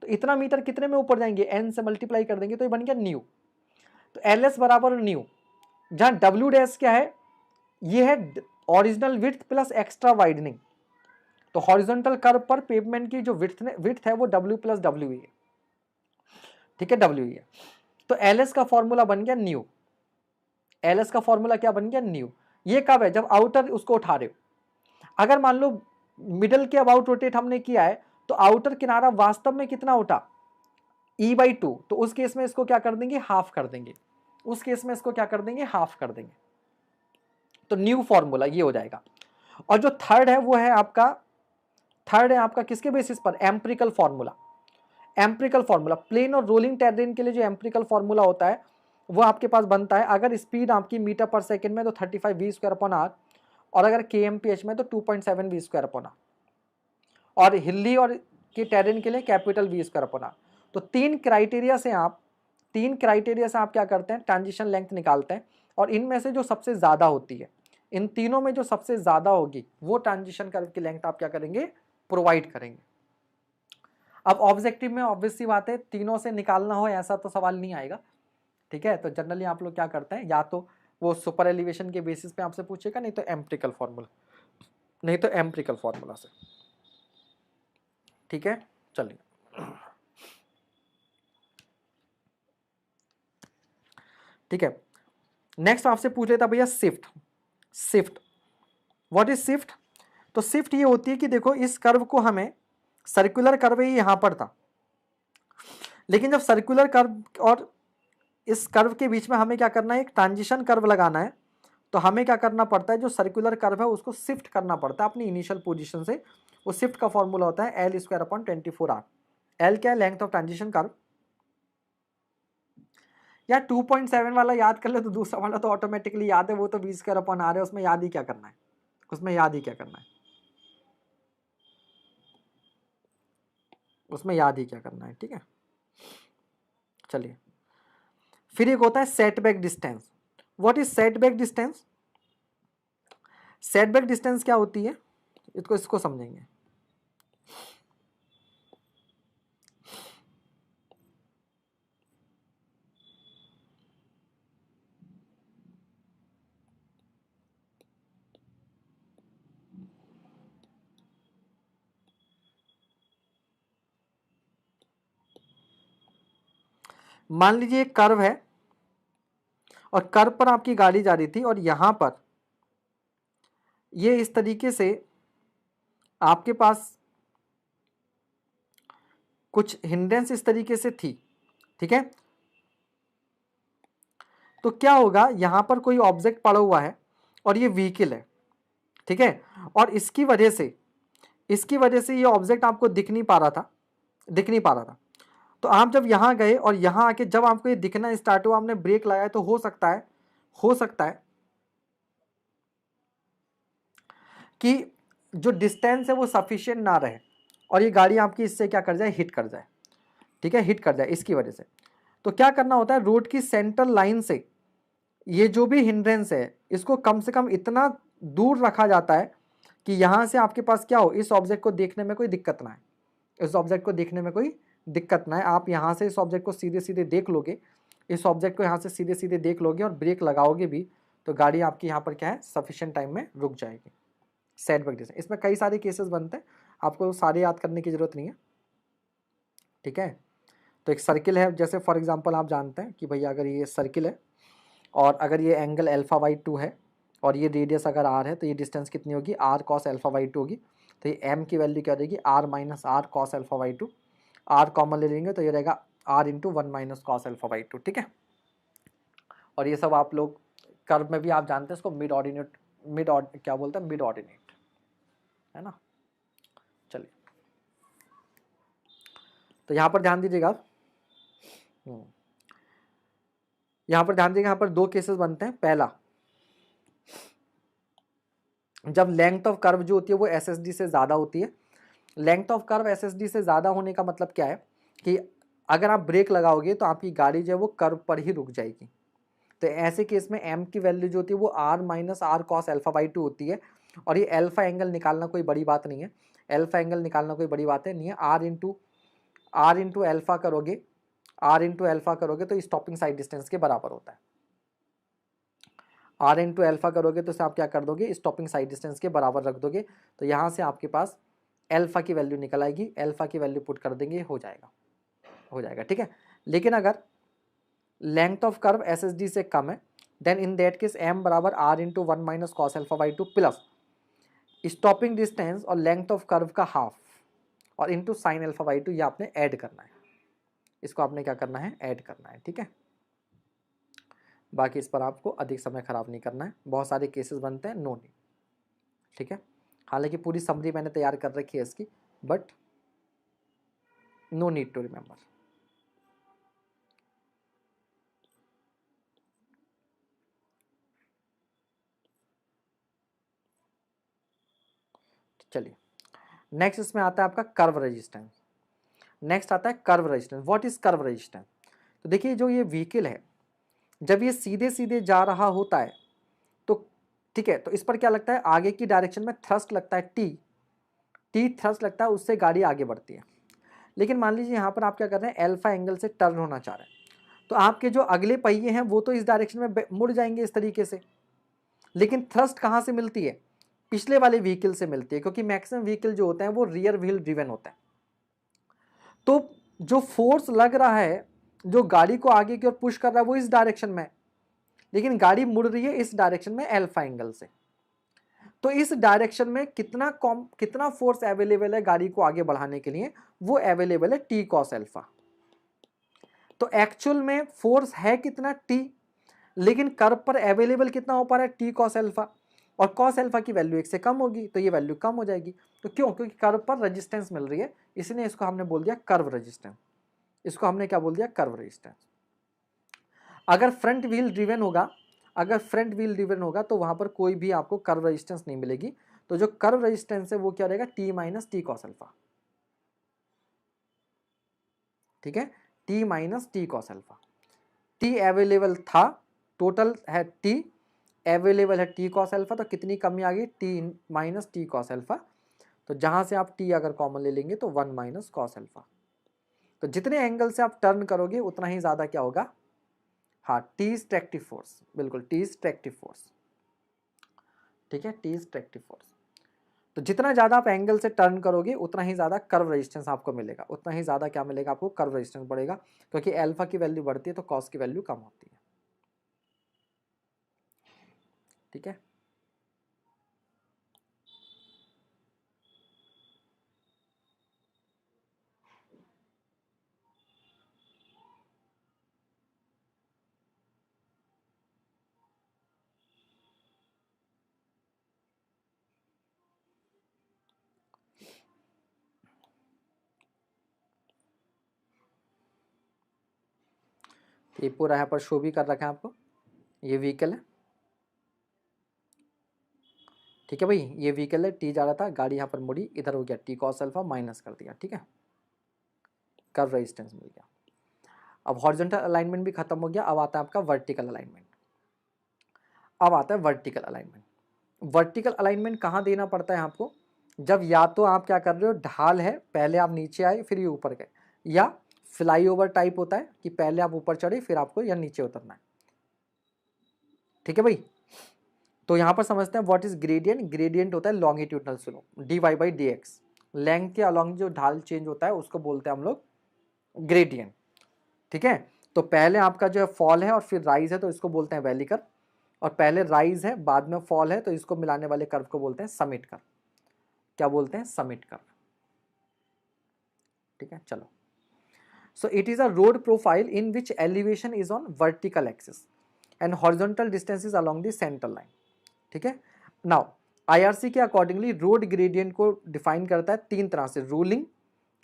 तो इतना मीटर कितने में ऊपर जाएंगे? n से मल्टीप्लाई कर देंगे, तो ये बन गया न्यू। तो ls बराबर न्यू, जहां W डैश क्या है? ये है original width plus extra widening. तो हॉरिजॉन्टल कर्व पर पेवमेंट की जो विड्थ है वो W प्लस W है, ठीक है, W है। तो ls का फॉर्मूला बन गया न्यू। ls का फॉर्मूला क्या बन गया? न्यू। ये कब है? जब आउटर उसको उठा रहे हो। अगर मान लो मिडल के अबाउट रोटेट हमने किया है तो आउटर किनारा वास्तव में कितना उठा? E/2। तो उस केस में इसको क्या कर देंगे? हाफ कर देंगे। उस केस में इसको क्या कर देंगे? हाफ कर देंगे। तो न्यू फॉर्मूला ये हो जाएगा। और जो थर्ड है वो है आपका किसके बेसिस पर? Empirical formula. Empirical formula plain और रोलिंग टेरेन के लिए जो एम्पिरिकल फॉर्मूला होता है वो आपके पास बनता है, अगर स्पीड आपकी मीटर पर सेकंड में तो 35 v²/r, और अगर kmph में तो 2.7 v²/r, और हिल्ली और के टेरेन के लिए कैपिटल v²/r। तो तीन क्राइटेरिया से आप क्या करते हैं? ट्रांजिशन लेंथ निकालते हैं, और इनमें से जो सबसे ज्यादा होती है, इन तीनों में जो सबसे ज्यादा होगी वो ट्रांजिशन कर्व की लेंथ आप क्या करेंगे? प्रोवाइड करेंगे। अब ऑब्जेक्टिव में ऑब्वियस सी बात है, तीनों से निकालना हो ऐसा तो सवाल नहीं आएगा, ठीक है। तो जनरली आप लोग क्या करते हैं, या तो वो सुपर एलिवेशन के बेसिस पे आपसे पूछेगा, नहीं तो एम्पिरिकल फॉर्मूला से, ठीक है। चलिए ठीक है, नेक्स्ट आपसे पूछ लेता भैया शिफ्ट। What is shift? तो शिफ्ट ये होती है कि देखो इस कर्व को हमें, सर्कुलर कर्व ही यहां पर था, लेकिन जब सर्कुलर कर्व और इस कर्व के बीच में हमें क्या करना है? एक ट्रांजिशन कर्व लगाना है। तो हमें क्या करना पड़ता है? जो सर्कुलर कर्व है उसको शिफ्ट करना पड़ता है अपनी इनिशियल पोजीशन से। वो शिफ्ट का फॉर्मूला होता है L²/24r। L क्या है? Length of transition curve. या 2.7 वाला याद कर ले तो दूसरा वाला तो ऑटोमेटिकली याद है, वो तो v²/r है, उसमें याद ही क्या करना है? उसमें याद ही क्या करना है, ठीक है। चलिए, फिर एक होता है setback distance. What is setback distance? Setback distance क्या होती है? इसको समझेंगे। मान लीजिए एक कर्व है और कर्व पर आपकी गाड़ी जा रही थी, और यहां पर ये इस तरीके से आपके पास कुछ हिंड्रेंस इस तरीके से थी, ठीक है। तो क्या होगा? यहां पर कोई ऑब्जेक्ट पड़ा हुआ है और ये व्हीकल है, ठीक है, और इसकी वजह से ये ऑब्जेक्ट आपको दिख नहीं पा रहा था। तो आप जब यहां गए और यहां आके जब आपको ये दिखना स्टार्ट हुआ, आपने ब्रेक लगाया, तो हो सकता है कि जो डिस्टेंस है वो सफिशिएंट ना रहे और ये गाड़ी आपकी इससे क्या कर जाए? हिट कर जाए, ठीक है, हिट कर जाए इसकी वजह से। तो क्या करना होता है? रोड की सेंटर लाइन से ये जो भी हिंड्रेंस है इसको कम से कम इतना दूर रखा जाता है कि यहां से आपके पास क्या हो? इस ऑब्जेक्ट को देखने में कोई दिक्कत ना है। आप यहां से इस ऑब्जेक्ट को सीधे सीधे देख लोगे, और ब्रेक लगाओगे भी, तो गाड़ी आपकी यहाँ पर क्या है? सफिशिएंट टाइम में रुक जाएगी। सेटबैक डिस्टेंस, इसमें कई सारे केसेस बनते हैं, आपको सारे याद करने की जरूरत नहीं है, ठीक है। तो एक सर्किल है, जैसे फॉर एग्जांपल आप जानते हैं कि भैया अगर ये सर्किल है और अगर ये एंगल अल्फा बाई 2 है और ये रेडियस अगर r है, तो ये डिस्टेंस कितनी होगी, r cos अल्फा बाई 2 होगी। तो ये m की वैल्यू क्या रहेगी, r minus r cos alpha by 2। r common ले लेंगे तो ये रहेगा r into 1 minus cos alpha by 2, ठीक है। और ये सब आप लोग कर्व में भी आप जानते हैं इसको मिड ऑर्डिनेट, क्या बोलते हैं, मिड ऑर्डिनेट, है ना। चलिए तो यहाँ पर ध्यान दीजिएगा आप, यहाँ पर ध्यान दीजिएगा, यहाँ पर दो केसेस बनते हैं। पहला, जब लेंथ ऑफ कर्व जो होती है वो एस एस डी से ज़्यादा होती है। Length of curve S S D से ज़्यादा होने का मतलब क्या है कि अगर आप ब्रेक लगाओगे तो आपकी गाड़ी जो है वो कर्व पर ही रुक जाएगी। तो ऐसे केस में m की वैल्यू जो होती है वो r minus r cos alpha by 2 होती है। और ये अल्फा एंगल निकालना कोई बड़ी बात नहीं है, अल्फा एंगल निकालना कोई बड़ी बात है नहीं है। r इंटू अल्फा करोगे, तो स्टॉपिंग साइड डिस्टेंस के बराबर होता है। r इंटू अल्फा करोगे तो आप क्या कर दोगे, स्टॉपिंग साइड डिस्टेंस के बराबर रख दोगे। तो यहाँ से आपके पास अल्फा की वैल्यू निकल आएगी, अल्फा की वैल्यू पुट कर देंगे, हो जाएगा, ठीक है। लेकिन अगर length of curve S S D से कम है, then in that case m बराबर r into 1 minus cos alpha by 2 plus stopping distance और लेंथ ऑफ कर्व का हाफ और इंटू साइन अल्फा बाई 2, ये आपने ऐड करना है, इसको आपने क्या करना है, ऐड करना है, ठीक है। बाकी इस पर आपको अधिक समय खराब नहीं करना है, बहुत सारे केसेस बनते हैं, नो नीड, ठीक है। हालांकि पूरी समरी मैंने तैयार कर रखी है इसकी, but no need to remember. चलिए नेक्स्ट इसमें आता है आपका कर्व रेजिस्टेंस। नेक्स्ट आता है curve resistance. What is curve resistance? तो देखिए जो ये व्हीकल है जब ये सीधे सीधे जा रहा होता है तो ठीक है, तो इस पर क्या लगता है, आगे की डायरेक्शन में थ्रस्ट लगता है, टी थ्रस्ट लगता है, उससे गाड़ी आगे बढ़ती है। लेकिन मान लीजिए यहाँ पर आप क्या कर रहे हैं, अल्फा एंगल से टर्न होना चाह रहे हैं, तो आपके जो अगले पहिए हैं वो तो इस डायरेक्शन में मुड़ जाएंगे इस तरीके से, लेकिन थ्रस्ट कहाँ से मिलती है, पिछले वाले व्हीकल से मिलती है, क्योंकि मैक्सिमम व्हीकल जो होते हैं वो रियर व्हील ड्रिवन होता है। तो जो फोर्स लग रहा है, जो गाड़ी को आगे की ओर पुश कर रहा है वो इस डायरेक्शन में, लेकिन गाड़ी मुड़ रही है इस डायरेक्शन में अल्फा एंगल से। तो इस डायरेक्शन में कितना फोर्स अवेलेबल है गाड़ी को आगे बढ़ाने के लिए, वो अवेलेबल है टी कॉस अल्फा। तो एक्चुअल में फोर्स है कितना, टी, लेकिन कर्व पर अवेलेबल कितना हो पा रहा है, टी कॉस अल्फा, और कॉस अल्फा की वैल्यू 1 से कम होगी तो ये वैल्यू कम हो जाएगी। तो क्यों, क्योंकि कर्व पर रेजिस्टेंस मिल रही है, इसलिए इसको हमने बोल दिया कर्व रेजिस्टेंस। इसको हमने क्या बोल दिया, कर्व रेजिस्टेंस। अगर फ्रंट व्हील ड्रिवन होगा, तो वहां पर कोई भी आपको कर्व रेजिस्टेंस नहीं मिलेगी। तो जो कर्व रेजिस्टेंस है वो क्या रहेगा, T minus T cos alpha, ठीक है, T minus T cos alpha. T available था, टोटल है टी, अवेलेबल है टी कॉस अल्फा, तो कितनी कमी आ गई, T minus T cos alpha. तो जहां से आप टी अगर कॉमन ले लेंगे तो 1 माइनस कॉस अल्फा। तो जितने एंगल से आप टर्न करोगे उतना ही ज्यादा क्या होगा, हाँ, टी इज ट्रैक्टिव फोर्स, बिल्कुल टी इज ट्रैक्टिव फोर्स, ठीक है, टी इज ट्रैक्टिव फोर्स। तो जितना ज्यादा आप एंगल से टर्न करोगे उतना ही ज्यादा कर्व रेजिस्टेंस आपको मिलेगा, उतना ही ज्यादा क्या मिलेगा आपको, कर्व रेजिस्टेंस बढ़ेगा, क्योंकि अल्फा की वैल्यू बढ़ती है तो कॉस की वैल्यू कम होती है, ठीक है। ये पूरा यहाँ पर शो भी कर रखा है आपको, ये व्हीकल है, ठीक है भाई, ये व्हीकल है, टी जा रहा था, गाड़ी यहाँ पर मुड़ी, इधर हो गया टी कॉस अल्फा, माइनस कर दिया, ठीक है, कर्व रेजिस्टेंस मिल गया। अब हॉरिजॉन्टल अलाइनमेंट भी खत्म हो गया, अब आता है आपका वर्टिकल अलाइनमेंट। अब आता है वर्टिकल अलाइनमेंट। वर्टिकल अलाइनमेंट कहाँ देना पड़ता है आपको, जब या तो आप क्या कर रहे हो, ढाल है, पहले आप नीचे आए फिर ये ऊपर गए, या फ्लाईओवर टाइप होता है कि पहले आप ऊपर चढ़े फिर आपको या नीचे उतरना है, ठीक है भाई। तो यहां पर समझते हैं व्हाट इज ग्रेडियंट। ग्रेडियंट होता है longitudinal slope, dy by dx, length के अलॉन्ग जो ढाल चेंज होता है उसको बोलते हैं हम लोग ग्रेडियंट। ठीक है, तो पहले आपका जो है फॉल है और फिर राइज है, तो इसको बोलते हैं वैली कर्व, और पहले राइज है बाद में फॉल है, तो इसको मिलाने वाले कर्व को बोलते हैं समिट कर्व। क्या बोलते हैं? Summit curve. ठीक है, चलो। So it is a road profile in which elevation is on vertical axis and horizontal distances along the central line. ठीक है, नाउ आईआरसी के अकॉर्डिंगली रोड ग्रेडियंट को डिफाइन करता है 3 तरह से, ruling,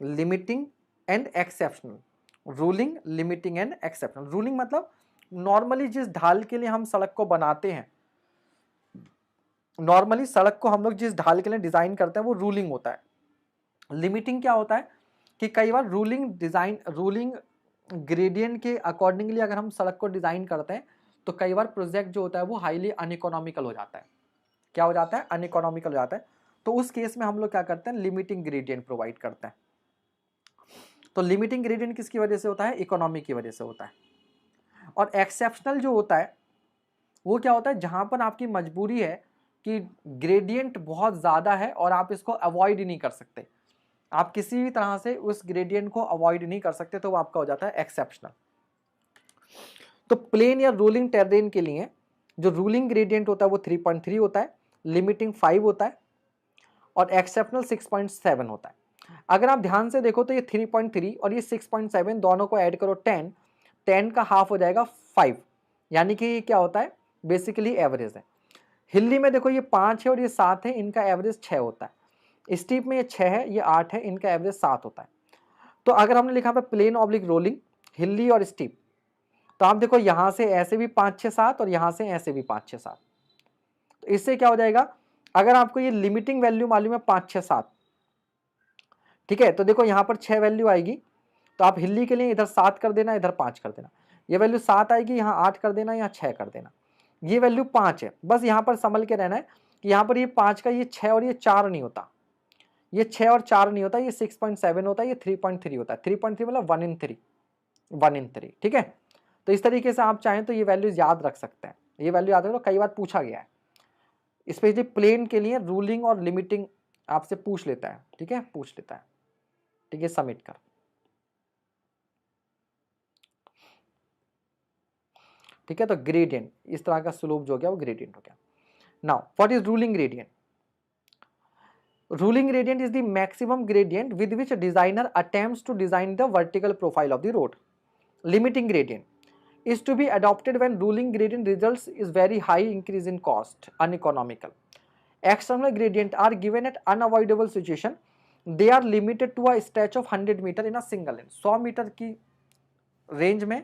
limiting and exceptional. Ruling, limiting and exceptional. Ruling मतलब normally जिस ढाल के लिए हम सड़क को बनाते हैं, नॉर्मली सड़क को हम लोग जिस ढाल के लिए डिजाइन करते हैं वो रूलिंग होता है। लिमिटिंग क्या होता है कि कई बार रूलिंग ग्रेडियंट के अकॉर्डिंगली अगर हम सड़क को डिजाइन करते हैं तो कई बार प्रोजेक्ट जो होता है वो हाईली अनइकोनॉमिकल हो जाता है। क्या हो जाता है? अनइकोनॉमिकल हो जाता है। तो उस केस में हम लोग क्या करते हैं? लिमिटिंग ग्रेडियंट प्रोवाइड करते हैं। तो लिमिटिंग ग्रेडियंट किसकी वजह से होता है? इकोनॉमी की वजह से होता है। और एक्सेप्शनल जो होता है वो क्या होता है? जहां पर आपकी मजबूरी है कि ग्रेडियंट बहुत ज्यादा है और आप इसको अवॉइड ही नहीं कर सकते, आप किसी भी तरह से उस ग्रेडियंट को अवॉइड नहीं कर सकते, तो वो आपका हो जाता है एक्सेप्शनल। तो प्लेन या रूलिंग टेरेन के लिए जो रूलिंग ग्रेडियंट होता है वो 3.3 होता है, लिमिटिंग 5 होता है और एक्सेप्शनल 6.7 होता है। अगर आप ध्यान से देखो तो ये 3.3 और ये 6.7 दोनों को ऐड करो 10, 10 का हाफ हो जाएगा 5, यानी कि ये क्या होता है? बेसिकली एवरेज है। हिल्ली में देखो ये 5 है और ये 7 है, इनका एवरेज 6 होता है। स्टीप में ये 6 है, ये 8 है, इनका एवरेज 7 होता है। तो अगर हमने लिखा है प्लेन ऑब्लिक रोलिंग, हिल्ली और स्टीप, तो आप देखो यहां से ऐसे भी 5 6 7 और यहां से ऐसे भी 5 6 7, तो इससे क्या हो जाएगा? अगर आपको ये लिमिटिंग वैल्यू मालूम है 5 6 7, ठीक है, तो देखो यहां पर 6 वैल्यू आएगी, तो आप हिल्ली के लिए इधर 7 कर देना, इधर 5 कर देना। ये वैल्यू 7 आएगी, यहाँ 8 कर देना, यहाँ 6 कर देना। ये वैल्यू 5 है, बस यहाँ पर संभल के रहना है कि यहाँ पर ये 5 का ये 6 और ये 4 नहीं होता, ये 6 और 4 नहीं होता, ये 6.7 होता है, ये 3.3 होता है। 3.3 मतलब 1 in 3, 1 in 3। ठीक है, तो इस तरीके से आप चाहें तो ये वैल्यूज याद रख सकते हैं। ये वैल्यू याद रखो, कई बार पूछा गया है, स्पेशली प्लेन के लिए रूलिंग और लिमिटिंग आपसे पूछ लेता है। ठीक है, पूछ लेता है। ठीक है, सबमिट कर। ठीक है, तो ग्रेडियंट इस तरह का स्लोप जो हो गया वो ग्रेडियंट हो गया। Now what is ruling gradient? Ruling gradient is the maximum gradient with which a designer attempts to design the vertical profile of the road. Limiting gradient is to be adopted when ruling gradient results is very high increase in cost, uneconomical. External gradient are given at unavoidable situation. They are limited to a stretch of 100 meter in a single lane. 100 metre की range में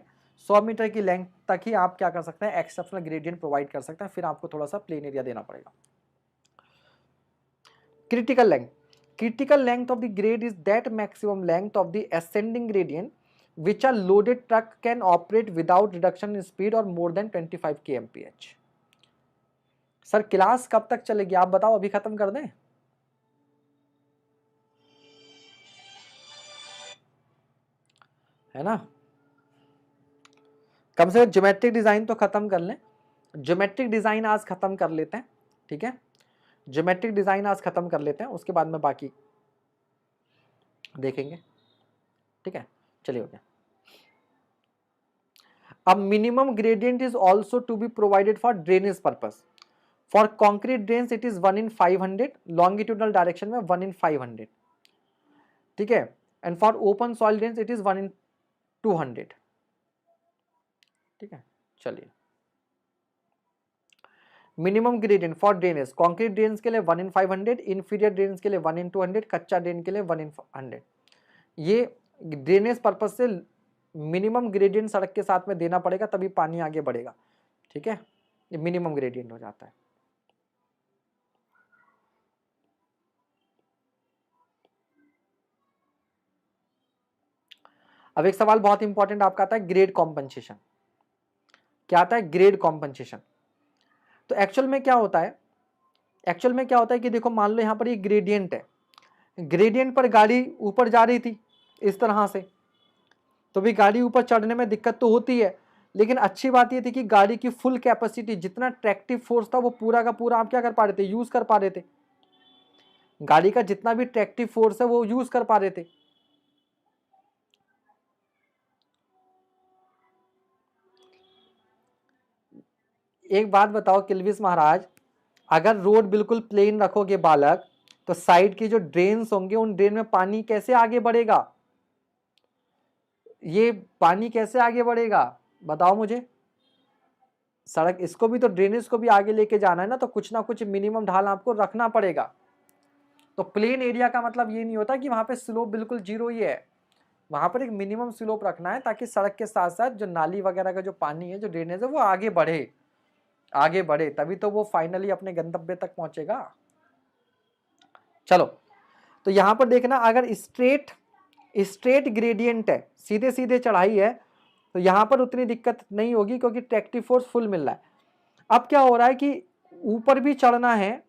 100 metre की length तक ही आप क्या कर सकते हैं? Exceptional gradient provide कर सकते हैं, फिर आपको थोड़ा सा प्लेन एरिया देना पड़ेगा। Critical length. Critical length of the grade is that maximum length of the ascending gradient which a loaded truck can operate without reduction in speed or more than 25 kmph. Sir class कब तक चलेगी आप बताओ, अभी खत्म कर दें? है ना, कम से कम ज्योमेट्रिक डिजाइन तो खत्म कर लें। ज्योमेट्रिक डिजाइन आज खत्म कर लेते हैं। ठीक है, ज्योमेट्रिक डिजाइन आज खत्म कर लेते हैं, उसके बाद में बाकी देखेंगे। ठीक है, चलिए हो गया। अब minimum gradient is also to be provided for drainage purpose. For concrete drains it is 1 in 500, longitudinal direction में 1 in 500। ठीक है, and for open soil drains it is 1 in 200। ठीक है, चलिए। Minimum gradient for drainage, concrete drains के लिए 1 in 500, inferior drains के लिए 1 in 200, कच्चा ड्रेन के लिए 1 in 100। ये ड्रेनेज पर्पज से मिनिमम ग्रेडियंट सड़क के साथ में देना पड़ेगा, तभी पानी आगे बढ़ेगा। ठीक है, ये मिनिमम ग्रेडियंट हो जाता है। अब एक सवाल बहुत इंपॉर्टेंट आपका आता है, ग्रेड कॉम्पनसेशन। क्या आता है? Grade compensation. तो एक्चुअल में क्या होता है? एक्चुअल में क्या होता है कि देखो मान लो यहाँ पर ये ग्रेडियंट है, ग्रेडियंट पर गाड़ी ऊपर जा रही थी इस तरह से, तो भी गाड़ी ऊपर चढ़ने में दिक्कत तो होती है, लेकिन अच्छी बात ये थी कि गाड़ी की फुल कैपेसिटी, जितना ट्रैक्टिव फोर्स था वो पूरा का पूरा आप क्या कर पा रहे थे? यूज कर पा रहे थे। गाड़ी का जितना भी ट्रैक्टिव फोर्स है वो यूज कर पा रहे थे। एक बात बताओ किल्विस महाराज, अगर रोड बिल्कुल प्लेन रखोगे बालक, तो साइड की जो ड्रेन्स होंगे उन ड्रेन में पानी कैसे आगे बढ़ेगा? ये पानी कैसे आगे बढ़ेगा बताओ मुझे। सड़क इसको भी तो ड्रेनेज को भी आगे लेके जाना है ना, तो कुछ ना कुछ मिनिमम ढाल आपको रखना पड़ेगा। तो प्लेन एरिया का मतलब ये नहीं होता कि वहां पे स्लोप बिल्कुल जीरो ही है, वहां पर एक मिनिमम स्लोप रखना है ताकि सड़क के साथ साथ जो नाली वगैरह का जो पानी है, जो ड्रेनेज है, वो आगे बढ़े, आगे बढ़े, तभी तो वो फाइनली अपने गंतव्य तक पहुंचेगा। चलो, तो यहां पर देखना, अगर स्ट्रेट ग्रेडियंट है, सीधे सीधे चढ़ाई है, तो यहां पर उतनी दिक्कत नहीं होगी क्योंकि ट्रैक्टिव फोर्स फुल मिल रहा है। अब क्या हो रहा है कि ऊपर भी चढ़ना है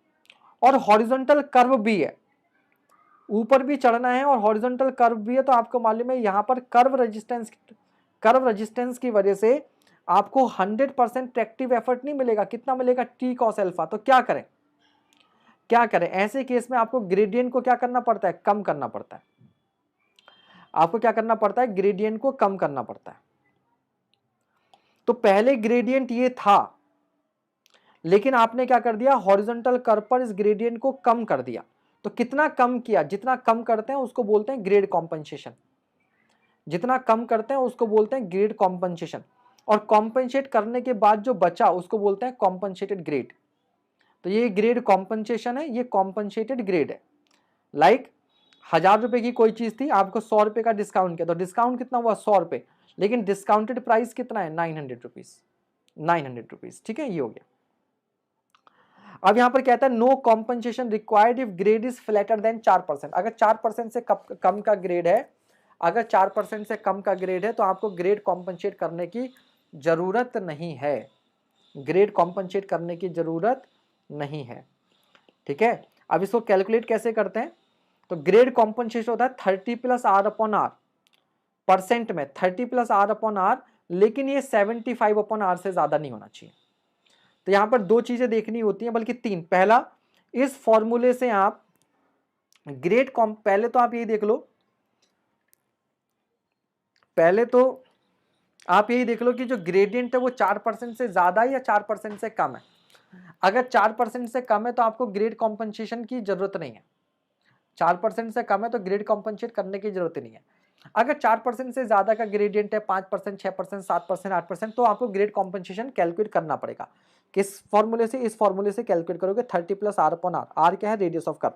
और हॉरिजॉन्टल कर्व भी है, ऊपर भी चढ़ना है और हॉरिजॉन्टल कर्व भी है, तो आपको मालूम है यहां पर कर्व रेजिस्टेंस की वजह से आपको 100% ट्रैक्टिव एफर्ट नहीं मिलेगा। कितना मिलेगा? T cos alpha. तो क्या करें, क्या करें ऐसे केस में? आपको ग्रेडियंट को क्या करना पड़ता है? कम करना पड़ता है। आपको क्या करना पड़ता है? ग्रेडियंट को कम करना पड़ता है। तो पहले ग्रेडियंट ये था, लेकिन आपने क्या कर दिया? हॉरिजॉन्टल कर्व पर इस ग्रेडियंट को कम कर दिया। तो कितना कम किया? जितना कम करते हैं उसको बोलते हैं ग्रेड कॉम्पनसेशन। जितना कम करते हैं उसको बोलते हैं ग्रेड कॉम्पनसेशन, और कॉम्पनसेट करने के बाद जो बचा उसको बोलते हैं कॉम्पनसेटेड ग्रेड। तो ये ग्रेड कॉम्पनसेशन है, ये कॉम्पनसेटेड ग्रेड है। लाइक 1000 रुपए की कोई चीज थी, आपको 100 रुपए का डिस्काउंट किया, तो डिस्काउंट कितना हुआ? 100 रुपए, लेकिन डिस्काउंटेड प्राइस कितना है? 900 रुपीज। 900 रुपीज, ठीक है, ये हो गया। अब यहां पर कहता है no compensation required if grade is flatter than 4%। अगर 4% से कम का ग्रेड है, अगर 4% से कम का ग्रेड है, तो आपको ग्रेड कॉम्पनसेट करने की जरूरत नहीं है, ग्रेड कॉम्पनसेट करने की जरूरत नहीं है, ठीक है। अब इसको कैलकुलेट कैसे करते हैं? तो ग्रेड कॉम्पनसेशन होता है 30 plus R upon R, percent में 30 प्लस आर अपॉन आर, लेकिन ये 75 अपॉन आर से ज्यादा नहीं होना चाहिए। तो यहां पर दो चीजें देखनी होती हैं, बल्कि तीन। पहला, इस फॉर्मूले से आप ग्रेड पहले तो आप यही देख लो, पहले तो आप यही देख लो कि जो ग्रेडियंट है वो 4% से ज्यादा है या 4% से कम है। अगर 4% से कम है तो आपको ग्रेड कॉम्पनसेशन की जरूरत नहीं है। 4% से कम है तो ग्रेड कॉम्पनसेट करने की जरूरत नहीं है। अगर 4% से ज्यादा का ग्रेडियंट है, 5%, 6%, 7%, 8%, तो आपको ग्रेड कॉम्पनसेशन कैलकुलेट करना पड़ेगा। किस फॉर्मूले से? इस फॉर्मूले से कैलकुलेट करोगे 30 plus R upon R. R क्या है? Radius of curve.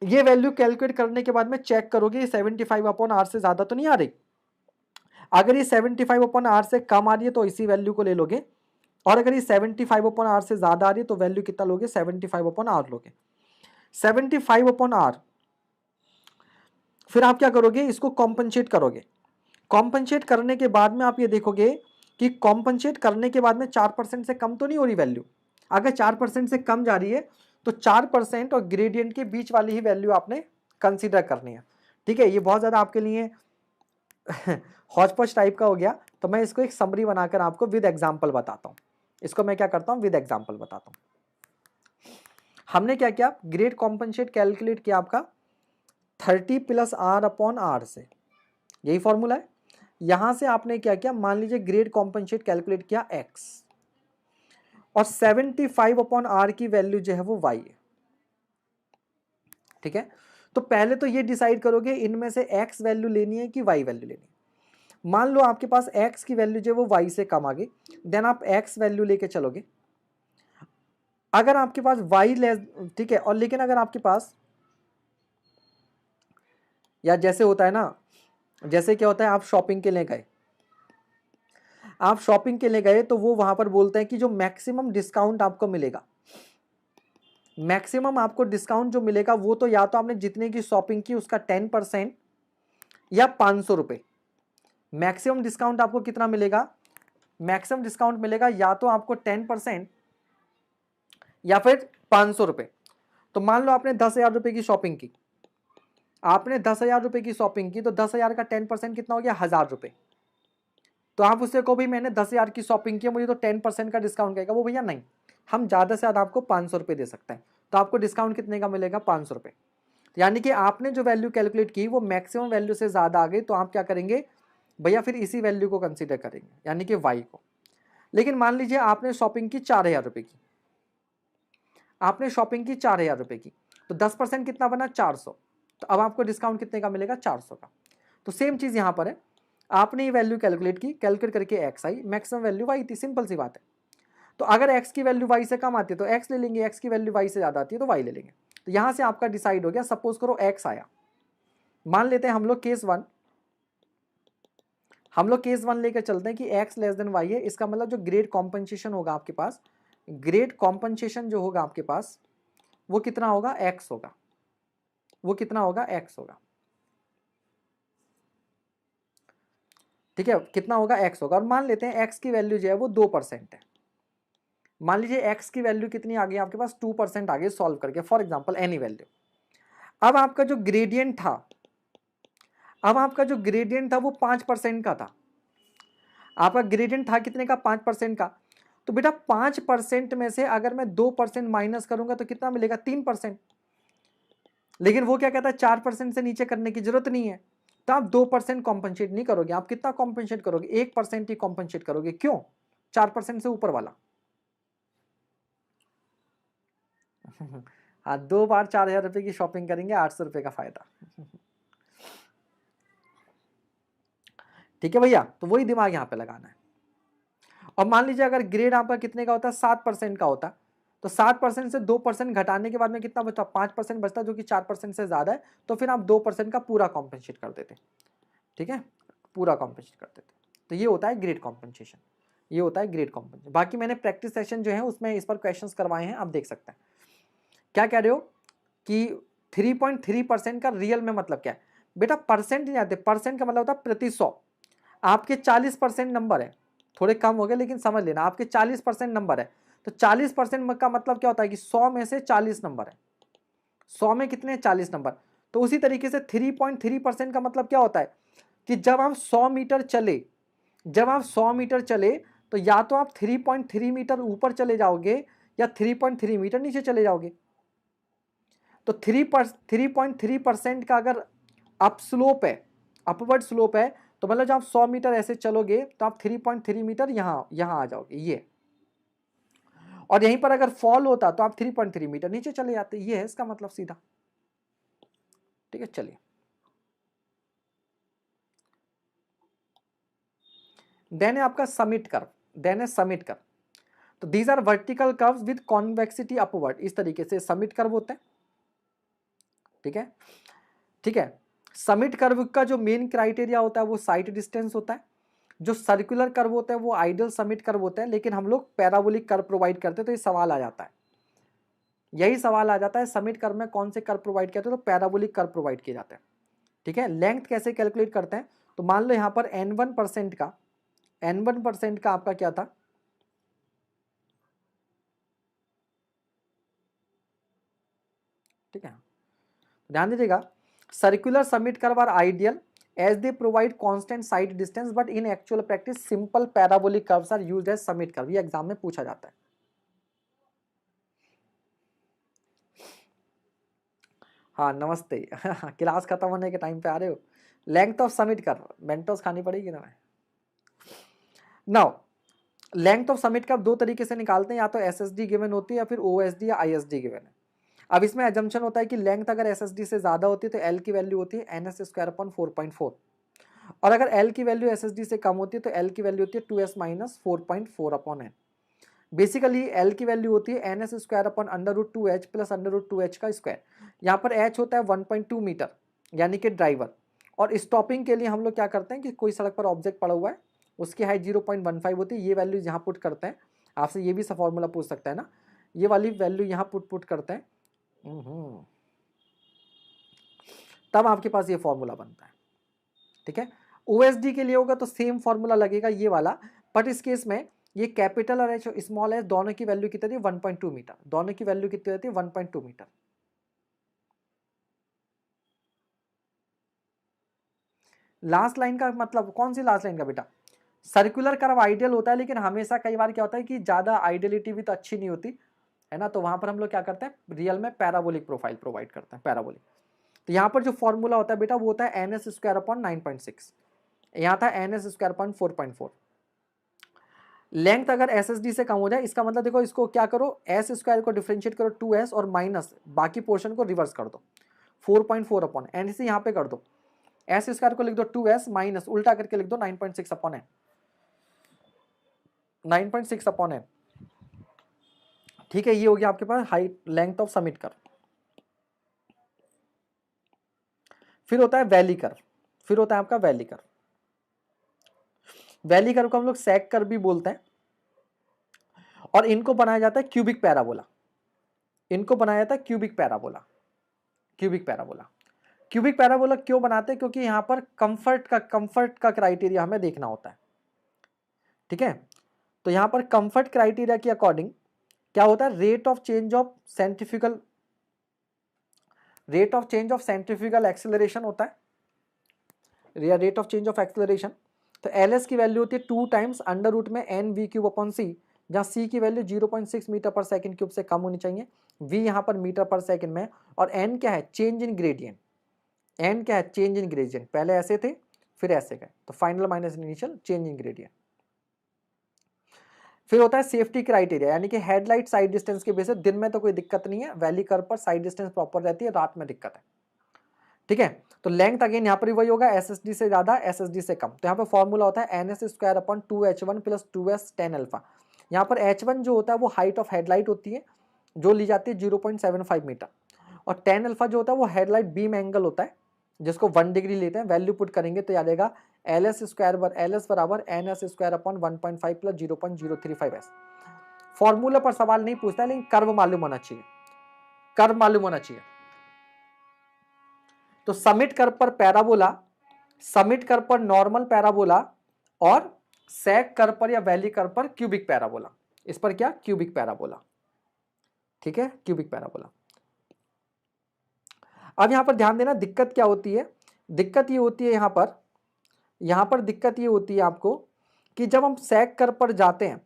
ये वैल्यू कैलकुलेट करने के बाद में चेक करोगे 75 अपॉन आर से ज्यादा तो नहीं आ रही। अगर ये 75 अपॉन आर से कम आ रही है तो इसी वैल्यू को ले लोगे, और अगर ये 75 अपॉन आर से ज्यादा आ रही है तो वैल्यू कितना लोगे? 75 अपॉन आर लोगे। 75 अपॉन आर, फिर आप क्या करोगे? इसको कॉम्पनसेट करोगे। कॉम्पनसेट करने के बाद में आप ये देखोगे कि कॉम्पनसेट करने के बाद में 4% से कम तो नहीं हो रही वैल्यू। अगर 4% से कम जा रही है तो 4% और ग्रेडियंट के बीच वाली ही वैल्यू आपने कंसीडर करनी है, ठीक है। ये बहुत ज्यादा आपके लिए हौच-पौच टाइप का हो गया, तो मैं इसको एक समरी बनाकर आपको विद एग्जांपल बताता हूं। इसको मैं क्या करता हूं? विद एग्जांपल बताता हूं। हमने क्या किया? ग्रेड कॉम्पनसेट कैलकुलेट किया आपका 30 प्लस आर अपॉन आर से, यही फॉर्मूला है। यहां से आपने क्या किया? मान लीजिए ग्रेड कॉम्पनसेट कैलकुलेट किया x, और 75 अपॉन आर की वैल्यू जो है वो y है, ठीक है। तो पहले तो ये डिसाइड करोगे इनमें से x वैल्यू लेनी है कि y वैल्यू लेनी है। मान लो आपके पास x की वैल्यू जो है वो y से कम आ गई, देन आप x वैल्यू लेके चलोगे। अगर आपके पास y लेस, ठीक है, और लेकिन अगर आपके पास, या जैसे होता है ना, जैसे क्या होता है, आप शॉपिंग के लिए गए, आप शॉपिंग के लिए गए तो वो वहां पर बोलते हैं कि जो मैक्सिमम डिस्काउंट आपको मिलेगा, मैक्सिमम आपको डिस्काउंट जो मिलेगा वो तो या तो आपने जितने की शॉपिंग की उसका 10% या 500 रुपए। मैक्सिमम डिस्काउंट आपको कितना मिलेगा? मैक्सिमम डिस्काउंट मिलेगा या तो आपको 10% या फिर 500 रुपए। तो मान लो आपने 10,000 रुपए की शॉपिंग की, आपने 10,000 रुपए की शॉपिंग की, तो 10,000 का 10% कितना हो गया? 1,000 रुपए। तो आप उससे को भी मैंने 10,000 की शॉपिंग की, मुझे तो 10% का डिस्काउंट कहेगा वो, भैया नहीं, हम ज़्यादा से ज़्यादा आपको 500 रुपये दे सकते हैं। तो आपको डिस्काउंट कितने का मिलेगा? 500 रुपये। यानी कि आपने जो वैल्यू कैलकुलेट की वो मैक्सिमम वैल्यू से ज़्यादा आ गई, तो आप क्या करेंगे भैया? फिर इसी वैल्यू को कंसीडर करेंगे, यानी कि वाई को। लेकिन मान लीजिए आपने शॉपिंग की 4,000 रुपये की, आपने शॉपिंग की 4,000 रुपये की, तो 10% कितना बना 400, तो अब आपको डिस्काउंट कितने का मिलेगा 400 का। तो सेम चीज़ यहाँ पर है, आपने ये वैल्यू कैलकुलेट की, कैलकुलेट करके एक्स आई, मैक्सिमम वैल्यू वाई थी, सिंपल सी बात है। तो अगर एक्स की वैल्यू वाई से कम आती है तो एक्स ले लेंगे, एक्स की वैल्यू वाई से ज़्यादा आती है तो वाई ले लेंगे। तो यहाँ से आपका डिसाइड हो गया। सपोज करो एक्स आया, मान लेते हैं हम लोग केस वन, लेकर चलते हैं कि x लेस देन वाई है। इसका मतलब जो ग्रेड कॉम्पनसेशन होगा आपके पास, ग्रेड कॉम्पनसेशन जो होगा आपके पास वो कितना होगा x होगा, वो कितना होगा x होगा, ठीक है, कितना होगा x होगा। और मान लेते हैं x की वैल्यू जो है वो 2% है। मान लीजिए x की वैल्यू कितनी आ गई आपके पास 2% आ गई सॉल्व करके, फॉर एग्जांपल एनी वैल्यू। अब आपका जो ग्रेडियंट था, अब आपका जो ग्रेडियंट था वो 5% का था। आपका ग्रेडियंट था कितने का 5% का। तो बेटा 5% में से अगर मैं 2% माइनस करूंगा तो कितना मिलेगा 3%। लेकिन वो क्या कहता है 4% से नीचे करने की जरूरत नहीं है, तो आप 2% कॉम्पनसेट नहीं करोगे। आप कितना कॉम्पनसेट करोगे 1% ही कॉम्पनसेट करोगे। क्यों 4% से ऊपर वाला। हाँ 2 बार 4,000 रुपए की शॉपिंग करेंगे 800 रुपए का फायदा। ठीक है भैया, तो वही दिमाग यहाँ पे लगाना है। और मान लीजिए अगर ग्रेड आपका कितने का होता है 7% का होता, तो 7% से 2% घटाने के बाद में कितना बचता 5% बचता, जो कि 4% से ज्यादा है। तो फिर आप 2% का पूरा कॉम्पनसेट कर देते, ठीक है, पूरा कॉम्पनसेट कर देते। तो ये होता है ग्रेड कॉम्पनसेशन, ये होता है ग्रेड कॉम्पनसेशन। बाकी मैंने प्रैक्टिस सेशन जो है उसमें इस पर क्वेश्चंस करवाए हैं, आप देख सकते हैं। क्या कह रहे हो कि 3.3% का रियल में मतलब क्या है बेटा, परसेंट नहीं आते, परसेंट का मतलब होता है प्रति 100। आपके 40% नंबर है, थोड़े कम हो गए लेकिन समझ लेना, आपके 40% नंबर है। तो 40% का मतलब क्या होता है कि 100 में से 40 नंबर है। 100 में कितने 40 नंबर। तो उसी तरीके से 3.3% का मतलब क्या होता है कि जब आप 100 मीटर चले, जब आप 100 मीटर चले तो या तो आप 3.3 मीटर ऊपर चले जाओगे या 3.3 मीटर नीचे चले जाओगे। तो 3.3% का अगर अप स्लोप है, अपवर्ड स्लोप है, तो मतलब जब आप 100 मीटर ऐसे चलोगे तो आप 3.3 मीटर यहां आ जाओगे ये। और यहीं पर अगर फॉल होता तो आप 3.3 मीटर नीचे चले जाते। ये है इसका मतलब सीधा, ठीक है। चलिए देन है आपका समिट कर्व, देन है समिट कर्व। तो these are vertical curves with convexity upward, इस तरीके से समिट कर्व होते हैं, ठीक है, ठीक है। समिट कर्व का जो मेन क्राइटेरिया होता है वो साइड डिस्टेंस होता है। जो सर्कुलर कर्व होता है वो आइडियल समिट कर्व होता है, लेकिन हम लोग पैराबोलिक कर्व प्रोवाइड करते हैं। तो ये सवाल आ जाता है, यही सवाल आ जाता है समिट कर्व में कौन से कर्व प्रोवाइड करते हैं, तो पैराबोलिक कर्व प्रोवाइड किए जाते हैं, ठीक है। लेंथ कैसे कैलकुलेट करते हैं, तो मान लो यहां पर n1% का, n1% का आपका क्या था, ठीक है, ध्यान दीजिएगा। Circular summit curve are ideal as they provide constant side distance but in actual practice simple parabolic curves are used as summit curve। ये एग्जाम में पूछा जाता है। हाँ नमस्ते। क्लास खत्म होने के टाइम पे आ रहे हो। Length of summit curve, Mentos खानी पड़ेगी ना। मैं now length of summit curve दो तरीके से निकालते हैं, या तो एसएसडी गिवन होती है या फिर ओएसडी या आईएसडी गिवन है। अब इसमें एजम्पशन होता है कि लेंथ अगर एसएसडी से ज्यादा होती है तो एल की वैल्यू होती है NS²/4.4, और अगर एल की वैल्यू एसएसडी से कम होती है तो एल की वैल्यू होती है 2s-4.4/n। बेसिकली एल की वैल्यू होती है NS² √2h प्लस √2h का स्क्वायर। यहाँ पर h होता है 1.2 मीटर यानी कि ड्राइवर। और स्टॉपिंग के लिए हम लोग क्या करते हैं कि कोई सड़क पर ऑब्जेक्ट पड़ा हुआ है, उसकी हाइट 0.15 होती है, ये वैल्यू यहाँ पुट करते हैं। आपसे ये भी फॉर्मूला पूछ सकता है ना, ये वाली वैल्यू यहाँ पुट करते हैं, तब आपके पास ये फॉर्मूला बनता है, ठीक है। ओएसडी के लिए होगा तो सेम फॉर्मूला लगेगा ये वाला, बट इस केस में ये कैपिटल और एच स्मॉल एच दोनों की वैल्यू कितनी होती है 1.2 मीटर, दोनों की वैल्यू कितनी होती है 1.2 मीटर। लास्ट लाइन का मतलब कौन सी लास्ट लाइन का बेटा, सर्कुलर कर्व आइडियल होता है, लेकिन हमेशा कई बार क्या होता है कि ज्यादा आइडियलिटी भी तो अच्छी नहीं होती है ना, तो वहां पर हम लोग क्या करते हैं रियल में पैराबोलिक प्रोफाइल प्रोवाइड करते हैं, पैराबोलिक। तो यहाँ पर जो फॉर्मूला होता है बेटा वो होता है NS²/9.6, यहाँ था NS²/4.4। लेंथ अगर SSD से कम हो जाए, इसका मतलब देखो इसको क्या करो, एस स्क्वायर को डिफरेंशिएट करो 2s और माइनस बाकी पोर्शन को रिवर्स कर दो 4.4 अपॉन एन, इसे यहाँ पे कर दो, एस स्क्वायर को लिख दो 2s माइनस उल्टा करके लिख दो 9.6 अपॉन एन, 9.6 अपॉन एन। ठीक है, ये हो गया आपके पास height length of summit curve. फिर होता है वैली कर्व, फिर होता है आपका वैली कर्व। वैली कर्व को हम लोग सैग कर्व भी बोलते हैं, और इनको बनाया जाता है क्यूबिक पैराबोला, इनको बनाया जाता है cubic parabola, cubic parabola. Cubic parabola क्यों बनाते हैं, क्योंकि यहां पर कंफर्ट का क्राइटेरिया हमें देखना होता है। ठीक है, तो यहां पर कंफर्ट क्राइटेरिया के अकॉर्डिंग क्या होता है, rate of change of centrifugal acceleration होता है, rate of change of acceleration. तो एलएस की वैल्यू होती है 2 टाइम्स अंडर रूट में एन वी क्यूब अपॉन सी, जहां सी की वैल्यू 0.6 मीटर पर सेकंड क्यूब से कम होनी चाहिए, वी यहां पर मीटर पर सेकंड में, और एन क्या है, चेंज इन ग्रेडियंट, एन क्या है, चेंज इन ग्रेडियंट, पहले ऐसे थे फिर ऐसे गए, तो final minus initial change in gradient. फिर होता है सेफ्टी क्राइटेरिया, यानी कि हेडलाइट साइड डिस्टेंस के बेसिस, दिन में तो कोई दिक्कत नहीं है, वैली कर्व पर साइड डिस्टेंस प्रॉपर रहती है, रात में दिक्कत है। ठीक है, तो लेंथ अगेन यहाँ पर भी वही होगा, एसएसडी से ज्यादा एसएसडी से कम, तो यहाँ पर फॉर्मूला होता है NS square upon 2h1 plus 2s tan alpha. यहाँ पर h1 जो होता है वो हाइट ऑफ हेडलाइट होती है, जो ली जाती है 0.75 मीटर, और tan अल्फा जो होता है वो हेडलाइट बीम एंगल होता है, जिसको 1 डिग्री लेते हैं। वैल्यू पुट करेंगे तो याद आएगा एलएस बराबर NS square upon 1.5 plus 0.035s। Formula पर सवाल नहीं पूछता है, लेकिन कर्व मालूम होना चाहिए, कर्व मालूम होना चाहिए। तो समिट कर्व पर पैराबोला, समिट कर्व पर नॉर्मल पैराबोला, और सैग कर्व पर या वैली कर्व पर क्यूबिक पैराबोला, इस पर क्या, क्यूबिक पैराबोला। ठीक है, क्यूबिक पैराबोला। अब यहां पर ध्यान देना, दिक्कत क्या होती है, दिक्कत ये होती है यहां पर दिक्कत ये होती है आपको कि जब हम सैग कर्व पर जाते हैं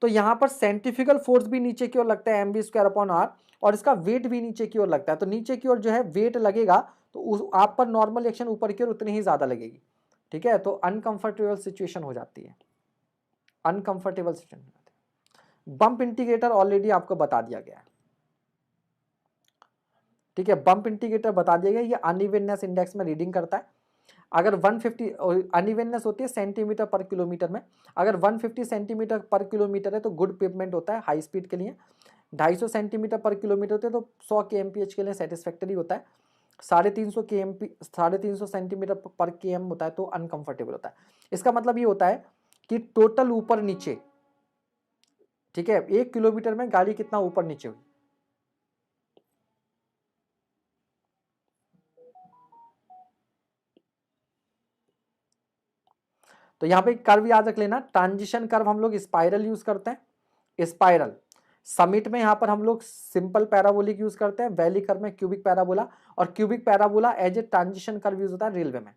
तो यहां पर सेंट्रीफ्यूगल फोर्स भी नीचे की ओर लगता है mv स्क्वायर अपॉन आर, और इसका वेट भी नीचे की ओर लगता है, तो नीचे की ओर जो है वेट लगेगा तो आप पर नॉर्मल एक्शन ऊपर की ओर उतनी ही ज्यादा लगेगी। ठीक है, तो अनकंफर्टेबल सिचुएशन हो जाती है, अनकंफर्टेबल सिचुएशन हो जाती है। बम्प इंडिकेटर ऑलरेडी आपको बता दिया गया है। ठीक है, बम्प इंडिकेटर बता दिया गया, ये अनइवननेस इंडेक्स में रीडिंग करता है। अगर 150 अनइवननेस होती है सेंटीमीटर पर किलोमीटर में, अगर 150 सेंटीमीटर पर किलोमीटर है तो गुड पेवमेंट होता है हाई स्पीड के लिए, 250 सेंटीमीटर पर किलोमीटर होते हैं तो 100 kmph के लिए सेटिस्फैक्टरी होता है, 350 सेंटीमीटर पर km होता है तो अनकंफर्टेबल होता है। इसका मतलब ये होता है कि टोटल ऊपर नीचे, ठीक है, 1 किलोमीटर में गाड़ी कितना ऊपर नीचे हुई। तो यहां पे कर्व याद रख लेना, ट्रांजिशन कर्व हम लोग स्पाइरल यूज करते हैं, स्पाइरल। समिट में यहां पर हम लोग सिंपल पैराबोलिक यूज करते हैं, वैली कर्व में क्यूबिक पैराबोला, और cubic parabola as a transition curve use होता है रेलवे में।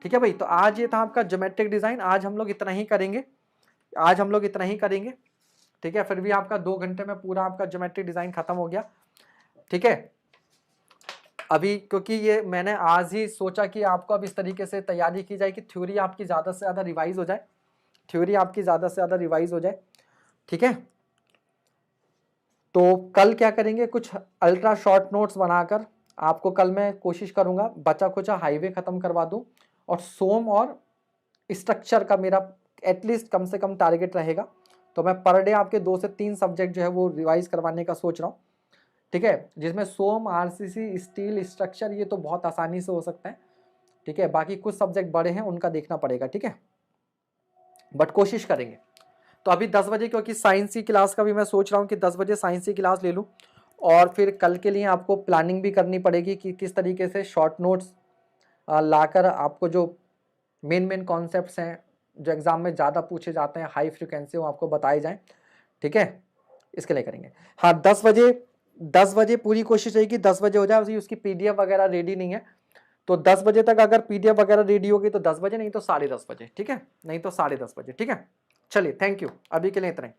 ठीक है भाई, तो आज ये था आपका ज्योमेट्रिक डिजाइन, आज हम लोग इतना ही करेंगे, आज हम लोग इतना ही करेंगे। ठीक है, फिर भी आपका 2 घंटे में पूरा आपका ज्योमेट्रिक डिजाइन खत्म हो गया। ठीक है, अभी क्योंकि ये मैंने आज ही सोचा कि आपको अब इस तरीके से तैयारी की जाए कि थ्योरी आपकी ज़्यादा से ज़्यादा रिवाइज हो जाए, थ्योरी आपकी ज़्यादा से ज़्यादा रिवाइज हो जाए। ठीक है, तो कल क्या करेंगे, कुछ अल्ट्रा शॉर्ट नोट्स बनाकर आपको कल मैं कोशिश करूंगा बचा खुचा हाईवे ख़त्म करवा दूं, और सोम और स्ट्रक्चर का मेरा एटलीस्ट कम से कम टारगेट रहेगा, तो मैं पर डे आपके 2 से 3 सब्जेक्ट जो है वो रिवाइज करवाने का सोच रहा हूँ। ठीक है, जिसमें सोम, आरसीसी, स्टील, स्ट्रक्चर ये तो बहुत आसानी से हो सकता है। ठीक है, बाकी कुछ सब्जेक्ट बड़े हैं उनका देखना पड़ेगा। ठीक है, बट कोशिश करेंगे। तो अभी 10 बजे, क्योंकि साइंस की क्लास का भी मैं सोच रहा हूँ कि 10 बजे साइंस की क्लास ले लूँ, और फिर कल के लिए आपको प्लानिंग भी करनी पड़ेगी कि किस तरीके से शॉर्ट नोट्स लाकर आपको जो मेन कॉन्सेप्ट्स हैं जो एग्जाम में ज़्यादा पूछे जाते हैं, हाई फ्रिक्वेंसी, वो आपको बताए जाएं। ठीक है, इसके लिए करेंगे। हाँ, 10 बजे पूरी कोशिश रहेगी 10 बजे हो जाए, उसकी पीडीएफ वगैरह रेडी नहीं है, तो 10 बजे तक अगर पीडीएफ वगैरह रेडी होगी तो 10 बजे, नहीं तो 10:30 बजे। ठीक है, नहीं तो 10:30 बजे। ठीक है, चलिए, थैंक यू, अभी के लिए इतना ही।